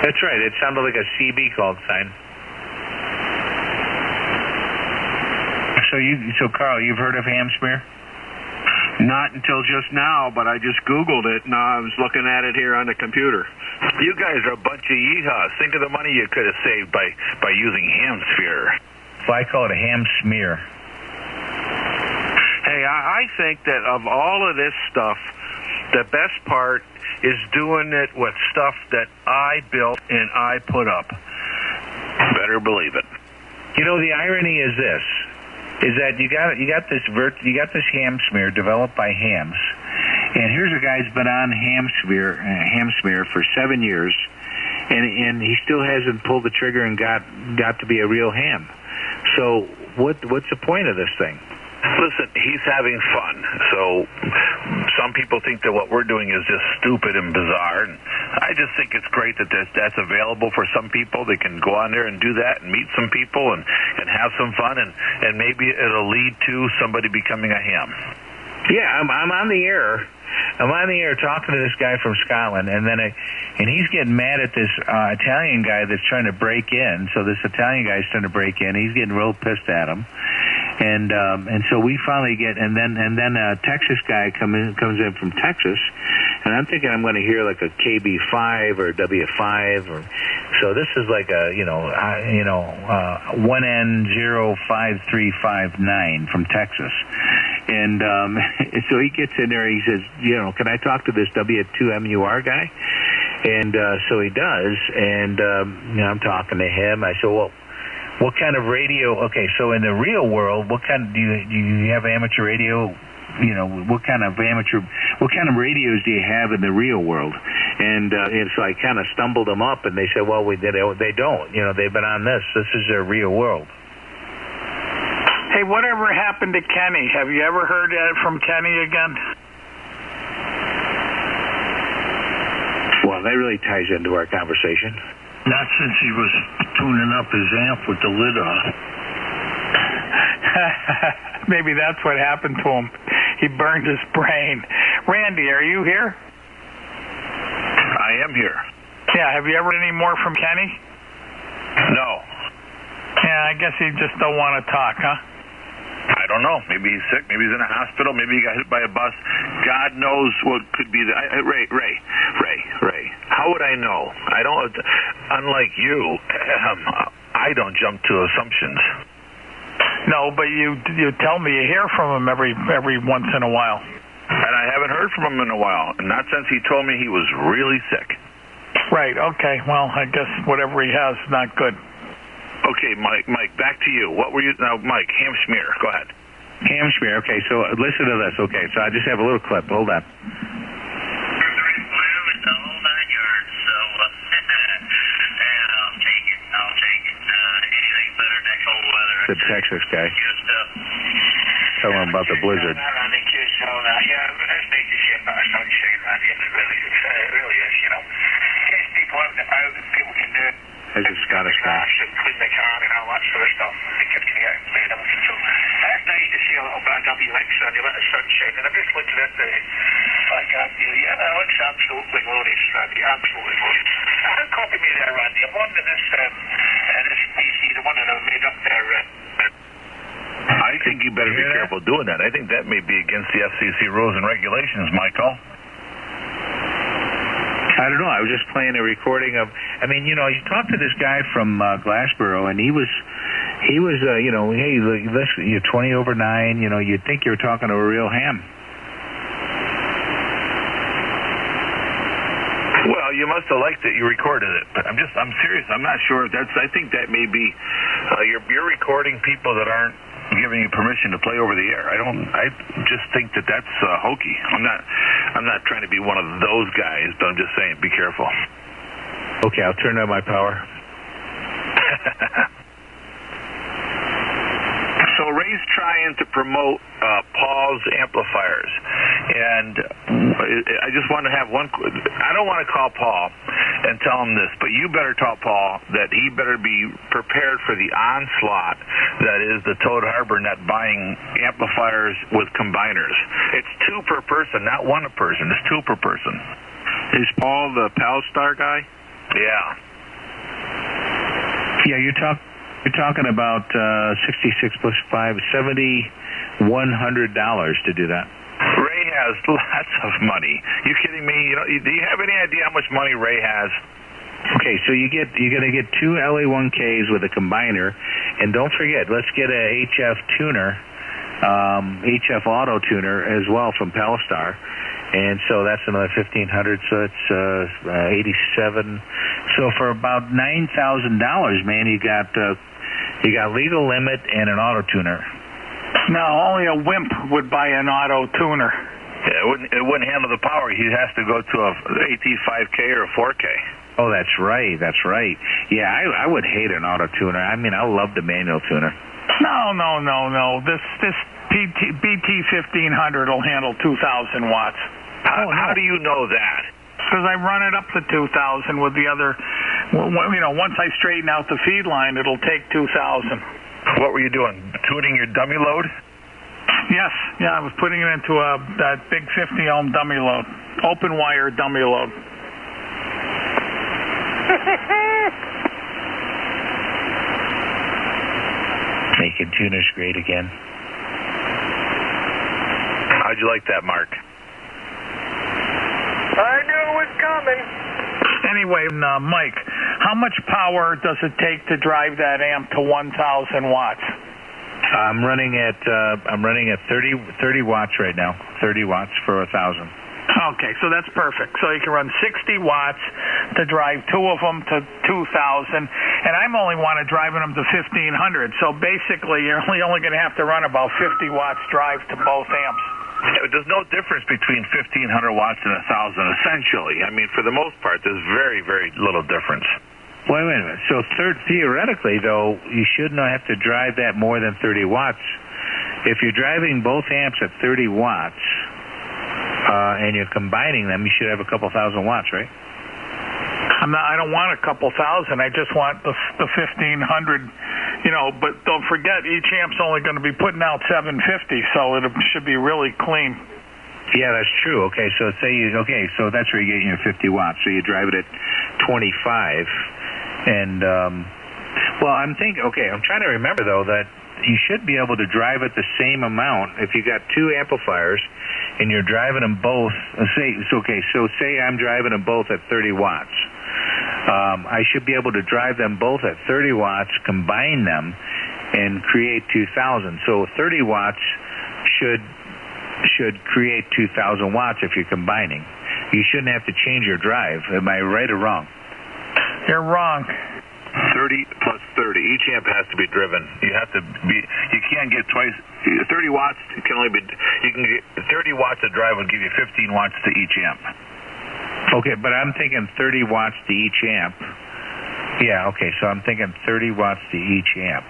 That's right. It sounded like a CB call sign. So Carl, you've heard of ham smear?
Not until just now, but I just Googled it, and I was looking at it here on the computer.
You guys are a bunch of yeehaws. Think of the money you could have saved by using ham sphere.
Well, I call it a ham smear.
Hey, I think that of all of this stuff, the best part is doing it with stuff that I built and I put up.
Better believe it.
You know, the irony is this: is that you got this ham smear developed by hams, and here's a guy who's been on ham smear for 7 years, and he still hasn't pulled the trigger and got to be a real ham. So what's the point of this thing?
Listen, he's having fun. So some people think that what we're doing is just stupid and bizarre. And I just think it's great that that's available for some people. They can go on there and do that and meet some people and have some fun. And maybe it'll lead to somebody becoming a ham.
Yeah, I'm on the air. I'm on the air talking to this guy from Scotland, and he's getting mad at this Italian guy that's trying to break in. So this Italian guy's trying to break in. He's getting real pissed at him. And so we finally get, and then a Texas guy comes in from Texas, and I'm thinking I'm going to hear like a KB5 or W5, or so this is like a 1N05359 from Texas, and so he gets in there. He says, can I talk to this W2MUR guy? And so he does, and I'm talking to him. I said, well, what kind of radio? Okay, so in the real world, what kind do you have amateur radio? What kind of radios do you have in the real world? And so I kind of stumbled them up, and they said, well, they don't. They've been on this. This is their real world.
Hey, whatever happened to Kenny? Have you ever heard from Kenny again?
Well, that really ties into our conversation.
Not since he was tuning up his amp with the lid on.
Maybe that's what happened to him. He burned his brain. Randy, are you here?
I am here.
Yeah, have you ever heard any more from Kenny?
No.
Yeah, I guess he just don't want to talk, huh?
I don't know. Maybe he's sick. Maybe he's in a hospital. Maybe he got hit by a bus. God knows what could be. Ray. How would I know? I don't. Unlike you, I don't jump to assumptions.
No, but you tell me you hear from him every once in a while.
And I haven't heard from him in a while. Not since he told me he was really sick.
Right. Okay. Well, I guess whatever he has is not good.
Okay, Mike, back to you. What were you... Now, Mike, ham smear. Go ahead.
Ham smear. Okay, so listen to this. Okay, so I just have a little clip. Hold on. The Texas guy. Tell him about the blizzard. There's a Scottish guy.
Clean the car and all that sort of stuff. The kids can get out and play and everything. So that's nice to see a little bit of WX on you, let the sun shine. And I'm just looking at the it looks absolutely glorious, Randy. Absolutely glorious. Copy me there, Randy. I'm wondering this PC, the one that I made up there.
I think you better be careful doing that. I think that may be against the FCC rules and regulations, Michael.
I don't know. I was just playing a recording of. I mean, you talk to this guy from Glassboro, and he was, hey, listen, you're 20 over 9. You'd think you were talking to a real ham.
Well, you must have liked it. You recorded it, but I'm serious. I'm not sure. I think that may be you're recording people that aren't giving you permission to play over the air. I just think that that's hokey. I'm not trying to be one of those guys, but I'm just saying, be careful.
Okay, I'll turn on my power.
So Ray's trying to promote Paul's amplifiers, and I just want to have one. I don't want to call Paul and tell him this, but you better tell Paul that he better be prepared for the onslaught that is the Toad Harbor Net buying amplifiers with combiners. It's 2 per person, not 1 a person. It's 2 per person.
Is Paul the Palstar guy?
Yeah.
Yeah, You're talking about 66 plus 5, $7,100 to do that.
Ray has lots of money. You kidding me? Do you have any idea how much money Ray has?
Okay, so you're gonna get 2 LA1Ks with a combiner, and don't forget, let's get a HF tuner, HF auto tuner as well from Palstar, and so that's another $1,500. So it's 87. So for about $9,000, man, you got legal limit and an auto tuner.
No, only a wimp would buy an auto tuner.
Yeah, it wouldn't handle the power. He has to go to a AT5K or a 4K.
Oh, that's right. Yeah, I would hate an auto tuner. I mean, I love the manual tuner.
No. This BT1500 will handle 2,000 watts.
How do you know that?
Because I run it up to 2,000 with the other. Once I straighten out the feed line, it'll take 2,000.
What were you doing? Tuning your dummy load?
Yes. Yeah, I was putting it into that big 50-ohm dummy load, open wire dummy load.
Making tuners great again.
How'd you like that, Mark?
I knew it was coming.
Anyway, Mike, how much power does it take to drive that amp to 1,000 watts?
I'm running at 30 watts right now. 30 watts for 1,000.
Okay, so that's perfect. So you can run 60 watts to drive 2 of them to 2,000, and I'm only driving them to 1,500. So basically, you're only going to have to run about 50 watts drive to both amps.
There's no difference between 1,500 watts and 1,000, essentially. I mean, for the most part, there's very, very little difference.
Wait a minute. So theoretically, though, you should not have to drive that more than 30 watts. If you're driving both amps at 30 watts and you're combining them, you should have a couple thousand watts, right?
I don't want a couple thousand. I just want the 1,500. But don't forget, each amp's only going to be putting out 750, so it should be really clean.
Yeah, that's true. Okay, so so that's where you're getting your 50 watts. So you drive it at 25, and I'm trying to remember though that you should be able to drive it the same amount if you got 2 amplifiers and you're driving them both. Say I'm driving them both at 30 watts. I should be able to drive them both at 30 watts, combine them, and create 2,000. So 30 watts should create 2,000 watts if you're combining. You shouldn't have to change your drive. Am I right or wrong?
You're wrong.
30 plus 30. Each amp has to be driven. You can't get twice. 30 watts can only be. You can get 30 watts of drive would give you 15 watts to each amp.
Okay, but I'm thinking 30 watts to each amp. Yeah, okay, so I'm thinking 30 watts to each amp.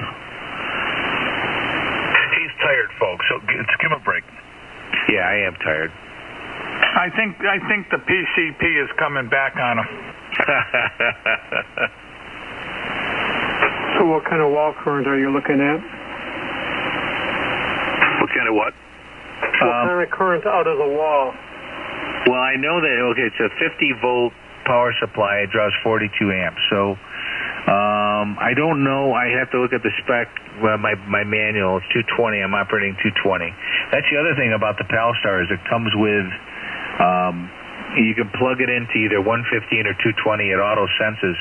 He's tired, folks, so give him a break.
Yeah, I am tired.
I think the PCP is coming back on him.
So what kind of wall current are you looking at?
What kind of what?
What kind of current out of the wall?
Well, I know that, it's a 50-volt power supply. It draws 42 amps. So I don't know. I have to look at the spec. Well, my manual, it's 220. I'm operating 220. That's the other thing about the Palstar is it comes with, you can plug it into either 115 or 220. It auto senses.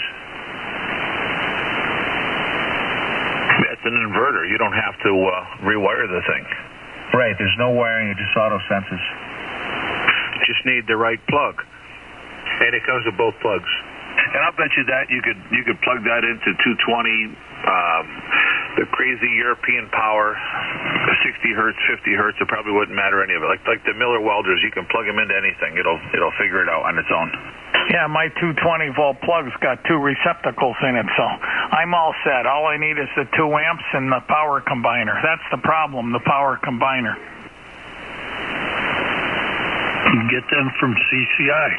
It's an inverter. You don't have to rewire the thing.
Right. There's no wiring. It just auto senses.
Just need the right plug.
And it comes with both plugs.
And I'll bet you that you could plug that into 220, the crazy European power, 60 hertz, 50 hertz. It probably wouldn't matter any of it. Like the Miller welders, you can plug them into anything. It'll figure it out on its own.
Yeah, my 220-volt plug's got 2 receptacles in it, so I'm all set. All I need is the 2 amps and the power combiner. That's the problem, the power combiner.
You can get them from CCI.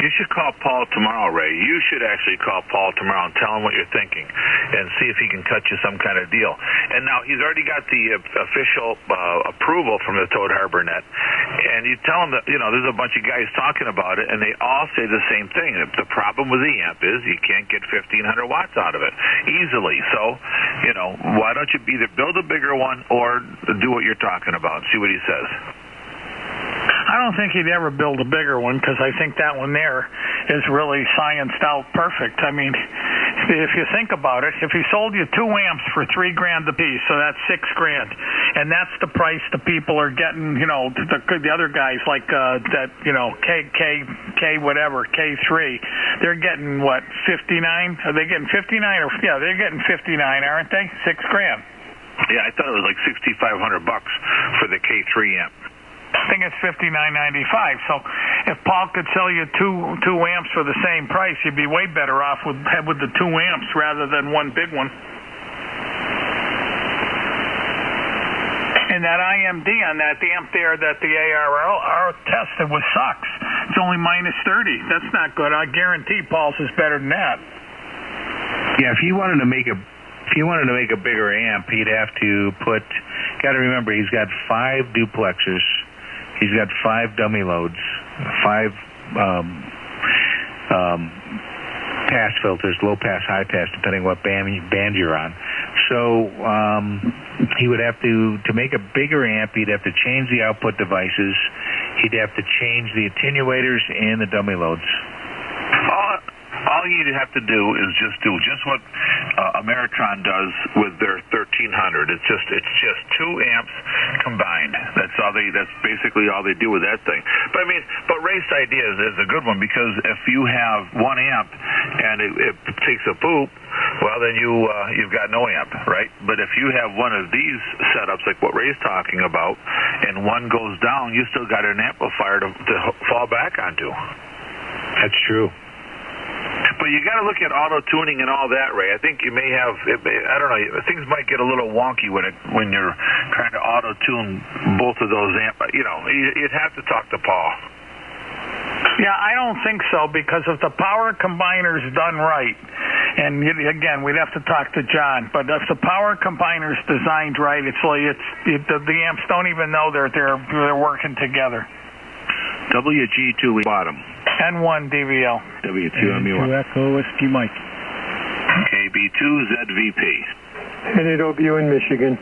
You should call Paul tomorrow, Ray. You should actually call Paul tomorrow and tell him what you're thinking and see if he can cut you some kind of deal. And now he's already got the official approval from the Toad Harbor Net. And you tell him that, there's a bunch of guys talking about it, and they all say the same thing. The problem with the amp is you can't get 1,500 watts out of it easily. So, why don't you either build a bigger one or do what you're talking about and see what he says.
I don't think he'd ever build a bigger one because I think that one there is really scienced out perfect. I mean, if you think about it, if he sold you 2 amps for $3,000 a piece, so that's $6,000, and that's the price the people are getting. The other guys like that, K whatever, K3, they're getting what, 59? Are they getting 59 or yeah? They're getting 59, aren't they? $6,000.
Yeah, I thought it was like $6,500 for the K3 amp.
I think it's $59.95. So if Paul could sell you two amps for the same price, you'd be way better off with the 2 amps rather than one big one. And that IMD on that amp there that the ARR tested was sucks. It's only -30. That's not good. I guarantee Paul's is better than that.
Yeah, if you wanted to make a bigger amp, he'd have to put. Got to remember, he's got 5 duplexers. He's got 5 dummy loads, 5 pass filters, low pass, high pass, depending what band you're on. So he would have to make a bigger amp, he'd have to change the output devices. He'd have to change the attenuators and the dummy loads.
All you'd have to do is do what Ameritron does with their 1300. It's just 2 amps combined. That's basically all they do with that thing. But Ray's idea is a good one, because if you have 1 amp and it takes a poop, well, then you've got no amp, right? But if you have one of these setups like what Ray's talking about, and one goes down, you still got an amplifier to fall back onto.
That's true.
But you got to look at auto tuning and all that, Ray. I think you may have. I don't know. Things might get a little wonky when you're trying to auto tune both of those amp. You'd have to talk to Paul.
Yeah, I don't think so, because if the power combiner's done right, and again, we'd have to talk to John. But if the power combiner's designed right, the amps don't even know they're working together.
WG2 bottom.
N1 DVL.
W2MU1.
Echo Whiskey Mike.
KB2ZVP.
NAW in Michigan.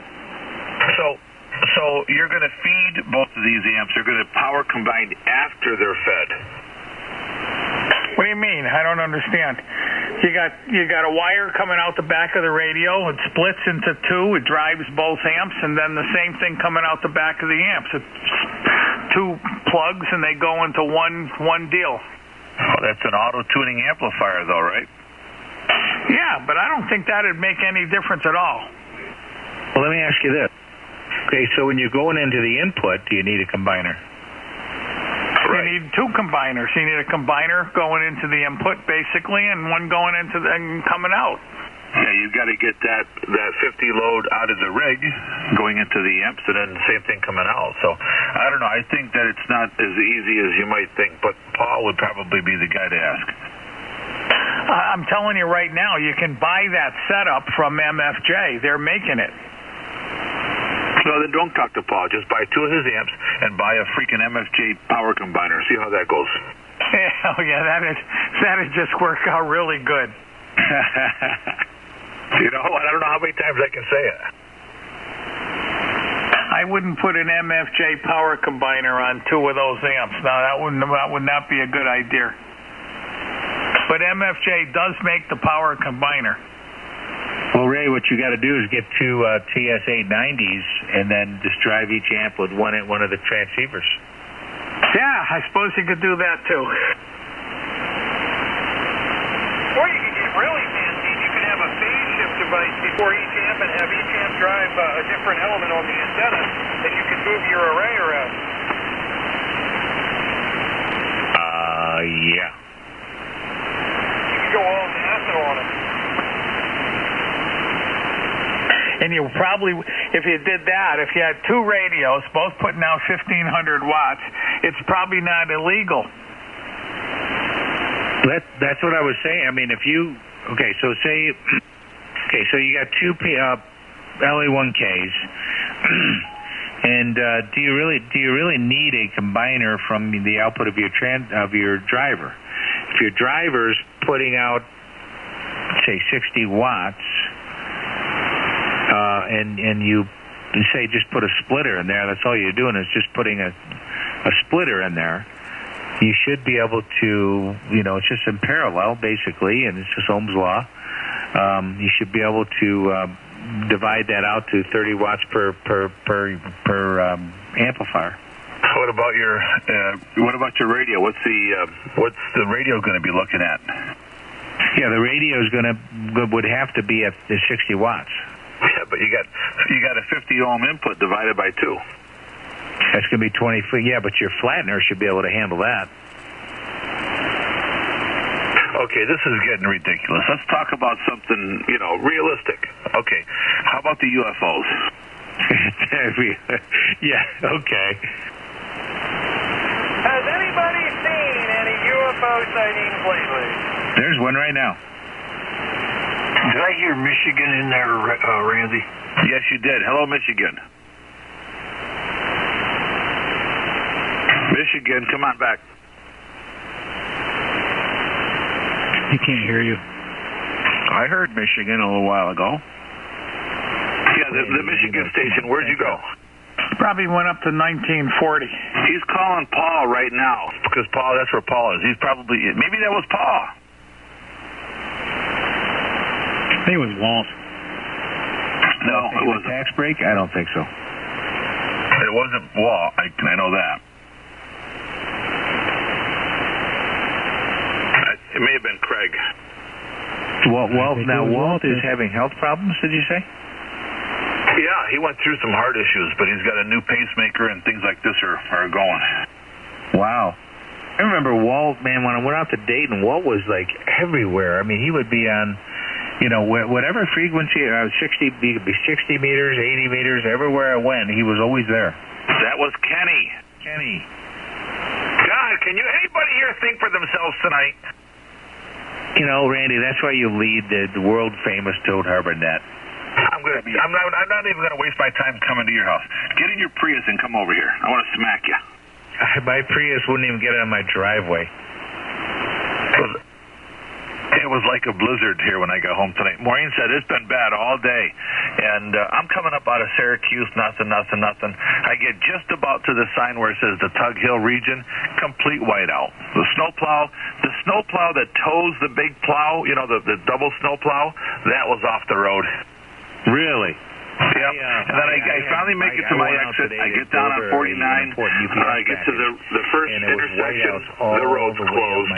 So you're going to feed both of these amps. They're going to power combine after they're fed.
What do you mean? I don't understand. You got a wire coming out the back of the radio. It splits into 2. It drives both amps, and then the same thing coming out the back of the amps. It's 2 plugs, and they go into one deal.
Oh, that's an auto-tuning amplifier, though, right?
Yeah, but I don't think that'd make any difference at all.
Well, let me ask you this. Okay, so when you're going into the input, do you need a combiner?
Right. You need 2 combiners. You need a combiner going into the input, basically, and one going into and coming out.
Yeah, you've got to get that 50 load out of the rig going into the amps, and then the same thing coming out. So, I don't know. I think that it's not as easy as you might think, but Paul would probably be the guy to ask.
I'm telling you right now, you can buy that setup from MFJ. They're making it.
So then don't talk to Paul. Just buy 2 of his amps and buy a freaking MFJ power combiner. See how that goes.
Oh, yeah, that'd just work out really good.
I don't know how many times I can say it.
I wouldn't put an MFJ power combiner on 2 of those amps. No, that would not be a good idea. But MFJ does make the power combiner.
Well, Ray, what you got to do is get 2 TS-890s and then just drive each amp with one of the transceivers.
Yeah, I suppose you could do that too.
Or you could get really fancy. You could have a phase shift device before each amp and have each amp drive a different element on the antenna, and you could move your array around.
Yeah.
You could go all NASA on it.
And you probably, if you did that, if you had 2 radios, both putting out 1,500 watts, it's probably not illegal.
That's what I was saying. I mean, if you so you got two LA1Ks, and do you really need a combiner from the output of your driver? If your driver's putting out, say, 60 watts, and you say just put a splitter in there, that's all you're doing is just putting a splitter in there. You should be able to, it's just in parallel, basically, and it's just Ohm's law. You should be able to divide that out to 30 watts per amplifier.
What about your radio? What's the radio going to be looking at?
Yeah, the radio would have to be at the 60 watts.
Yeah, but you got a 50 ohm input divided by 2.
That's going to be 20 feet. Yeah, but your flattener should be able to handle that.
Okay, this is getting ridiculous. Let's talk about something, realistic. Okay, how about the UFOs?
Yeah, okay.
Has anybody seen any UFO sightings lately?
There's one right now.
Did I hear Michigan in there, Randy?
Yes, you did. Hello, Michigan. Michigan, come on back.
He can't hear you.
I heard Michigan a little while ago. Yeah, the Michigan station. Where'd you go?
Probably went up to 1940.
He's calling Paul right now because that's where Paul is. Maybe that was Paul.
I think it was Walt.
No, it wasn't.
Tax break? I don't think so.
It wasn't Walt. I know that. It may have been Craig.
Walt is having health problems, did you say?
Yeah, he went through some heart issues, but he's got a new pacemaker and things like this are going.
Wow. I remember Walt, man, when I went out to Dayton, Walt was like everywhere. I mean, he would be on, whatever frequency, 60 meters, 80 meters, everywhere I went, he was always there.
That was Kenny. God, can anybody here think for themselves tonight?
Randy, that's why you lead the world famous Toad Harbor Net.
I'm not even going to waste my time coming to your house. Get in your Prius and come over here. I want to smack you.
My Prius wouldn't even get on my driveway.
It was like a blizzard here when I got home tonight. Maureen said it's been bad all day, and I'm coming up out of Syracuse, nothing. I get just about to the sign where it says the Tug Hill region, complete whiteout. The snowplow that tows the big plow, the double snowplow, that was off the road.
Really?
Yep. And then I finally make it to my exit. I get down on 49. I get to the first intersection. The road's closed.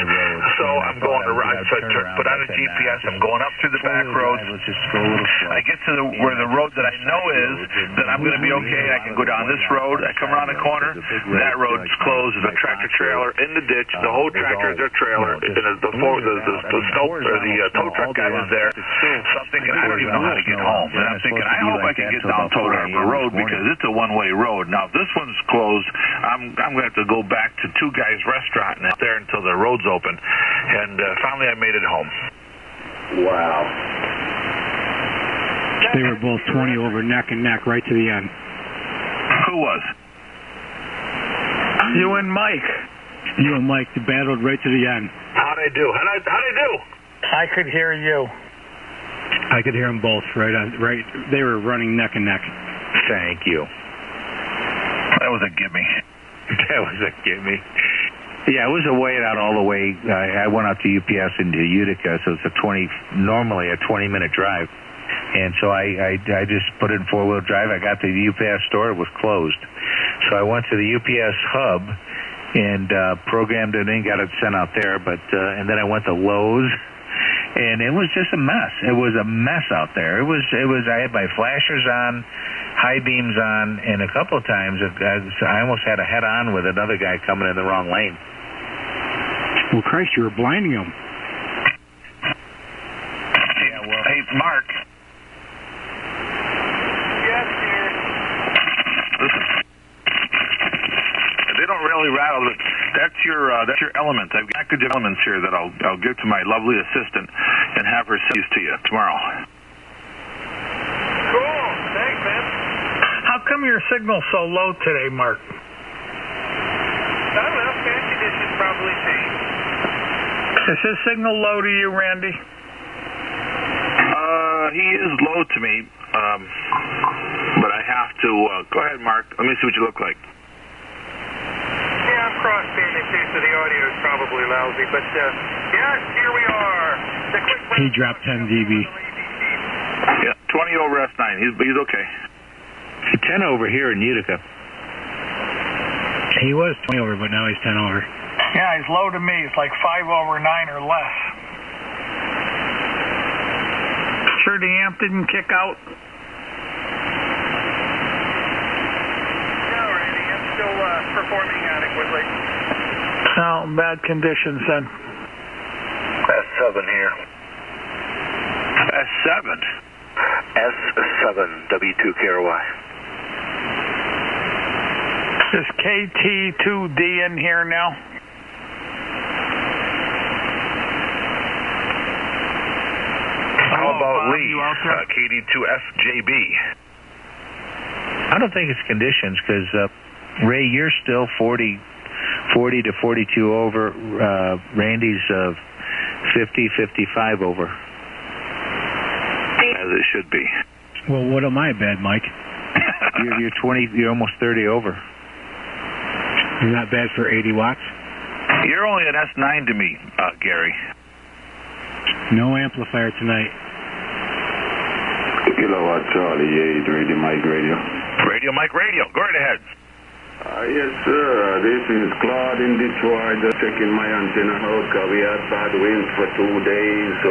So I'm going around. So I put on a GPS. I'm going up through the back roads. I get to where the road that I know is, that I'm going to be okay. I can go down this road. I come around the corner. That road's closed. There's a tractor trailer in the ditch. The whole tractor is a trailer. And the tow truck guy was there. So I'm thinking, I don't even know how to get home. And I'm thinking, I hope I can get down Toad Harbor Road because it's a one-way road. Now, if this one's closed, I'm going to have to go back to Two Guys Restaurant and out there until the road's open. And finally, I made it home.
Wow.
They were both 20 over neck and neck right to the end.
Who was?
You and Mike.
You and Mike battled right to the end.
How'd I do?
I could hear you.
I could hear them both right. They were running neck and neck.
Thank you.
That was a gimme.
Yeah, it was a wait out all the way. I went out to UPS into Utica, so it's normally a 20-minute drive. And so I just put it in four-wheel drive. I got to the UPS store. It was closed. So I went to the UPS hub and programmed it in, got it sent out there. And then I went to Lowe's. And it was just a mess. It was a mess out there. It was. I had my flashers on, high beams on, and a couple of times I almost had a head-on with another guy coming in the wrong lane.
Well, Christ, you were blinding him.
Yeah, well. Hey, Mark.
Yes, dear.
Listen. They don't totally rattled. But that's your element. I've got package of elements here that I'll give to my lovely assistant and have her send these to you tomorrow.
Cool. Thanks, man.
How come your signal's so low today, Mark?
I don't know. Fan conditions probably changed.
Is his signal low to you, Randy?
He is low to me, but I have to. Go ahead, Mark. Let me see what you look like.
Yeah, I'm cross-banding too, so the audio is probably lousy. But, yeah, here we are. The quick
He dropped 10 dB.
Yeah, 20 over S9. He's okay.
10 over here in Utica.
He was 20 over, but now he's 10 over.
Yeah, he's low to me. It's like 5 over 9 or less. Sure the amp didn't kick out?
No, Randy, I'm still performing adequately.
No, bad conditions then.
S7 here.
S7?
S7, W2KRY.
Is KT2D in here now?
How about Lee? KD2FJB.
I don't think it's conditions because, Ray, you're still 40 to 42 over. Randy's 50, 55 over.
As it should be.
Well, what am I bad, Mike?
You're 20. You're almost 30 over.
Not bad for 80 watts.
You're only an S9 to me, Gary.
No amplifier tonight.
Kilowatt Charlie 8, Radio Mike Radio.
Radio Mike Radio. Go right ahead.
Yes, sir. This is Claude in Detroit. Just checking my antenna out because we had bad winds for 2 days. So,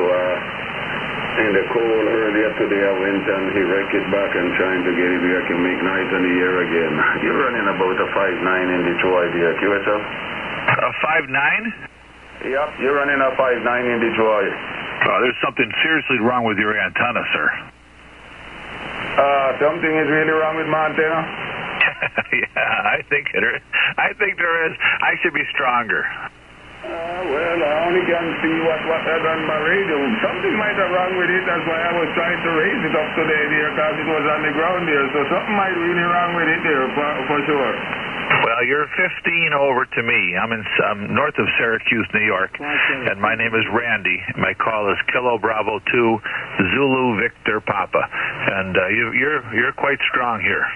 in the cold earlier today, I went and he wrecked it back and trying to get it where I can make night in the air again. You're running about a 5.9 in Detroit here, QSL?
A 5.9?
Yep, you're running a 5.9 in Detroit.
There's something seriously wrong with your antenna, sir.
Something is really wrong with my antenna?
Yeah, I think there is. I should be stronger.
Well, I only can see what I done my radio. Something might have wrong with it. That's why I was trying to raise it up today there because it was on the ground there. So something might really wrong with it there for sure.
Well, you're 15 over to me. I'm north of Syracuse, New York, and my name is Randy. My call is Kilo Bravo 2 Zulu Victor Papa, and you're quite strong here.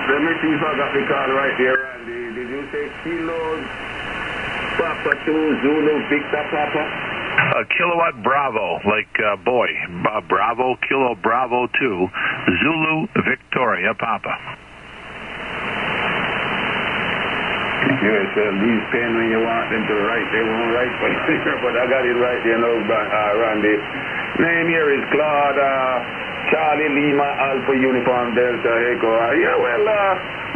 Let me see if I got the call right there, Randy. Did you say Kilo Papa 2 Zulu Victor Papa?
Kilowatt Bravo, like boy. Bravo, Kilo Bravo 2, Zulu Victoria Papa.
Yes, these pen when you want them to write, they won't write for you, but I got it right there now, Randy. Name here is Claude, Charlie Lima Alpha Uniform Delta Echo. Yeah, well,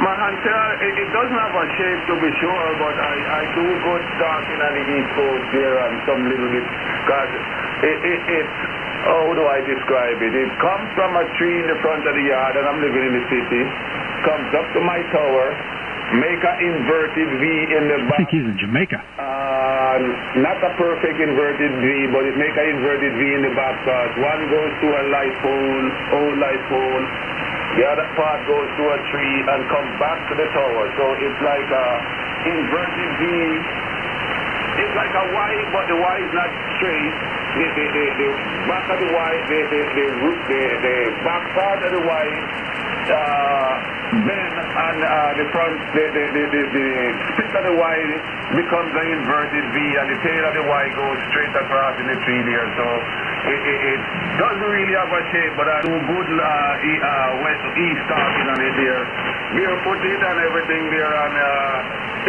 my antenna, it doesn't have a shape to be sure, but I do good talking on the East Coast there and some little bit, because it's, how do I describe it? It comes from a tree in the front of the yard, and I'm living in the city, comes up to my tower, make an inverted V in the back.
I think he's in Jamaica.
Not a perfect inverted V, but it make an inverted V in the back part. One goes to a light pole, old light pole. The other part goes to a tree and comes back to the tower. So it's like a inverted V. It's like a Y, but the Y is not straight. The back of the Y, the back part of the Y bend, and the front, the split of the Y becomes an inverted V, and the tail of the Y goes straight across in the tree there. So it doesn't really have a shape, but I do good east talking on it there. We have put it and everything there, and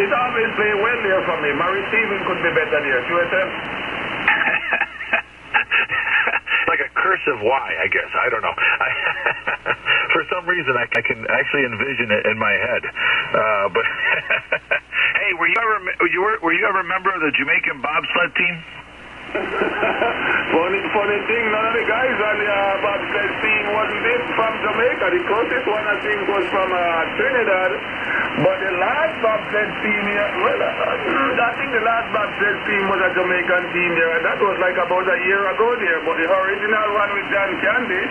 it always play well there for me. My receiving could be better there. QSM?
Like a cursive Y, I guess. I don't know. For some reason, I can actually envision it in my head. But hey, were you ever a member of the Jamaican bobsled team?
Funny funny thing, none of the guys on the bobsled team wasn't it from Jamaica. The closest one, I think, was from Trinidad. But the last bobsled team here, well, I think the last bobsled team was a Jamaican team there. That was like about a year ago there. But the original one with John Candy,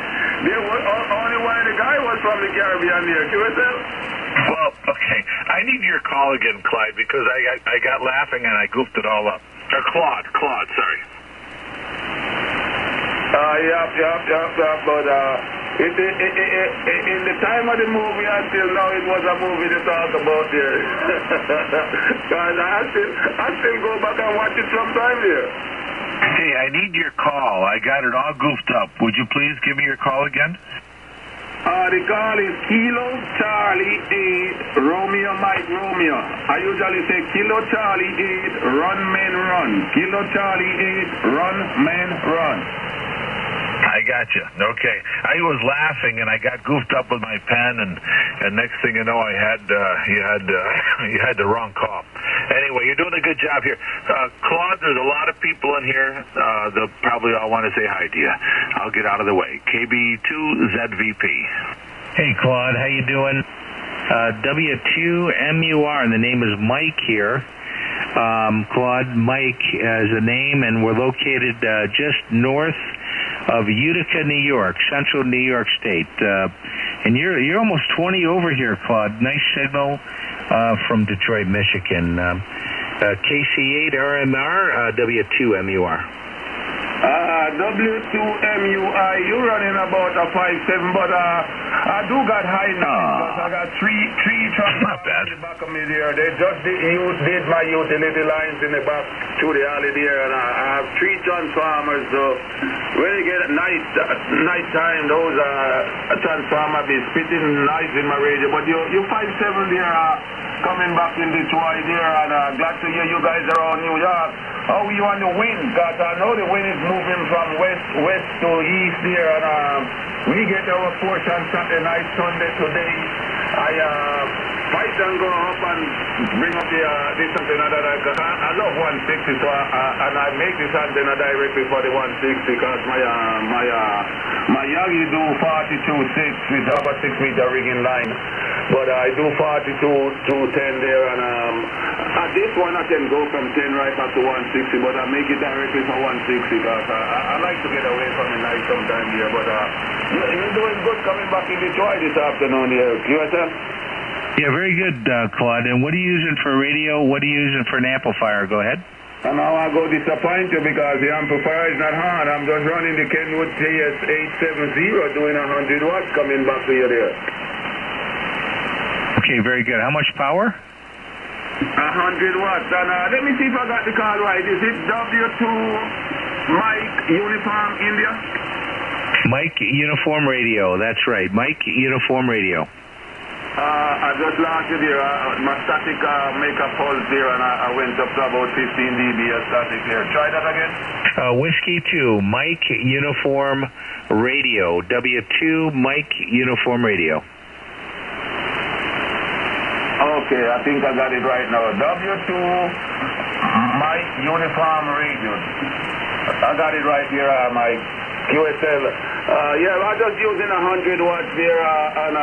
there was only one of the guy was from the Caribbean there. QSL?
Well, okay. I need your call again, Clyde, because I got laughing and I goofed it all up. Or Claude, sorry.
Yep. But in the time of the movie, until now, it was a movie to talk about there. Because I still go back and watch it sometime there.
Hey, I need your call. I got it all goofed up. Would you please give me your call again?
The call is Kilo Charlie 8 Romeo Mike Romeo. I usually say Kilo Charlie 8 Run Men Run. Kilo Charlie 8 Run Men Run.
I got you. Okay. I was laughing and I got goofed up with my pen, and next thing you know, you had the wrong call. Anyway, you're doing a good job here, Claude. There's a lot of people in here. They'll probably all want to say hi to you. I'll get out of the way. KB2ZVP.
Hey, Claude, how you doing? W2MUR, and the name is Mike here. Claude, Mike as a name, and we're located just north of Utica, New York, central New York State. And you're almost 20 over here, Claude. Nice signal from Detroit, Michigan. KC8 RMR, W2MUR.
W2MUI, you're running about a 5.7, but I do got high now because I got three trucks in the back of me there. They just did my utility lines in the back to the alley there, and I have 3 transformers. So when you get night time, those transformers be spitting nice in my radio. But you 5.7 there coming back in Detroit there, and glad to hear you guys are on New York. How are you on the wind? Because I know the wind is moving from west to east there, and we get our portion Saturday night, Sunday today. I fight and go up and bring up this antenna that I love 160, so and I make this antenna directly for the 160 because my Yagi do 42.6 with about 6 meter rigging line, but I do 42 to 10 there, and at this one I can go from 10 right up to 160, but I make it directly for 160 because I like to get away from the night sometime here. But you're doing good coming back in Detroit this afternoon here. QSL?
Yeah, very good, Claude. And what are you using for radio? What are you using for an amplifier? Go ahead.
And now I go disappoint you because the amplifier is not on. I'm just running the Kenwood JS870 doing 100 watts coming back to you there.
Okay, very good. How much power?
100 watts. And let me see if I got the call right. Is it W2 Mike Uniform India?
Mike Uniform Radio. That's right. Mike Uniform Radio.
I just lost it here. My static make a pulse there, and I went up to about 15 dB static here. Try that again.
Whiskey 2, Mike Uniform Radio. W2 Mike Uniform Radio.
Okay, I think I got it right now. W2 Mike Uniform Radio. I got it right here, Mike. QSL. Yeah, I'm just using 100 watts there and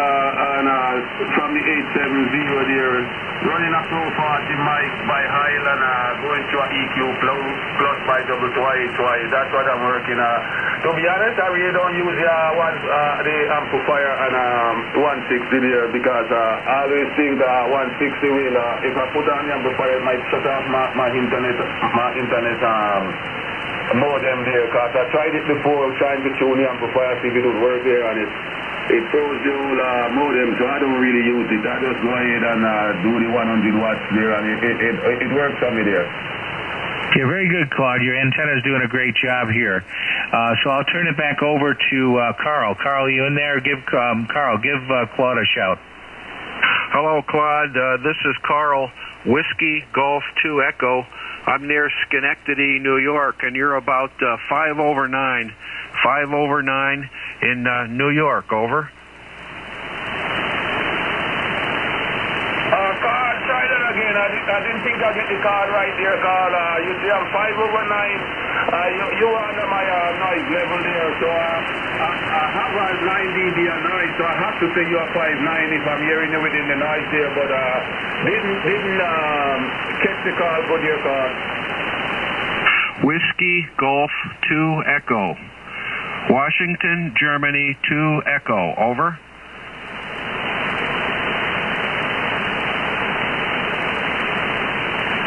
from the 870 there, running a 240 mic by Heil and going to an EQ plus by double twice. That's what I'm working on. To be honest, I really don't use the amplifier and 160 there because I always think 160 will, if I put on the amplifier, it might shut off my internet modem there, because I tried it before trying to tune the amplifier, see if it would work there, and it froze the whole modem, so I don't really use it. I just go ahead and do the 100 watts there, and it works for me there.
Yeah, very good, Claude. Your antenna's doing a great job here. So I'll turn it back over to Carl. Carl, you in there? Give Claude a shout.
Hello, Claude. This is Carl, Whiskey Golf 2 Echo. I'm near Schenectady, New York, and you're about 5 over 9 in New York. Over.
Carl, try that again. I didn't think I'd get the card right there, Carl. You see, I'm 5 over 9. You under my noise level there, so I have a 9 dB noise, so I have to say you are 5.9 if I'm hearing you within the noise there, but didn't catch the call good here, Carl.
Whiskey Golf 2 Echo. Washington, Germany 2 Echo. Over.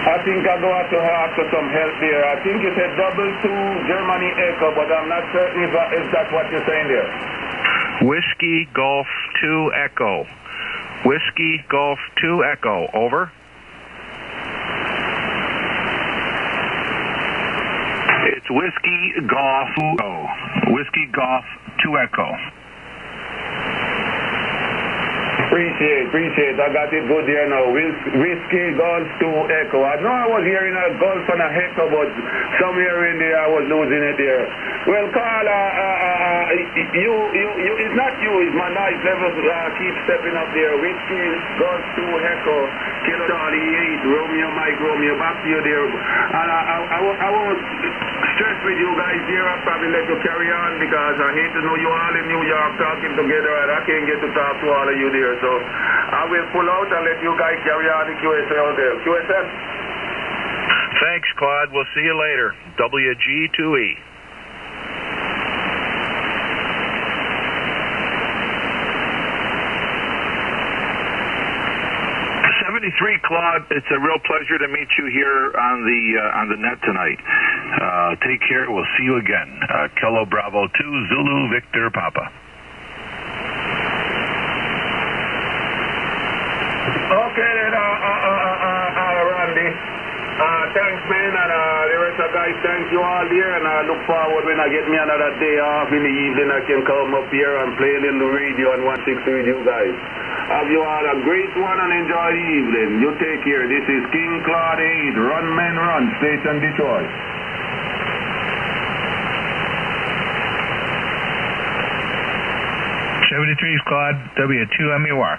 I think I'm going to ask for some help there. I think you said 2 Germany Echo, but I'm not certain if that's what you're saying there.
Whiskey Golf 2 Echo. Whiskey Golf 2 Echo. Over. It's Whiskey Golf 2 Echo. Whiskey Golf 2 Echo.
Appreciate. I got it good there now. Whiskey Golf 2 Echo. I know I was hearing a Golf and a Echo, but somewhere in there I was losing it there. Well, Carl, it's not you. It's my noise levels keep stepping up there. Whiskey Golf 2 Echo. Kilo Charlie 8. Romeo Mike Romeo. Back to you there. And I won't stress with you guys here. I'll probably let you carry on because I hate to know you all in New York talking together and I can't get to talk to all of you there. So I will pull out and let you guys carry on the QSL there. QSL?
Thanks, Claude. We'll see you later. WG2E. 73, Claude. It's a real pleasure to meet you here on the net tonight. Take care. We'll see you again. Kilo Bravo 2 Zulu Victor Papa.
Okay then, Randy. Thanks, man, and the rest of guys, thank you all there, and I look forward when I get me another day off in the evening, I can come up here and play in the radio on 160 with you guys. Have you all a great one and enjoy the evening. You take care. This is King Claude 8, Run Men Run, Station Detroit.
Claude, W2MER.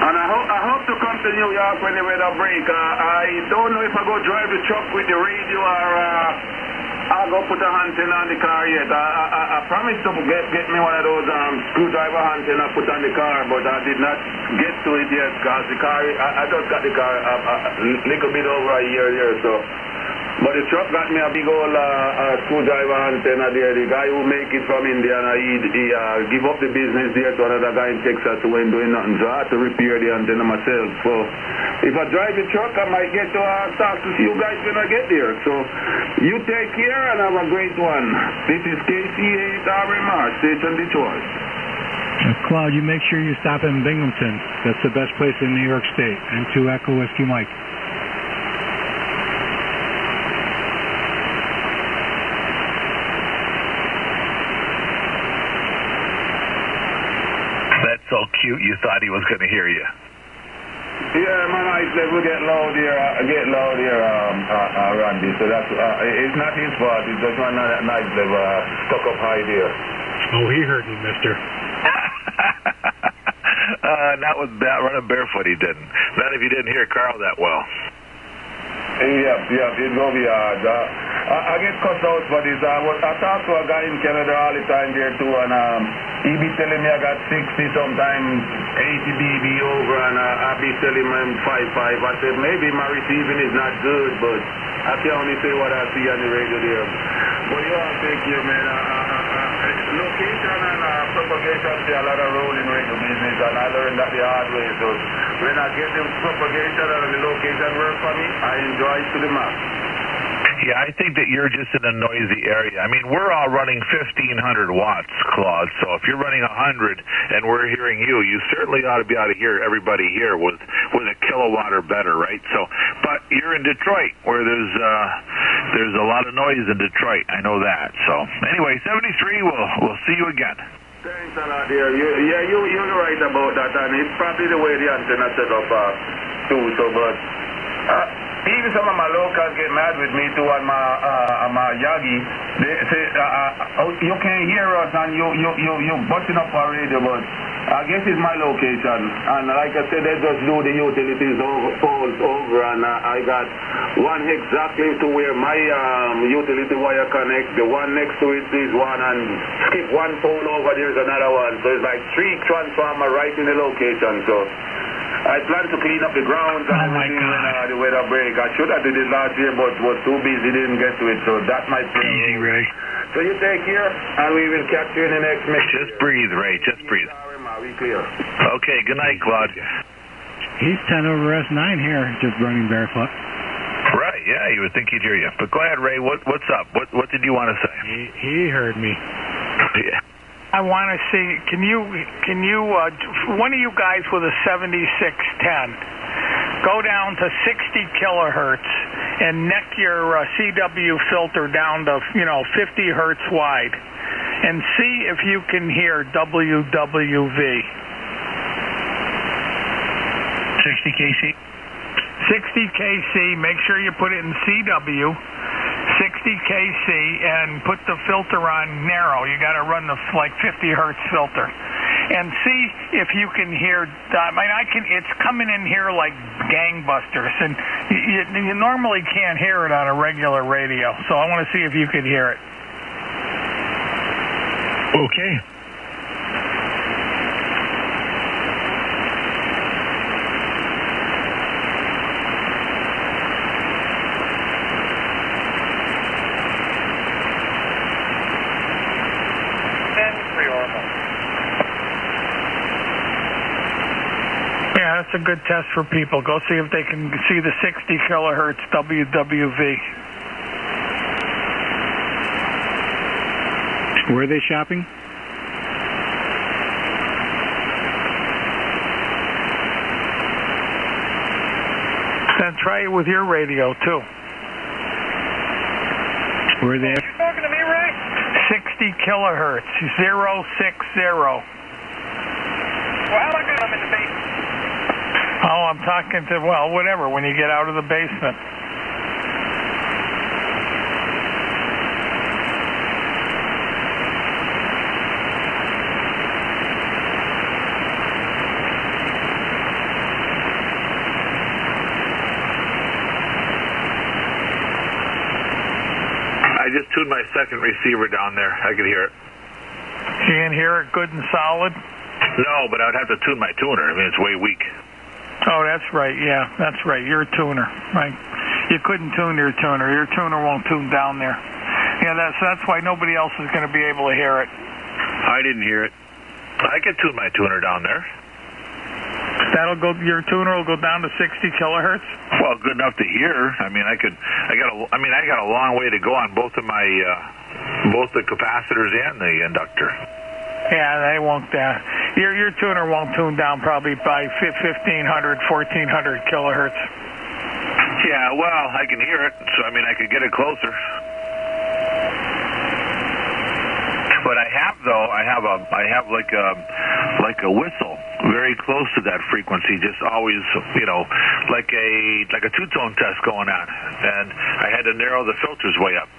And I hope to come to New York when the weather break. I don't know if I go drive the truck with the radio or I'll go put a antenna on the car yet. I promised to get me one of those screwdriver antenna put on the car, but I did not get to it yet because the car, I just got the car a little bit over a year there, so. But the truck got me a big old screwdriver antenna there. The guy who make it from Indiana, he give up the business there to another guy in Texas who ain't doing nothing. So I had to repair the antenna myself. So if I drive the truck, I might get to talk to you guys when I get there. So you take care and have a great one. This is KC8RMR, Station Detroit.
Claude, you make sure you stop in Binghamton. That's the best place in New York State. And 2 Echo Whiskey Mike.
So cute, you thought he was going to hear you.
Yeah, my noise level get low there, Randy. So that's it's not his fault. It's just my noise level stuck up high there.
Oh, he heard me, mister.
Not with running barefoot, he didn't. Not if you didn't hear Carl that well.
Yeah, it's going to be hard. I get cussed out for this. I talk to a guy in Canada all the time there too, and he be telling me I got 60, sometimes 80 dB over, and I be telling him 55. I said maybe my receiving is not good, but I can only say what I see on the radio there. But you all take care, man. Location and propagation play a lot of role in radio business, and I learned that the hard way. So when I get the propagation and the location work for me, I enjoy it to the max.
Yeah, I think that you're just in a noisy area. I mean, we're all running 1,500 watts, Claude. So if you're running 100 and we're hearing you, you certainly ought to be able to hear everybody here with a kilowatt or better, right? So, but you're in Detroit, where there's a lot of noise in Detroit. I know that. So anyway, 73. We'll see you again.
Thanks a lot, dear. You're right about that, and it's probably the way the antenna set up too. So, but even some of my locals get mad with me too on my Yagi. They say, you can't hear us and you button up our radio, but I guess it's my location. And like I said, they just do the utilities poles over, and I got one exactly to where my utility wire connects. The one next to it is one, and skip one pole over, there's another one. So it's like 3 transformers right in the location. So I plan to clean up the grounds and everything when the weather break. I should have did it last year, but was too busy, didn't get to it. So that might be
easy, Ray.
So you take care, and we will catch you in the next mission.
Just breathe, Ray. Just breathe.
We clear.
Okay, good night, Claude.
He's 10 over S9 here, just running barefoot.
Right, yeah, you would think he'd hear you. But go ahead, Ray, what's up? What did you want to say?
He heard me.
Yeah.
I want to see, can you one of you guys with a 7610, go down to 60 kilohertz and neck your CW filter down to, 50 hertz wide, and see if you can hear WWV.
60 KC?
60 KC, make sure you put it in CW, 60 KC, and put the filter on narrow. You got to run the 50 hertz filter. And see if you can hear, it's coming in here like gangbusters, and you normally can't hear it on a regular radio, so I want to see if you could hear it.
Okay.
Yeah, that's a good test for people. Go see if they can see the 60 kilohertz WWV.
Where are they shopping?
Then try it with your radio, too.
Where are they?
You talking to me, Ray?
60 kilohertz, 060.
Well, how am I going? I'm in the basement.
Oh, I'm talking to, whatever, when you get out of the basement.
I just tuned my second receiver down there. I could hear it.
You can hear it good and solid?
No, but I would have to tune my tuner. I mean, it's way weak.
Oh, that's right. Yeah, that's right. You're a tuner, right? You couldn't tune your tuner. Your tuner won't tune down there. Yeah, that's why nobody else is going to be able to hear it.
I didn't hear it. I could tune my tuner down there.
Your tuner will go down to 60 kilohertz?
Well, good enough to hear. I mean, I got a long way to go on both of my both the capacitors and the inductor.
Yeah, they won't. Your tuner won't tune down probably by 1,500, 1,400 kilohertz.
Yeah, well, I can hear it, so I mean, I could get it closer. But I have like a whistle very close to that frequency, just always, like a two-tone test going on, and I had to narrow the filters way up.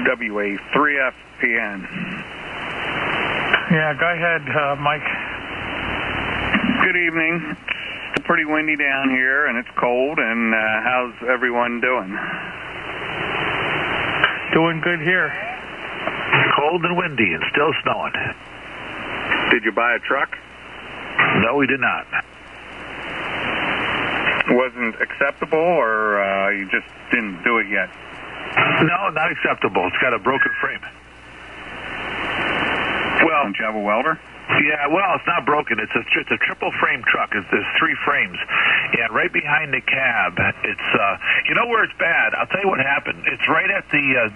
WA3FPN.
Yeah, go ahead, Mike.
Good evening. It's pretty windy down here, and it's cold, and how's everyone doing?
Doing good here.
Cold and windy and still snowing.
Did you buy a truck?
No, we did not.
Wasn't acceptable, or you just didn't do it yet?
No, not acceptable. It's got a broken frame. Well,
don't you have a welder?
Yeah, well, it's not broken. It's a triple frame truck. There's 3 frames, and right behind the cab, it's you know where it's bad. I'll tell you what happened. It's right at the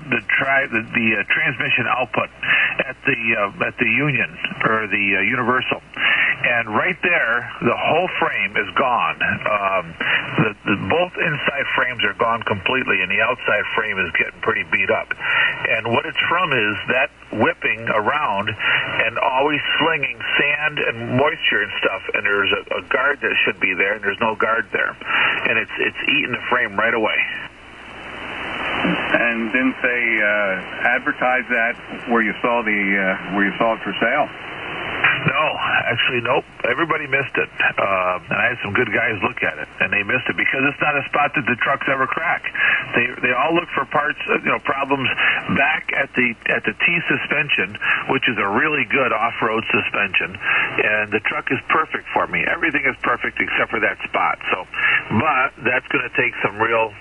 transmission output at the Union or the Universal,
and right there, the whole frame is gone. Both inside frames are gone completely, and the outside frame is getting pretty beat up. And what it's from is that whipping around and always slinging sand and moisture and stuff, and there's a guard that should be there, and there's no guard there. And it's eating the frame right away.
And didn't they advertise that where you saw it for sale?
No, actually, nope. Everybody missed it. And I had some good guys look at it, and they missed it because it's not a spot that the trucks ever crack. They all look for parts, problems back at the T suspension, which is a really good off-road suspension, and the truck is perfect for me. Everything is perfect except for that spot. So, but that's going to take some real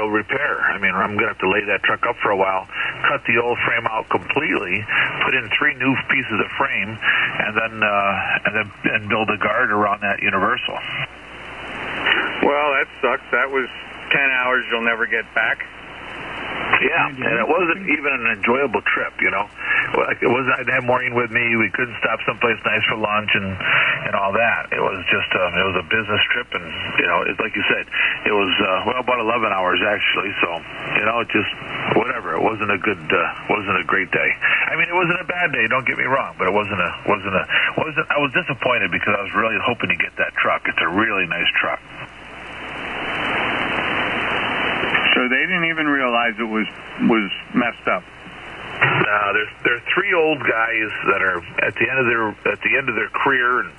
repair. I mean, I'm going to have to lay that truck up for a while, cut the old frame out completely, put in 3 new pieces of frame, and then build a guard around that universal.
Well, that sucks. That was 10 hours you'll never get back.
Yeah, and it wasn't even an enjoyable trip, Like it wasn't. I didn't have Maureen with me. We couldn't stop someplace nice for lunch and all that. It was just it was a business trip, and it's like you said, it was about 11 hours actually. So it just whatever. It wasn't a great day. I mean, it wasn't a bad day. Don't get me wrong, but it wasn't. I was disappointed because I was really hoping to get that truck. It's a really nice truck.
So they didn't even realize it was messed up.
They're 3 old guys that are at the end of their career, and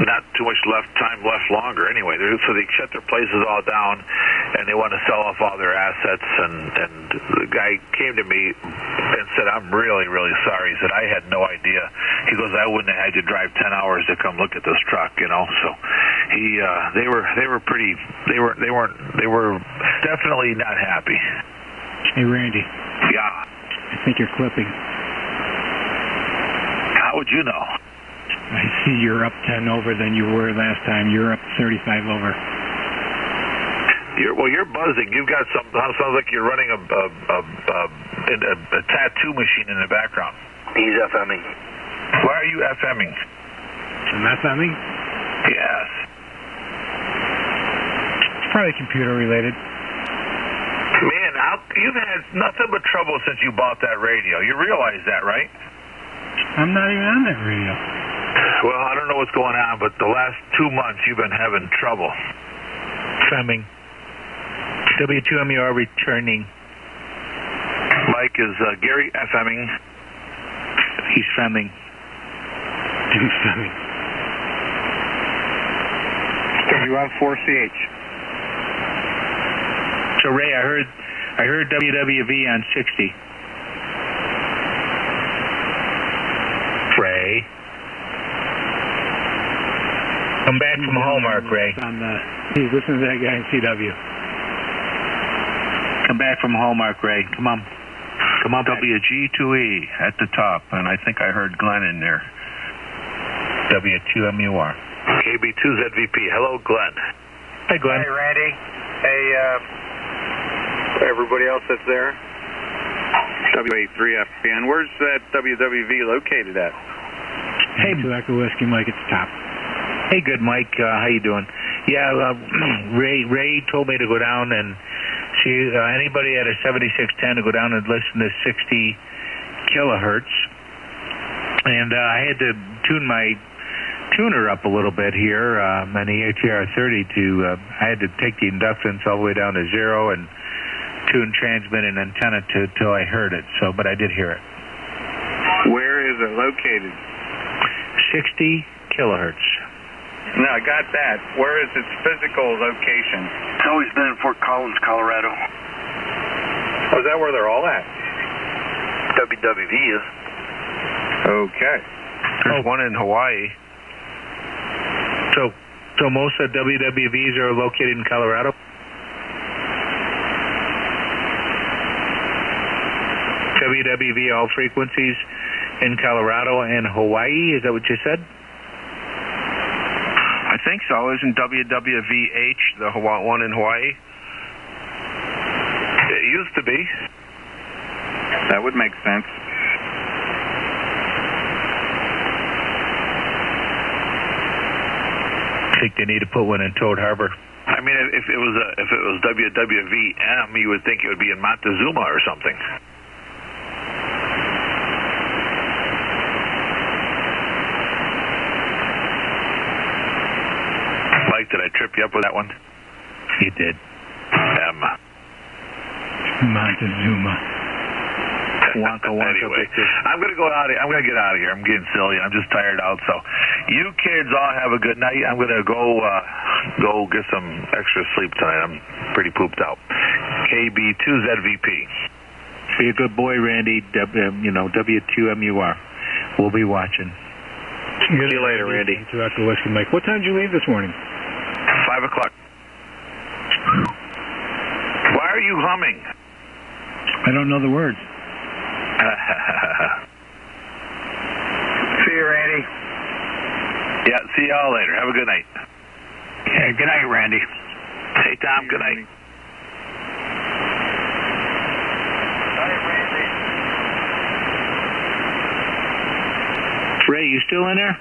not too much time left longer. Anyway, so they shut their places all down, and they want to sell off all their assets. And the guy came to me and said, "I'm really, really sorry." He said, "I had no idea." He goes, "I wouldn't have had you drive 10 hours to come look at this truck." So they were definitely not happy.
Hey, Randy.
Yeah.
I think you're clipping.
How would you know?
I see you're up 10 over than you were last time. You're up 35 over.
You're buzzing. You've got sounds like you're running a tattoo machine in the background.
He's FMing.
Why are you FMing?
I'm FMing?
Yes.
It's probably computer related.
Man, you've had nothing but trouble since you bought that radio. You realize that, right?
I'm not even on that radio.
Well, I don't know what's going on, but the last 2 months you've been having trouble.
Femming. W2MER returning.
Mike, is Gary FMing?
He's femming.
He's femming.
WM4CH.
So Ray, I heard WWV on 60. Ray, come back from Hallmark, Ray.
He's listening to that guy in CW.
Come back from Hallmark, Ray. Come on.
WG2E at the top, and I think I heard Glenn in there.
W2MUR.
KB2ZVP. Hello, Glenn.
Hey, Glenn.
Hey, Randy. Hey, everybody else that's there.
WA3FPN. Where's that WWV located at?
Hey, to Echo Whiskey, Mike, at the top.
Hey, good, Mike. How you doing? Yeah, Ray told me to go down and see anybody at a 7610 to go down and listen to 60 kilohertz. And I had to tune my tuner up a little bit here on the ATR30 to, I had to take the inductance all the way down to 0 and tune transmit and antenna till I heard it. So, but I did hear it.
Where is it located?
60 kilohertz.
No, I got that. Where is its physical location?
It's always been in Fort Collins, Colorado.
Oh, is that where they're all at?
WWV is.
Okay.
There's one in Hawaii.
So most of the WWVs are located in Colorado? WWV all frequencies in Colorado and Hawaii, is that what you said?
I think so. Isn't WWVH the one in Hawaii?
It used to be.
That would make sense.
think they need to put one in Toad Harbor?
I mean, if it was WWVM, you would think it would be in Montezuma or something. Mike, did I trip you up with that one?
You did.
Montezuma.
Wonka,
anyway, I'm going to go out. I'm going to get out of here. I'm getting silly. I'm just tired out. So, you kids all have a good night. I'm going to go get some extra sleep tonight. I'm pretty pooped out. KB2ZVP.
Be a good boy, Randy. W2MUR. We'll be watching.
See you later, Randy.
To Echo Whiskey Mike. What time did you leave this morning?
5 o'clock. Why are you humming?
I don't know the words.
See you, Randy.
Yeah, see y'all later. Have a good night.
Yeah, good night, Randy.
Hey, Tom, good night.
Ray, you still in there?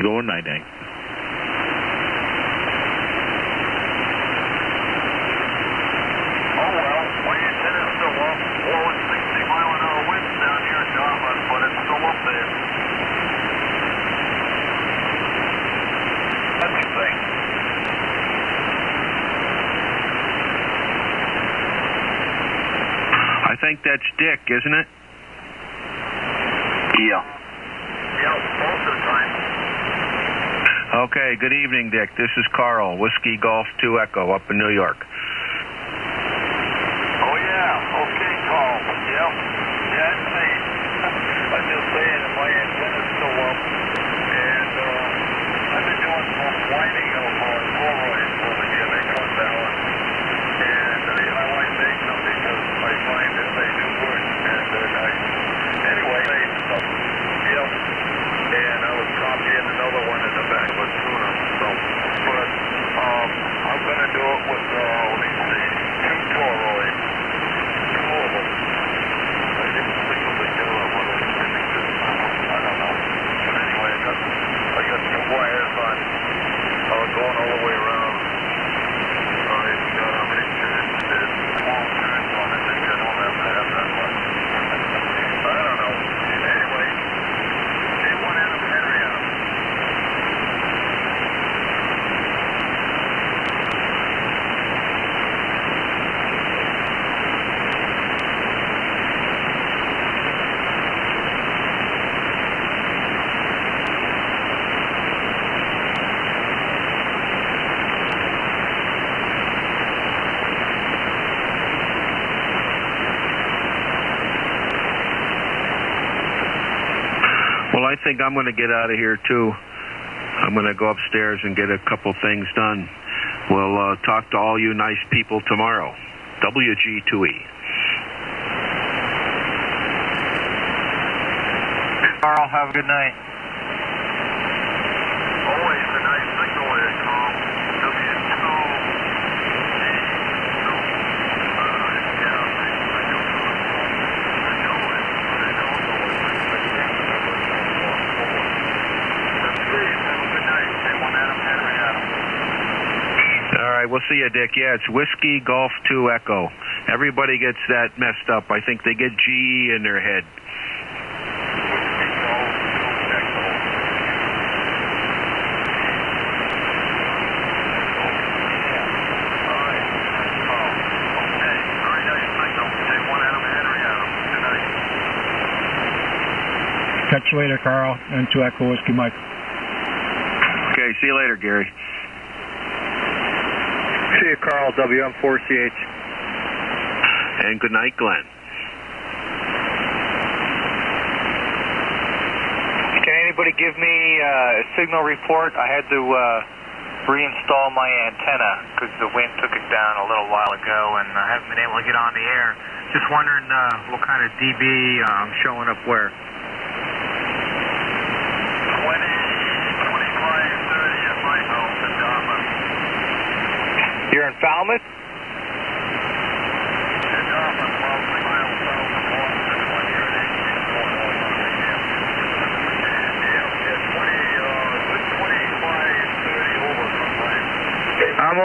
Going night-night.
I think that's Dick, isn't it?
Yeah.
Yeah, most of the time.
Okay, good evening, Dick. This is Carl, Whiskey Golf 2 Echo up in New York.
Oh, yeah. Okay, Carl. Yeah. Yeah, it's me. I'm just saying that my antenna's still up. And I've been doing some winding of Polaroids over here. They come down. And I like to make them because I find that they do work. And anyway, yep. And I was copying another one in the back of a tuner. So, but I'm going to do it with, let me see, 2 Polaroids. 2 of them. I didn't single together one of them. I don't know. But anyway, I got 2 wires on, going all the way around. I've got how many turns? There's 12 turns on it. Maybe I don't have to have that much. I don't know. Anyway, they want Adam Henry on them.
Well, I think I'm going to get out of here, too. I'm going to go upstairs and get a couple things done. We'll talk to all you nice people tomorrow. WG2E.
Carl, have a good night.
Always a nice signal there, Tom.
All right, we'll see you, Dick. Yeah, it's Whiskey Golf 2 Echo. Everybody gets that messed up. I think they get GE in their head.
Catch you later, Carl, and 2 Echo Whiskey Mike.
Okay, see you later, Gary.
See you, Carl, WM4CH.
And good night, Glenn.
Can anybody give me a signal report? I had to reinstall my antenna because the wind took it down a little while ago, and I haven't been able to get on the air. Just wondering what kind of dB I'm showing up where.
20, 25, 30 at my house in Dartmouth.
You're in Falmouth?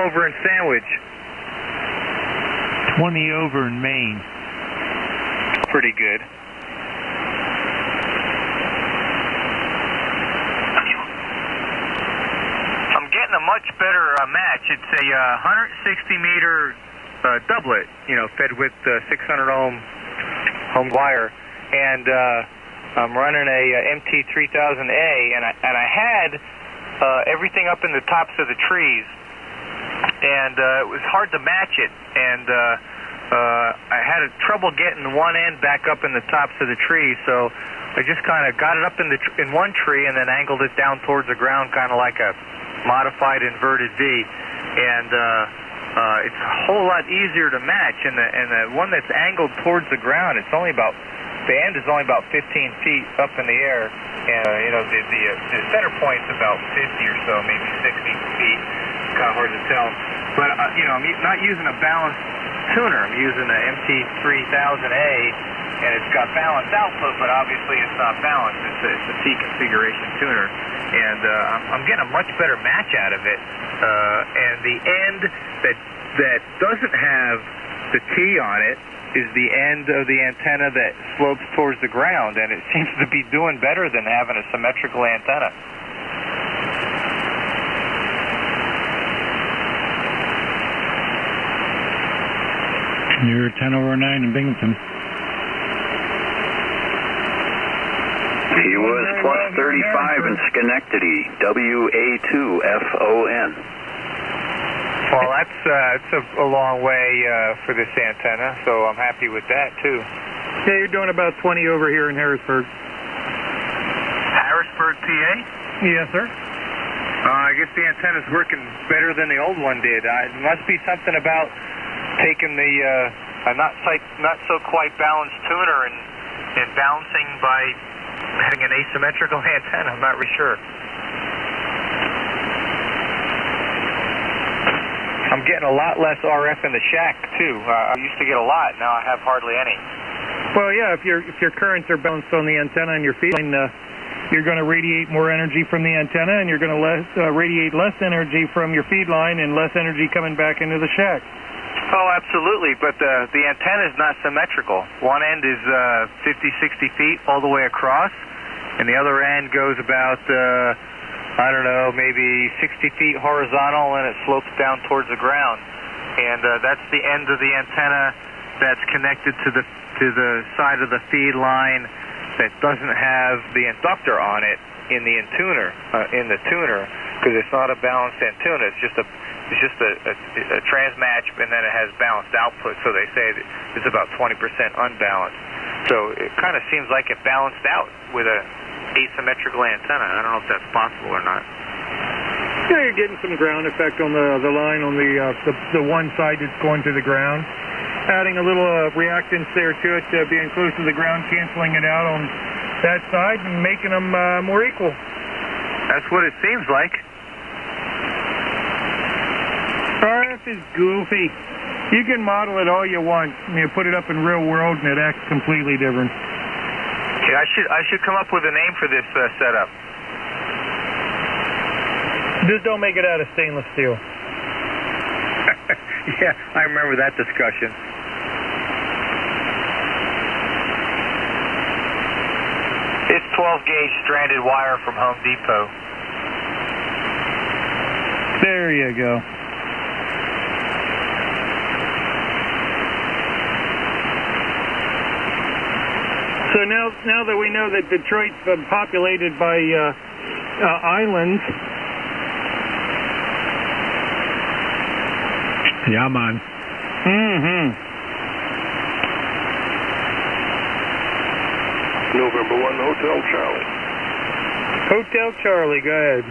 over in Sandwich?
20 over in Maine.
Pretty good.
I'm getting a much better match. It's a 160-meter doublet, fed with 600 ohm home wire, and I'm running a MT3000A, and I had everything up in the tops of the trees, and it was hard to match it, and I had trouble getting one end back up in the tops of the trees, so I just kind of got it up in one tree and then angled it down towards the ground, kind of like a modified inverted V, and it's a whole lot easier to match. And the one that's angled towards the ground, the end is only about 15 feet up in the air, and the center point's about 50 or so, maybe 60 feet. Kind of hard to tell, but I'm not using a balanced tuner. I'm using an MT3000A, and it's got balanced output, but obviously it's not balanced. It's a T configuration tuner, and I'm getting a much better match out of it. And the end that doesn't have the T on it is the end of the antenna that slopes towards the ground, and it seems to be doing better than having a symmetrical antenna.
You're 10 over 9 in Binghamton.
He was plus 35 in Schenectady, WA2FON.
Well, that's a long way for this antenna, so I'm happy with that, too.
Yeah, you're doing about 20 over here in Harrisburg.
Harrisburg, PA?
Yes, sir.
I guess the antenna's working better than the old one did. It must be something about taking the not so quite balanced tuner and balancing by having an asymmetrical antenna. I'm not really sure. I'm getting a lot less RF in the shack too. I used to get a lot. Now I have hardly any.
Well, yeah. If your currents are balanced on the antenna and your feed line, you're going to radiate more energy from the antenna, and you're going to radiate less energy from your feed line and less energy coming back into the shack.
Oh, absolutely, but the antenna is not symmetrical. One end is 50, 60 feet all the way across, and the other end goes about, maybe 60 feet horizontal, and it slopes down towards the ground. And that's the end of the antenna that's connected to the side of the feed line that doesn't have the inductor on it in the tuner, because it's not a balanced antenna. It's just a transmatch, and then it has balanced output, so they say that it's about 20% unbalanced. So it kind of seems like it balanced out with a asymmetrical antenna. I don't know if that's possible or not.
Yeah, you're getting some ground effect on the line on the one side that's going to the ground. Adding a little reactance there to it, being close to the ground, canceling it out on that side and making them more equal.
That's what it seems like.
RF is goofy. You can model it all you want. Put it up in real world, and it acts completely different.
Okay, I should come up with a name for this setup.
Just don't make it out of stainless steel.
Yeah, I remember that discussion. It's 12-gauge stranded wire from Home Depot.
There you go. So now that we know that Detroit's populated by islands.
Yeah, man.
Mm-hmm.
November 1, Hotel Charlie.
Hotel Charlie, go ahead.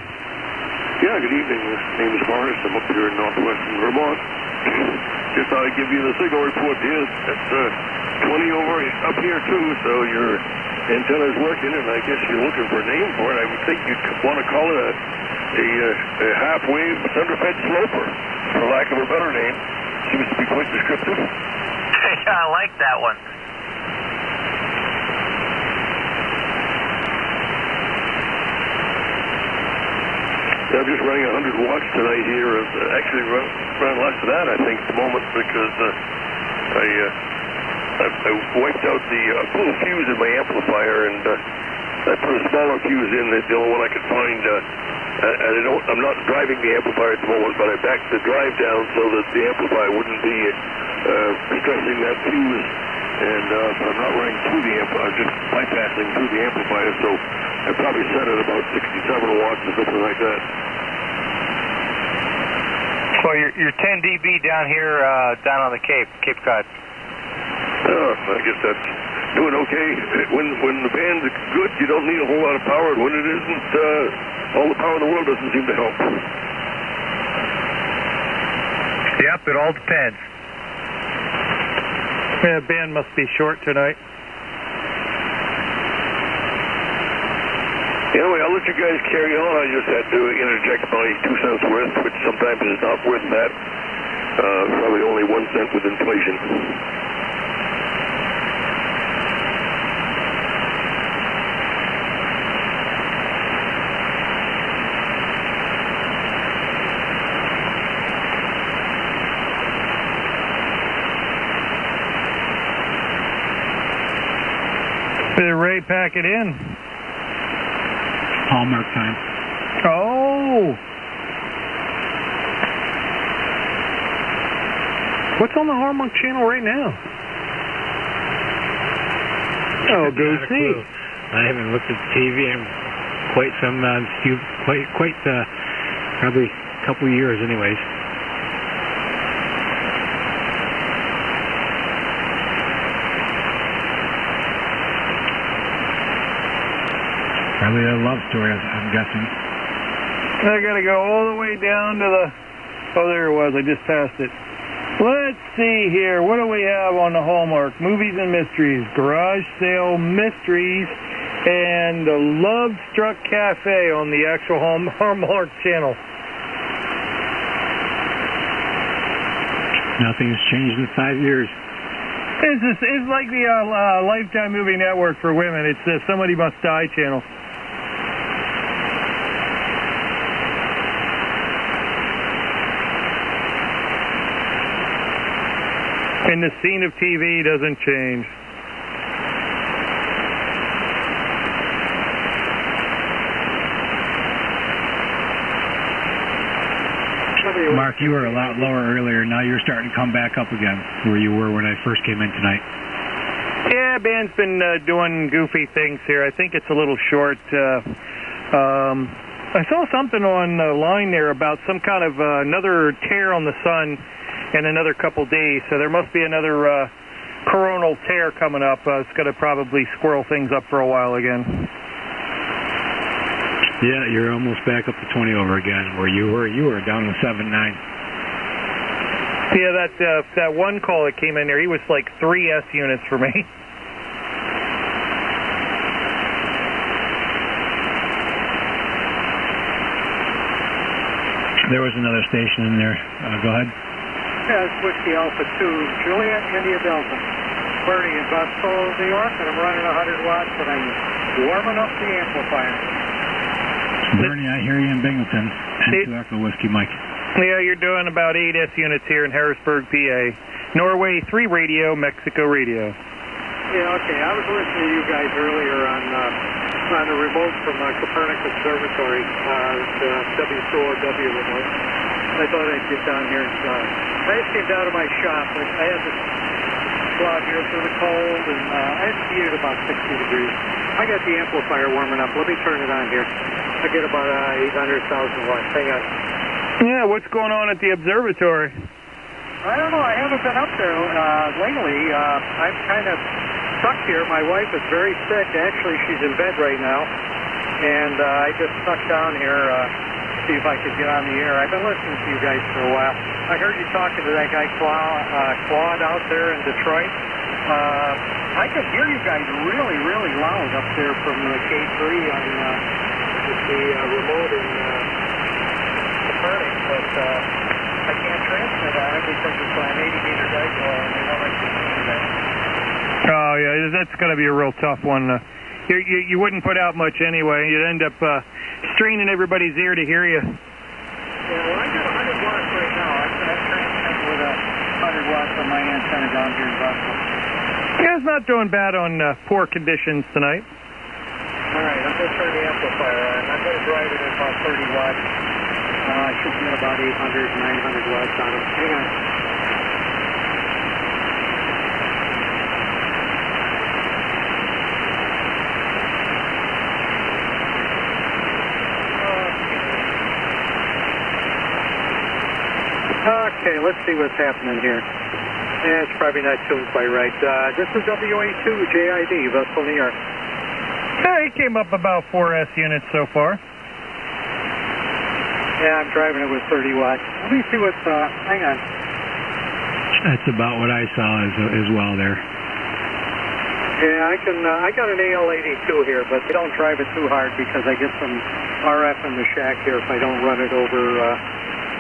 Yeah, good evening. My name is Morris. I'm up here in northwestern Vermont. Just thought I'd give you the signal report. Yes, that's 20 over up here too, so your antenna's working, and I guess you're looking for a name for it. I would think you'd want to call it a half-wave thunderfed sloper, for lack of a better name. Seems to be quite descriptive.
Yeah, I like that one.
I'm just running 100 watts tonight here. Actually, run less than that, I think, at the moment, because I wiped out the little fuse in my amplifier, and I put a smaller fuse in, the only one I could find. I'm not driving the amplifier at the moment, but I backed the drive down so that the amplifier wouldn't be stressing that fuse. And but I'm not running through the amplifier, just bypassing through the amplifier, so I probably set it about 67 watts or something like that.
So you're 10 dB down here, down on the Cape Cod.
I guess that's doing okay. When the band's good, you don't need a whole lot of power, and when it isn't, all the power in the world doesn't seem to help.
Yep, it all depends.
Yeah, band must be short tonight.
Anyway, I'll let you guys carry on. I just had to interject my 2 cents worth, which sometimes is not worth that. Probably only 1 cent with inflation.
Ray, pack it in.
Hallmark time.
Oh! What's on the Hallmark channel right now? Oh, go see.
I haven't looked at the TV in quite some, probably a couple of years anyways. Probably a love story, I'm guessing.
I gotta go all the way down to the... Oh, there it was. I just passed it. Let's see here. What do we have on the Hallmark? Movies and Mysteries, Garage Sale Mysteries, and the Love Struck Cafe on the actual Hallmark channel.
Nothing's changed in 5 years.
It's like the Lifetime Movie Network for women. It's the Somebody Must Die channel. And the scene of TV doesn't change.
Mark, you were a lot lower earlier. Now you're starting to come back up again where you were when I first came in tonight.
Yeah, band's been doing goofy things here. I think it's a little short. I saw something on the line there about some kind of another tear on the sun in another couple days, so there must be another coronal tear coming up. It's going to probably squirrel things up for a while again.
Yeah, you're almost back up to 20 over again where you were down to 7.9.
Yeah, that one call that came in there, he was like 3 S units for me.
There was another station in there. Go ahead.
Yeah, it's Whiskey Alpha 2, Juliet, India Delta. Bernie in Buffalo, New York, and I'm running 100 watts, and I'm warming up the amplifier.
Bernie, I hear you in Binghamton. And 2 Echo Whiskey Mike.
Yeah, you're doing about 8 S units here in Harrisburg, PA. Norway 3 radio, Mexico radio.
Yeah, okay. I was listening to you guys earlier on the remote from Copernicus Observatory, the W4W remote. I thought I'd get down here and I just came down to my shop. I had to go out here for the cold, and I had to heat it about 60 degrees. I got the amplifier warming up. Let me turn it on here. I get about 800,000 watts. Hang on.
Yeah, what's going on at the observatory?
I don't know. I haven't been up there lately. I'm kind of stuck here. My wife is very sick. Actually, she's in bed right now. And I just snuck down here see if I could get on the air. I've been listening to you guys for a while. I heard you talking to that guy Claude out there in Detroit. I could hear you guys really, really loud up there from the K3 on the remote in Copernicus, but I can't transmit on it because it's on an 80-meter dipole, and they won't let you do that.
Oh, yeah, that's going to be a real tough one. You wouldn't put out much anyway. You'd end up straining everybody's ear to hear you.
Yeah, well, I got 100 watts right now. I'm transmitting with 100 watts on my antenna down here in Buffalo.
Yeah, it's not doing bad on poor conditions tonight.
All right, I'm going to turn the amplifier on. I'm going to drive it at about 30 watts. I should get about 800, 900 watts on it. Hang on. Okay, let's see what's happening here. Yeah, it's probably not tuned quite right. This is WA2JID, Vestal, New York.
It came up about 4S units so far.
Yeah, I'm driving it with 30 watts. Let me see what's, hang on.
That's about what I saw as well there.
Yeah, I got an AL82 here, but I don't drive it too hard because I get some RF in the shack here if I don't run it over,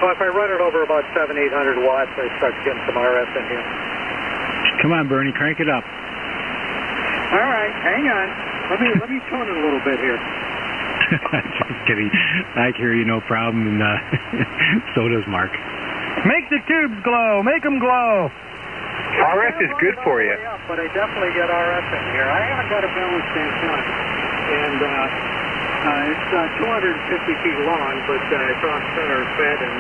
well, if I run it over about 700-800 watts, I start getting some RF in here.
Come on, Bernie, crank it up.
All right, hang on. Let me tune it a little bit here.
Just kidding. I can hear you, no problem, and so does Mark.
Make the tubes glow. Make them glow.
RF is good for you. Up, but I definitely get RF in here. I haven't got a balanced antenna, and it's 250 feet long, but it's off center fed, and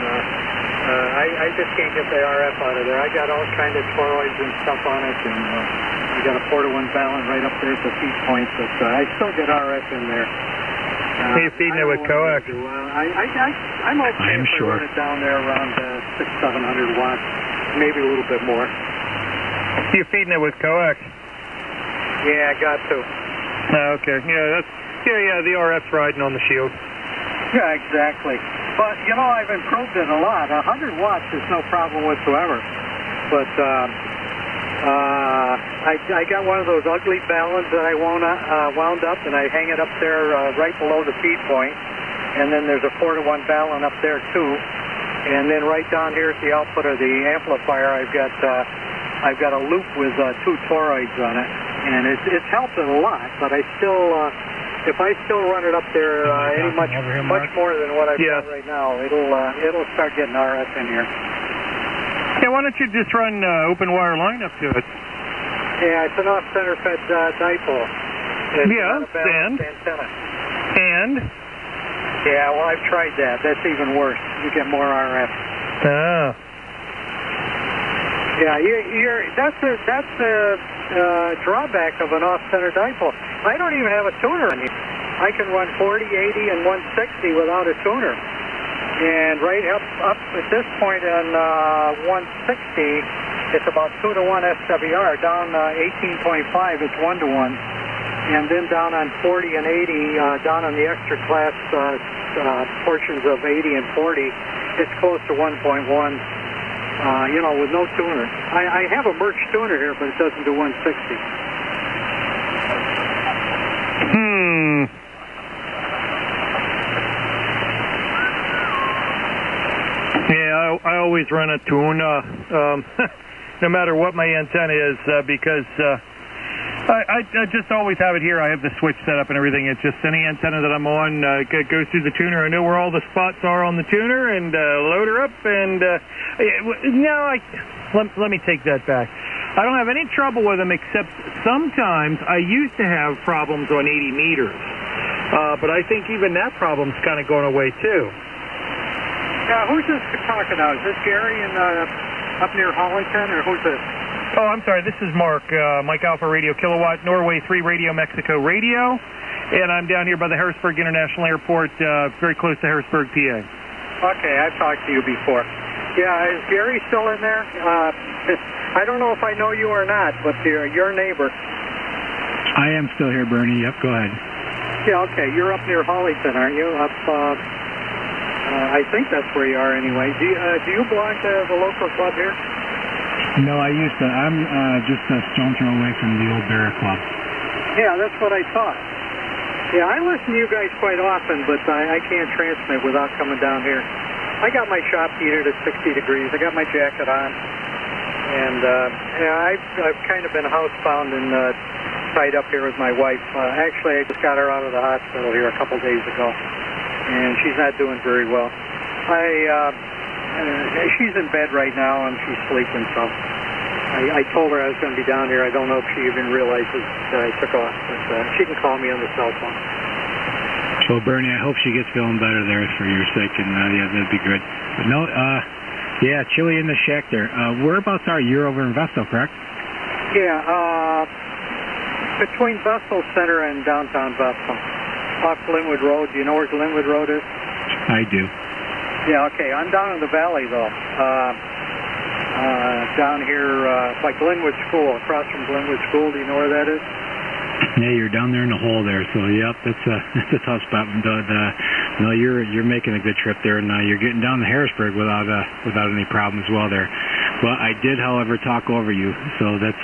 I just can't get the RF out of there. I got all kind of toroids and stuff on it, and I got a 4-to-1 balun right up there at the feed point, but I still get RF in there.
You're feeding it with coax.
I'm okay
I'm
if
sure.
I run it down there around 600-700 watts, maybe a little bit more.
You're feeding it with coax?
Yeah, I got to.
Okay. Yeah, the RF's riding on the shield.
Yeah, exactly. But, you know, I've improved it a lot. 100 watts is no problem whatsoever. But I got one of those ugly baluns that I wound up, and I hang it up there right below the feed point. And then there's a 4-to-1 balun up there, too. And then right down here at the output of the amplifier, I've got a loop with 2 toroids on it. And it's helped it a lot, but I still... if I still run it up there much more than what I've got right now, it'll start getting RF in here.
Yeah, why don't you just run open wire line up to it?
Yeah, it's an off-center fed dipole. It's
and?
Antenna.
And?
Yeah, well, I've tried that. That's even worse. You get more RF.
Oh.
Yeah, that's the drawback of an off-center dipole. I don't even have a tuner in here. I can run 40, 80, and 160 without a tuner. And right up at this point on 160, it's about 2-to-1 SWR. Down 18.5, it's 1-to-1. And then down on 40 and 80, down on the extra class portions of 80 and 40, it's close to 1.1. With no tuner. I have a Merch tuner here, but it doesn't do 160.
Yeah, I always run a tune, no matter what my antenna is, because I just always have it here. I have the switch set up and everything. It's just any antenna that I'm on goes through the tuner. I know where all the spots are on the tuner and load her up. And let me take that back. I don't have any trouble with them, except sometimes I used to have problems on 80 meters. But I think even that problem's kind of going away too.
Who's this talking now? Is this Gary up near Hollington, or who's this?
Oh, I'm sorry. This is Mark, Mike Alpha Radio Kilowatt, Norway 3 Radio, Mexico Radio. And I'm down here by the Harrisburg International Airport, very close to Harrisburg, PA.
Okay, I've talked to you before. Yeah, is Gary still in there? I don't know if I know you or not, but you're your neighbor.
I am still here, Bernie. Yep, go ahead.
Yeah, okay. You're up near Hollington, aren't you? I think that's where you are anyway. Do you belong to the local club here?
No, I used to. I'm just a stone's throw away from the old Bear Club.
Yeah, that's what I thought. Yeah, I listen to you guys quite often, but I can't transmit without coming down here. I got my shop heated at 60 degrees. I got my jacket on. And I've kind of been housebound and tied up here with my wife. Actually, I just got her out of the hospital here a couple days ago. and she's not doing very well. She's in bed right now, and she's sleeping, so I told her I was going to be down here. I don't know if she even realizes that I took off, but she can call me on the cell phone.
So, Bernie, I hope she gets feeling better there for your sake, and yeah, that'd be good. But no, yeah, chilly in the shack there. Whereabouts are you? You're over in Vestal, correct?
Yeah, between Vestal Center and downtown Vestal, off Glenwood Road. Do you know where Glenwood Road is?
I do.
Yeah, okay. I'm down in the valley, though. Down here by Glenwood School, across from Glenwood School. Do you know where that is?
Yeah, you're down there in the hole there. So, yep, that's a tough spot. No, you're making a good trip there, and you're getting down to Harrisburg without any problem as well there. Well, I did, however, talk over you, so that's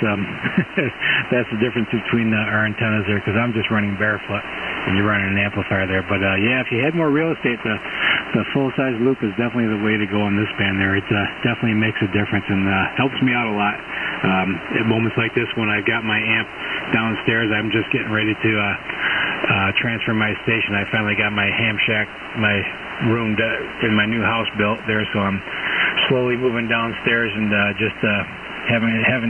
that's the difference between our antennas there, because I'm just running barefoot, and you're running an amplifier there. But yeah, if you had more real estate, the full-size loop is definitely the way to go on this band there. It definitely makes a difference and helps me out a lot. At moments like this, when I've got my amp downstairs, I'm just getting ready to transfer my station. I finally got my ham shack, my room in my new house built there, so I'm slowly moving downstairs and just haven't had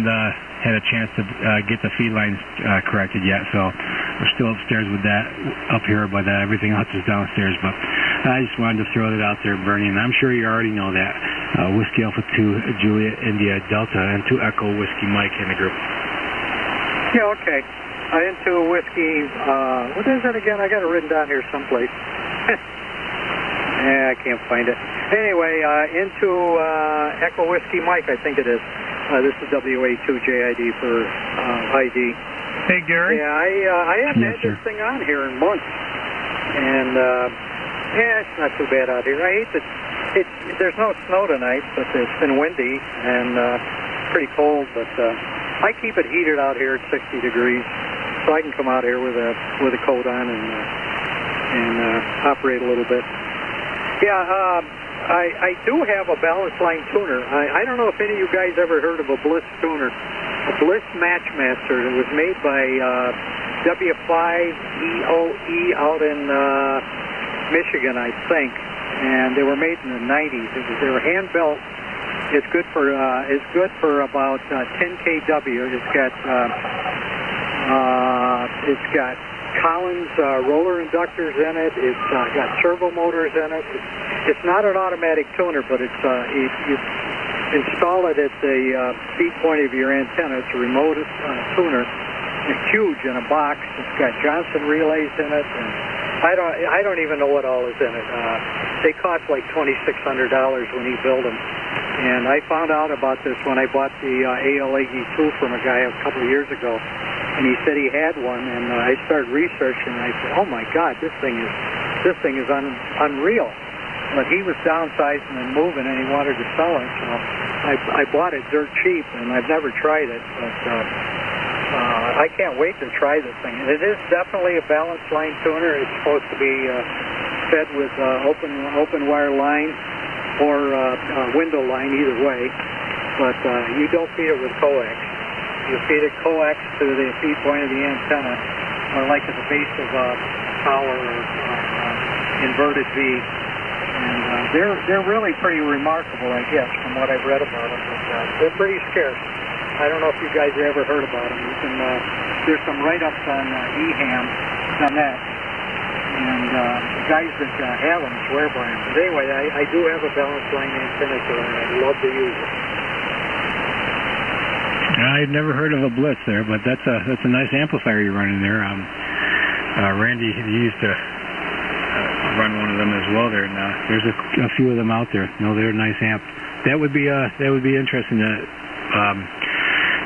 a chance to get the feed lines corrected yet. So we're still upstairs with that up here, but everything else is downstairs. But I just wanted to throw that out there, Bernie, and I'm sure you already know that. Whiskey Alpha 2, Juliet India Delta, and 2 Echo Whiskey Mike in the group.
Yeah, okay. Into whiskey, what is it again? I got it written down here someplace. I can't find it. Anyway, into Echo Whiskey Mike, I think it is. This is WA2JID for ID.
Hey, Gary?
Yeah, I haven't had this thing on here in months. And, yeah, it's not too bad out here. I hate that there's no snow tonight, but it's been windy and pretty cold. But I keep it heated out here at 60 degrees, so I can come out here with a coat on and operate a little bit. Yeah, I do have a balance line tuner. I don't know if any of you guys ever heard of a Bliss tuner. A Bliss Matchmaster. It was made by W5EOE out in Michigan, I think. And they were made in the 90s. They were hand built. It's good for about 10 kW. It's got Collins roller inductors in it. It's got servo motors in it. It's not an automatic tuner, but you install it at the feed point of your antenna. It's a remote tuner. It's huge in a box. It's got Johnson relays in it, and I don't even know what all is in it. They cost like $2,600 when he built them. And I found out about this when I bought the ALAG2 from a guy a couple of years ago. And he said he had one, and I started researching, and I said, oh my God, this thing is unreal. But he was downsizing and moving, and he wanted to sell it, so I bought it dirt cheap, and I've never tried it, but I can't wait to try this thing. It is definitely a balance line tuner. It's supposed to be fed with open wire line or window line, either way, but you don't feed it with coax. You feed it coax to the feed point of the antenna, or like at the base of a power or inverted V. And they're really pretty remarkable, I guess, from what I've read about them. But they're pretty scarce. I don't know if you guys have ever heard about them. You can, there's some write-ups on eham.net, and the guys that have them swear by them. But anyway, I do have a balance line antenna, so I'd love to use it.
I've never heard of a Blitz there, but that's a nice amplifier you're running there. Randy, he used to run one of them as well there. And there's a few of them out there. No, they're a nice amp. That would be interesting to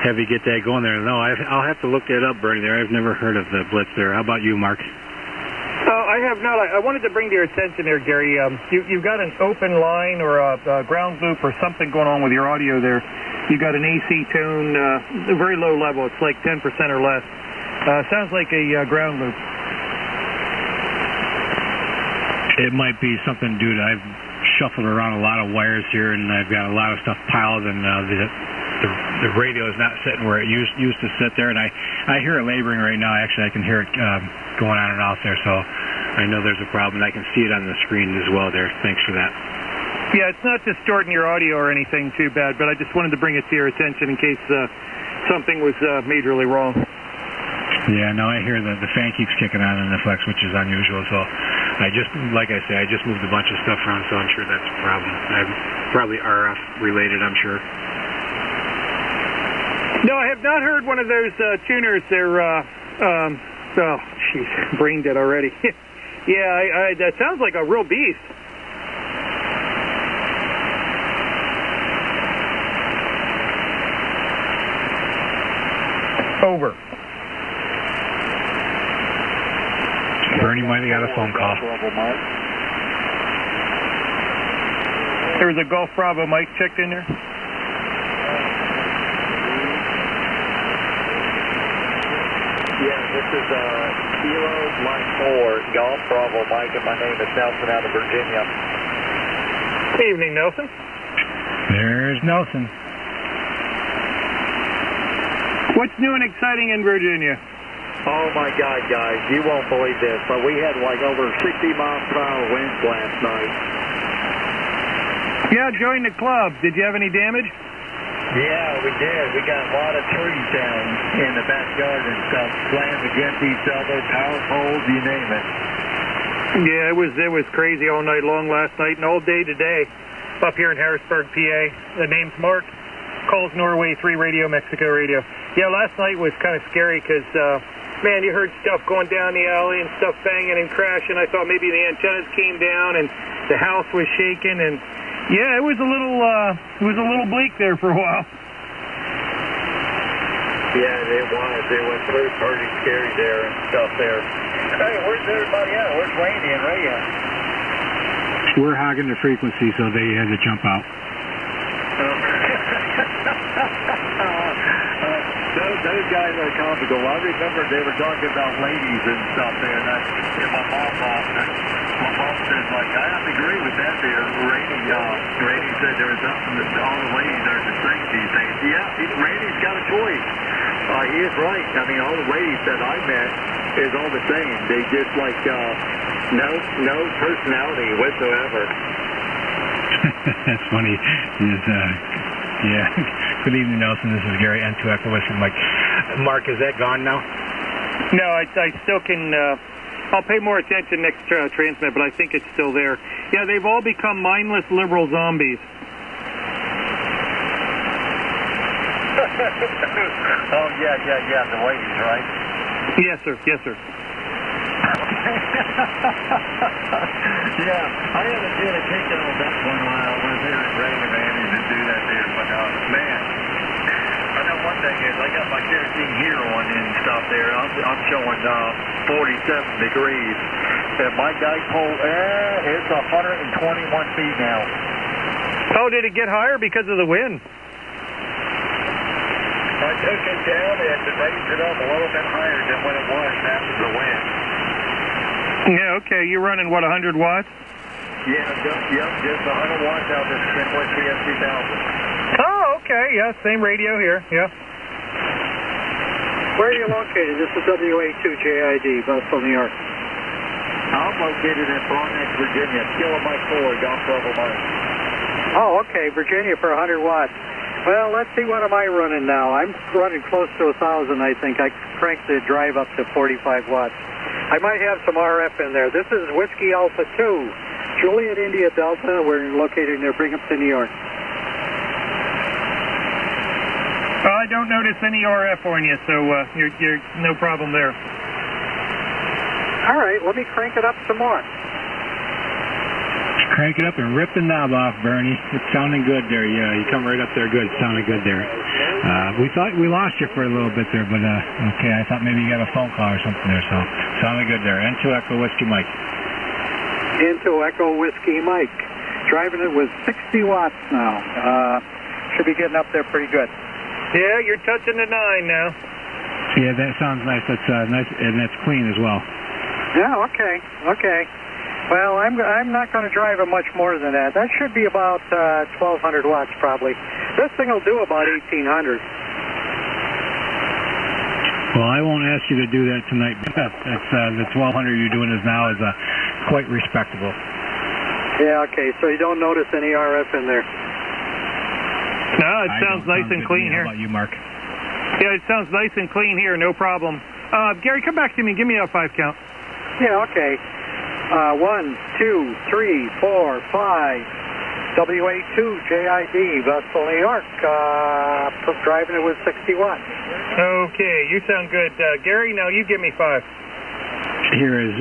have you get that going there. No, I'll have to look that up, Bernie. There, I've never heard of the Blitz there. How about you, Mark?
I have not. I wanted to bring to your attention there, Gary. You've got an open line or a ground loop or something going on with your audio there. You've got an AC tune, very low level. It's like 10% or less. Sounds like a ground loop.
It might be something due to I've shuffled around a lot of wires here, and I've got a lot of stuff piled, and the radio is not sitting where it used to sit there, and I hear it laboring right now. Actually, I can hear it going on and off there. So I know there's a problem, and I can see it on the screen as well there. Thanks for that.
Yeah, it's not distorting your audio or anything too bad, but I just wanted to bring it to your attention in case something was majorly wrong.
Yeah, no, I hear the fan keeps kicking on in the flex, which is unusual. So I just, like I say, I just moved a bunch of stuff around, so I'm sure that's a problem. I'm probably RF related, I'm sure.
No, I have not heard one of those tuners. They're, oh, jeez, brain dead already. Yeah, that sounds like a real beast. Over.
Bernie might have got a phone call.
There was a Golf Bravo Mike checked in there.
Yeah, this is Kilo Mike 4, Golf Bravo Mike, and my name is Nelson out of Virginia.
Good evening, Nelson.
There's Nelson.
What's new and exciting in Virginia?
Oh my God, guys, you won't believe this, but we had like over 60 miles per hour winds last night.
Yeah, join the club. Did you have any damage?
Yeah, we did. We got a lot of trees down in the backyard and stuff, slammed against each other, power poles, you name it.
Yeah, it was crazy all night long last night and all day today up here in Harrisburg, PA. The name's Mark. Calls Norway 3 Radio, Mexico Radio. Yeah, last night was kind of scary because, man, you heard stuff going down the alley and stuff banging and crashing. I thought maybe the antennas came down and the house was shaking, and yeah, it was a little bleak there for a while.
Yeah, it was. It was pretty scary there and stuff there. Hey, where's everybody at? Where's Randy and Ray at?
We're hogging the frequency, so they had to jump out.
Those guys are comical. I remember they were talking about ladies and stuff there, and my mom said, like, I have to agree with that there. Randy said there was something that all the ladies are the same these days. Yeah, Randy's got a choice. He is right. I mean, all the ladies that I met is all the same. They just, like, no personality whatsoever.
That's funny. Yeah. Good evening, Nelson. This is Gary, N2 Echo Whiskey Mike. Mark, is that gone now?
No, I still can. I'll pay more attention next transmit, but I think it's still there. Yeah, they've all become mindless liberal zombies.
Oh, yeah, the ladies, right?
Yes, sir.
Yeah, I had a bit of kicking on that one while I was there at Raymond Andy to do that there, but man, I know one thing is I got my kerosene heater on and stuff there. I'm showing 47 degrees. And my dipole, it's 121 feet now.
Oh, did it get higher because of the wind?
I took it down and raised it up a little bit higher than what it was after the wind.
Yeah, okay. You're running, what, 100 watts?
Yeah, just 100 watts out of this Kenworth TS2000.
Oh, okay. Yeah, same radio here. Yeah.
Where are you located? This is WA2JID, Buffalo, New York. I'm located in Frontenac, Virginia. Kilo Mike 4, Golf Bravo Mike.
Oh, okay. Virginia for 100 watts. Well, let's see, what am I running now? I'm running close to 1,000, I think. I cranked the drive up to 45 watts. I might have some RF in there. This is Whiskey Alpha 2, Juliet India Delta. We're located near Binghamton, New York.
I don't notice any RF on you, so you're no problem there.
All right, let me crank it up some more.
Crank it up and rip the knob off, Bernie. It's sounding good there. Yeah, you come right up there good. It's sounding good there. We thought we lost you for a little bit there, but okay, I thought maybe you got a phone call or something there, so sounding good there. N2 Echo Whiskey Mike.
N2 Echo Whiskey Mike. Driving it with 60 watts now. Should be getting up there pretty good.
Yeah, you're touching the 9 now.
Yeah, that sounds nice. That's nice, and that's clean as well.
Yeah, okay. Well, I'm not going to drive it much more than that. That should be about 1,200 watts probably. This thing will do about 1,800.
Well, I won't ask you to do that tonight. That's the 1200 you're doing now is quite respectable.
Yeah, okay, so you don't notice any RF in there?
No, it sounds nice and clean here.
How about you, Mark?
Yeah, it sounds nice and clean here, no problem. Gary, come back to me and give me a 5 count.
Yeah, okay. 1, 2, 3, 4, 5. WA2JID, Vestal, New York. Driving it with 61.
Okay, you sound good. Gary, now you give me 5.
Here is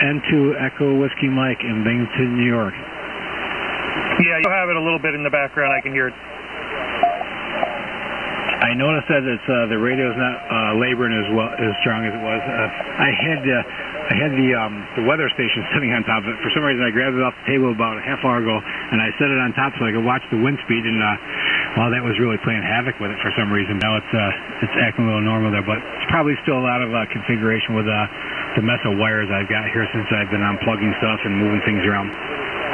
N2 Echo Whiskey Mike in Binghamton, New York.
Yeah, you'll have it a little bit in the background. I can hear it.
I noticed that it's the radio's not laboring as strong as it was. I had the weather station sitting on top of it. For some reason, I grabbed it off the table about a half hour ago, and I set it on top so I could watch the wind speed. And well, that was really playing havoc with it for some reason. Now it's acting a little normal there, but it's probably still a lot of configuration with the mess of wires I've got here since I've been unplugging stuff and moving things around.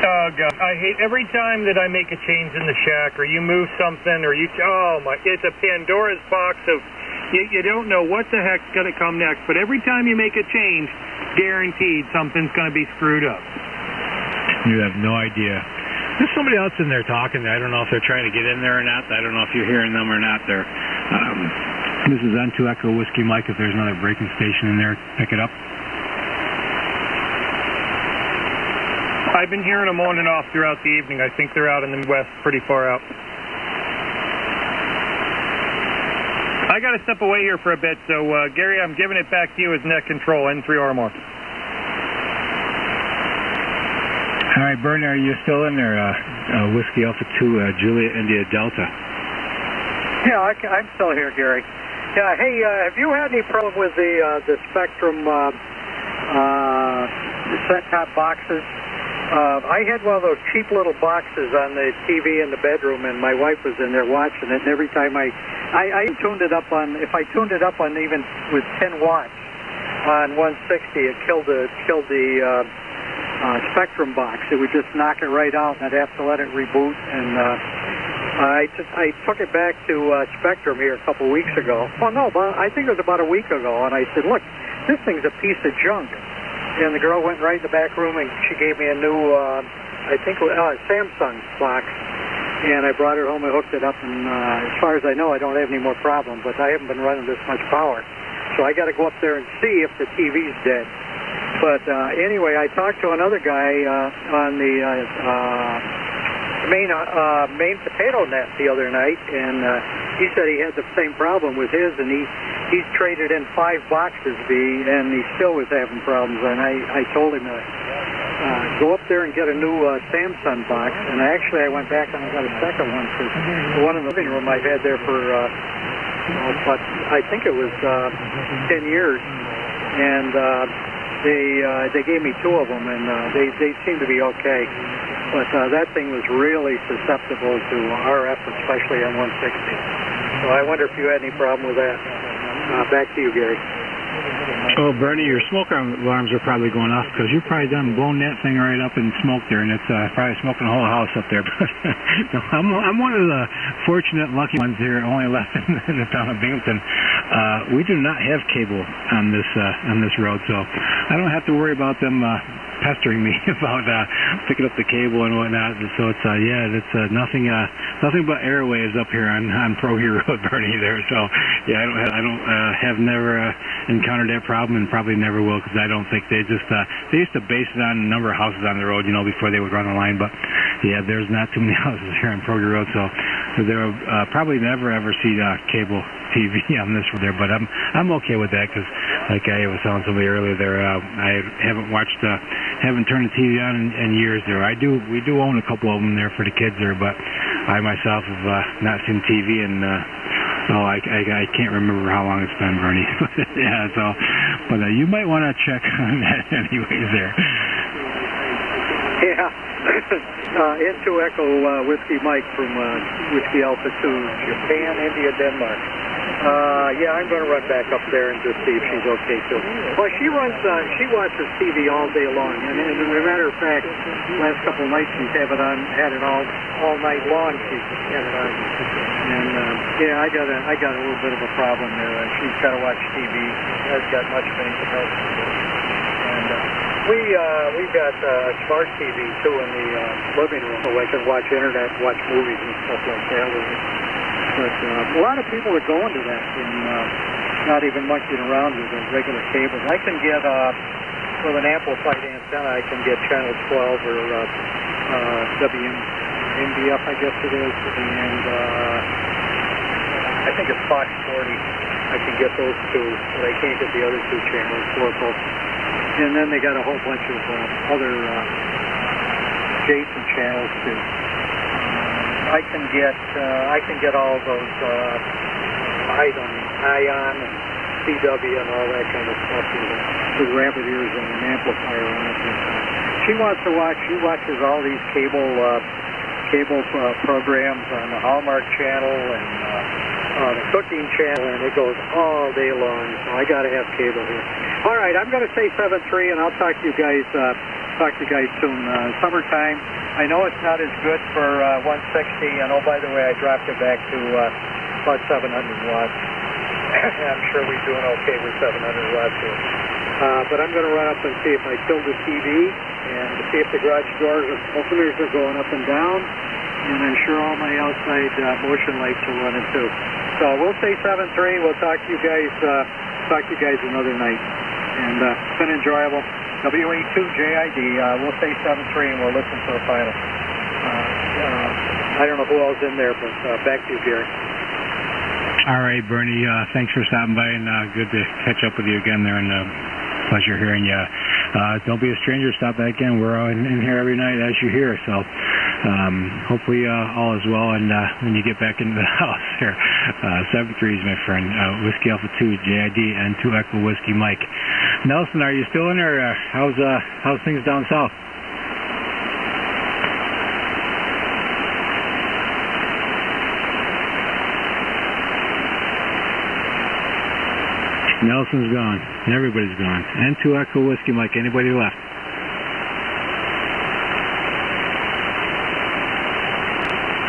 Oh, God. I hate every time that I make a change in the shack or you move something or it's a Pandora's box of you don't know what the heck's going to come next. But every time you make a change, guaranteed something's going to be screwed up.
You have no idea. There's somebody else in there talking. I don't know if they're trying to get in there or not. I don't know if you're hearing them or not there. This is N2 Echo Whiskey Mike. If there's another breaking station in there, pick it up.
I've been hearing them on and off throughout the evening. I think they're out in the west, pretty far out. I got to step away here for a bit, so Gary, I'm giving it back to you as net control, N3 Armor.
All right, Bernie, are you still in there? Whiskey Alpha 2, Juliet India Delta.
Yeah, I'm still here, Gary. Yeah, hey, have you had any problem with the Spectrum set-top boxes? I had one of those cheap little boxes on the TV in the bedroom, and my wife was in there watching it, and every time I tuned it up on, if I tuned it up on even with 10 watts on 160, it killed the Spectrum box. It would just knock it right out, and I'd have to let it reboot, and I took it back to Spectrum here a couple weeks ago. Well, no, but I think it was about a week ago, and I said, look, this thing's a piece of junk. And the girl went right in the back room, and she gave me a new, Samsung box. And I brought it home and hooked it up, and as far as I know, I don't have any more problem, but I haven't been running this much power. So I got to go up there and see if the TV's dead. But anyway, I talked to another guy on the main potato net the other night, and he said he had the same problem with his, and he's traded in 5 boxes, and he still was having problems. And I told him to go up there and get a new Samsung box. And I went back and I got a second one for one in the living room I've had there for, but I think it was 10 years. And they gave me 2 of them, and they seem to be okay. But that thing was really susceptible to RF, especially on 160. So I wonder if you had any problem with that. Back to you, Gary.
Oh, Bernie, your smoke alarms are probably going off because you've probably blown that thing right up in smoke there, and it's probably smoking the whole house up there. But no, I'm one of the fortunate, lucky ones here, only left in the town of Binghamton. We do not have cable on this road, so I don't have to worry about them pestering me about picking up the cable and whatnot. So it's it's nothing but airwaves up here on Progy Road, Bernie. There, so yeah, I don't have never encountered that problem, and probably never will, because I don't think they used to base it on the number of houses on the road, before they would run the line. But yeah, there's not too many houses here on Progy Road, so they'll probably never ever see cable TV on this road there. But I'm okay with that, because like I was telling somebody earlier there, I haven't turned the TV on in years there. We do own a couple of them there for the kids there, but I myself have not seen TV in I can't remember how long it's been, Bernie. Yeah, but you might want to check on that anyways there.
Yeah. N2 Echo Whiskey Mike from Whiskey Alpha 2, Japan, India, Denmark. Yeah, I'm going to run back up there and just see if she's okay too. Well, she watches TV all day long, and as a matter of fact, last couple of nights she's had it all night long. She's had it on, and yeah, I got a little bit of a problem there. She's got to watch TV. She hasn't got much of anything else to do. And we've got a smart TV too in the living room, so I can watch internet, watch movies and stuff like that with it. But a lot of people are going to that and not even monkeying around with the regular cables. I can get, with an amplified antenna, I can get channel 12 or WMBF, I guess it is, and I think it's Fox 40. I can get those two, but I can't get the other two channels, local. And then they got a whole bunch of other adjacent channels too. I can get all those ION and CW and all that kind of stuff with rabbit ears and an amplifier on it. She watches all these cable programs on the Hallmark Channel and the Cooking Channel, and it goes all day long. So I got to have cable here. All right, I'm going to say 7-3, and I'll talk to you guys. Soon. Summertime. I know it's not as good for 160, and oh, by the way, I dropped it back to about 700 watts. I'm sure we're doing okay with 700 watts here. But I'm going to run up and see if I killed the TV, and see if the garage doors openers are going up and down, and I'm sure all my outside motion lights are running too. So we'll say 7-3. We'll talk to you guys another night, and it's been enjoyable. WA2JID, we'll say 7-3, and we'll listen for the final. I don't know who else in there, but back to you, Gary.
All right, Bernie, thanks for stopping by, and good to catch up with you again there, and pleasure hearing you. Don't be a stranger, stop back in. We're in here every night, as you hear, so hopefully all is well, and when you get back into the house here, 7-3 is my friend, Whiskey Alpha 2, JID, and 2 Echo Whiskey Mike. Nelson, are you still in there? How's things down south? Nelson's gone. Everybody's gone. And 2 Echo Whiskey Mike. Anybody left?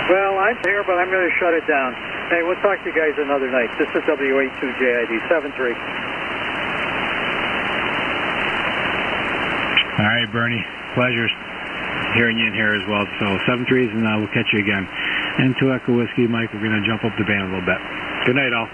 Well, I'm here, but I'm going to shut it down. Hey, we'll talk to you guys another night. This is WA2JID, 7-3.
All right, Bernie. Pleasure hearing you in here as well. So 7-3s, and we'll catch you again. And 2 Echo Whiskey Mike, we're going to jump up the band a little bit. Good night, all.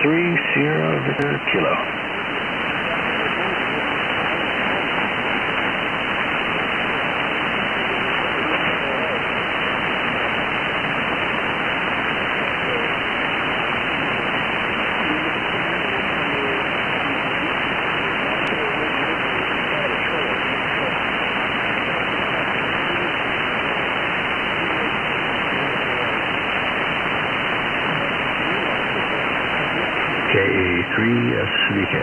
3, Sierra Victor Kilo. KA3SVK.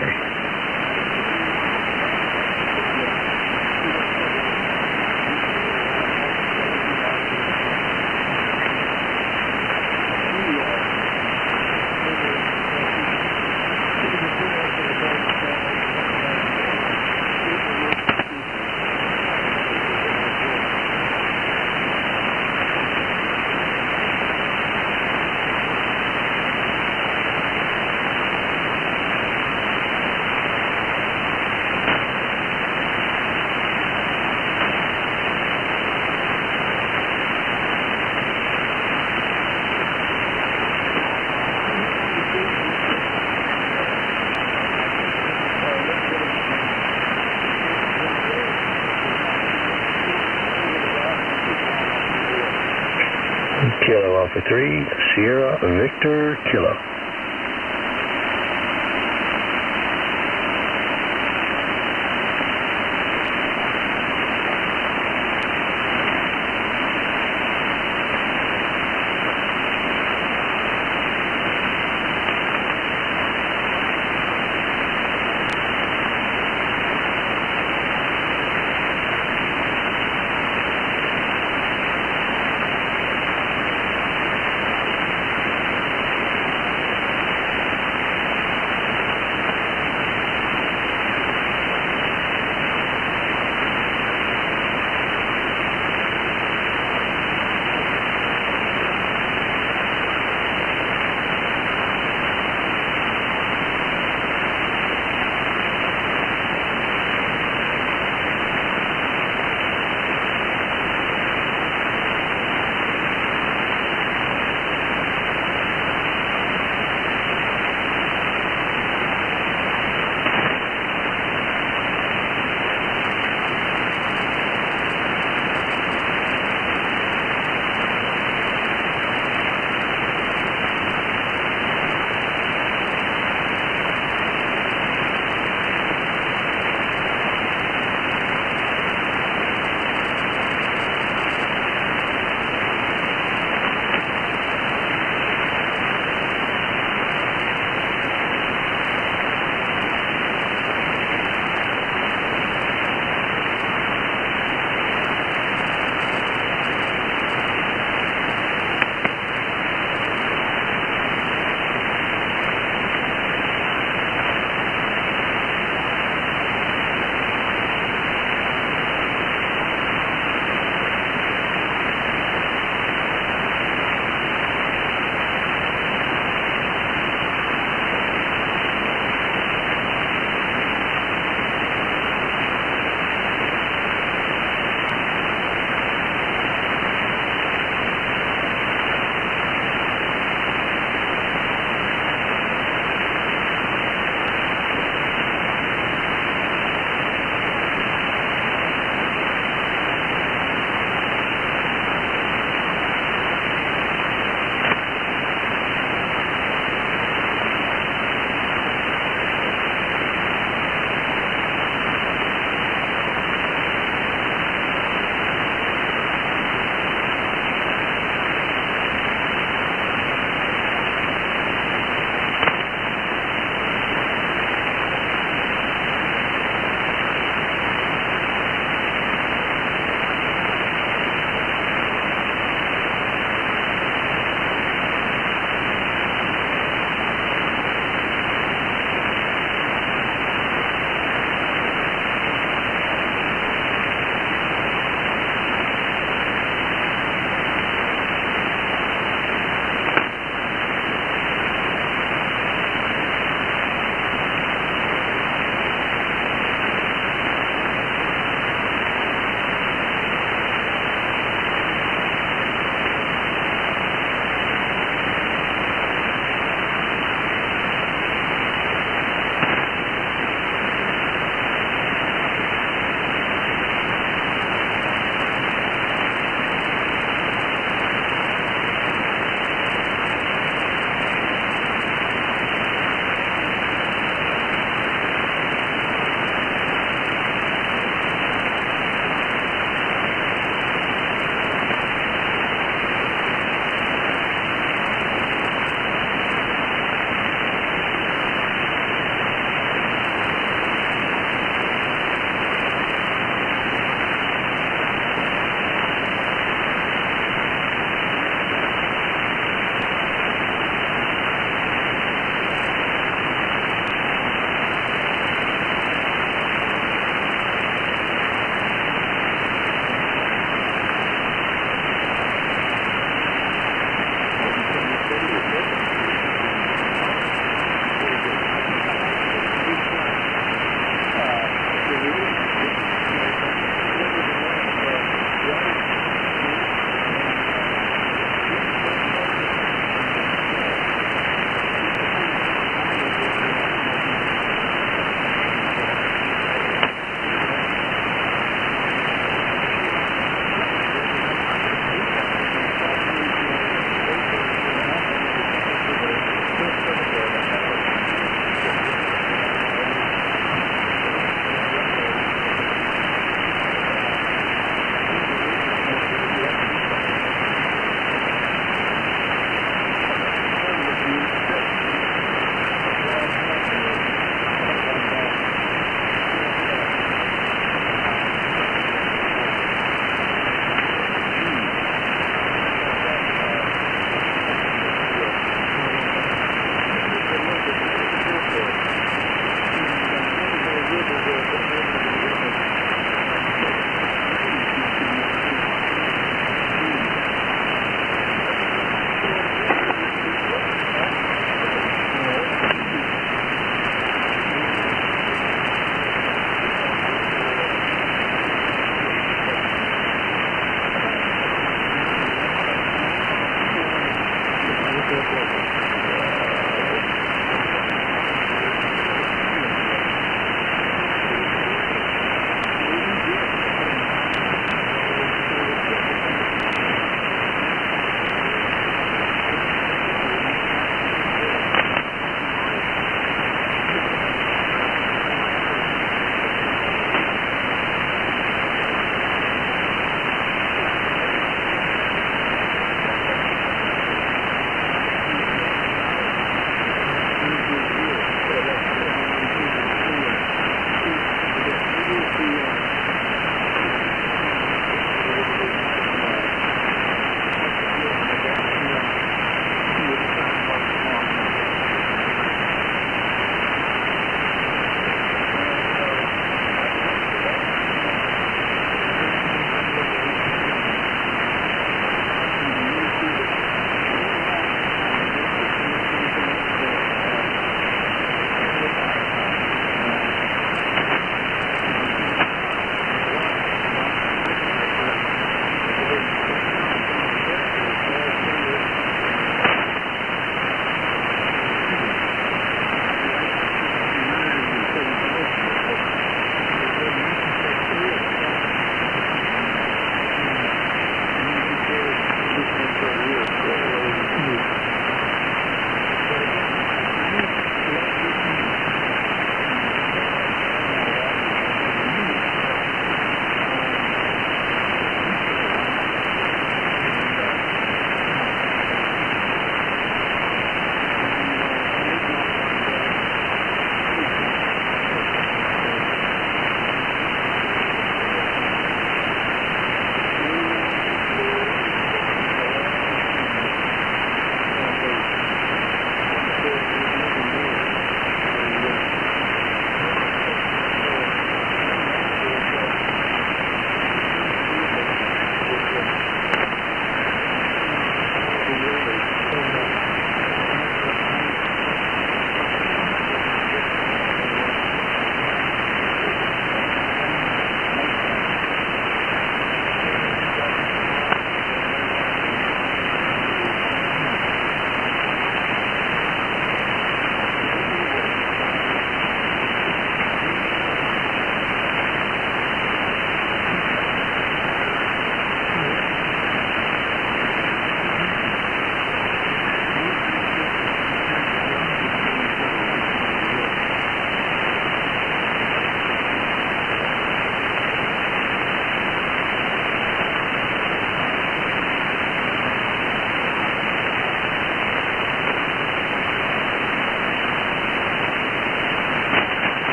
Kilo Alpha 3, Sierra Victor Kilo.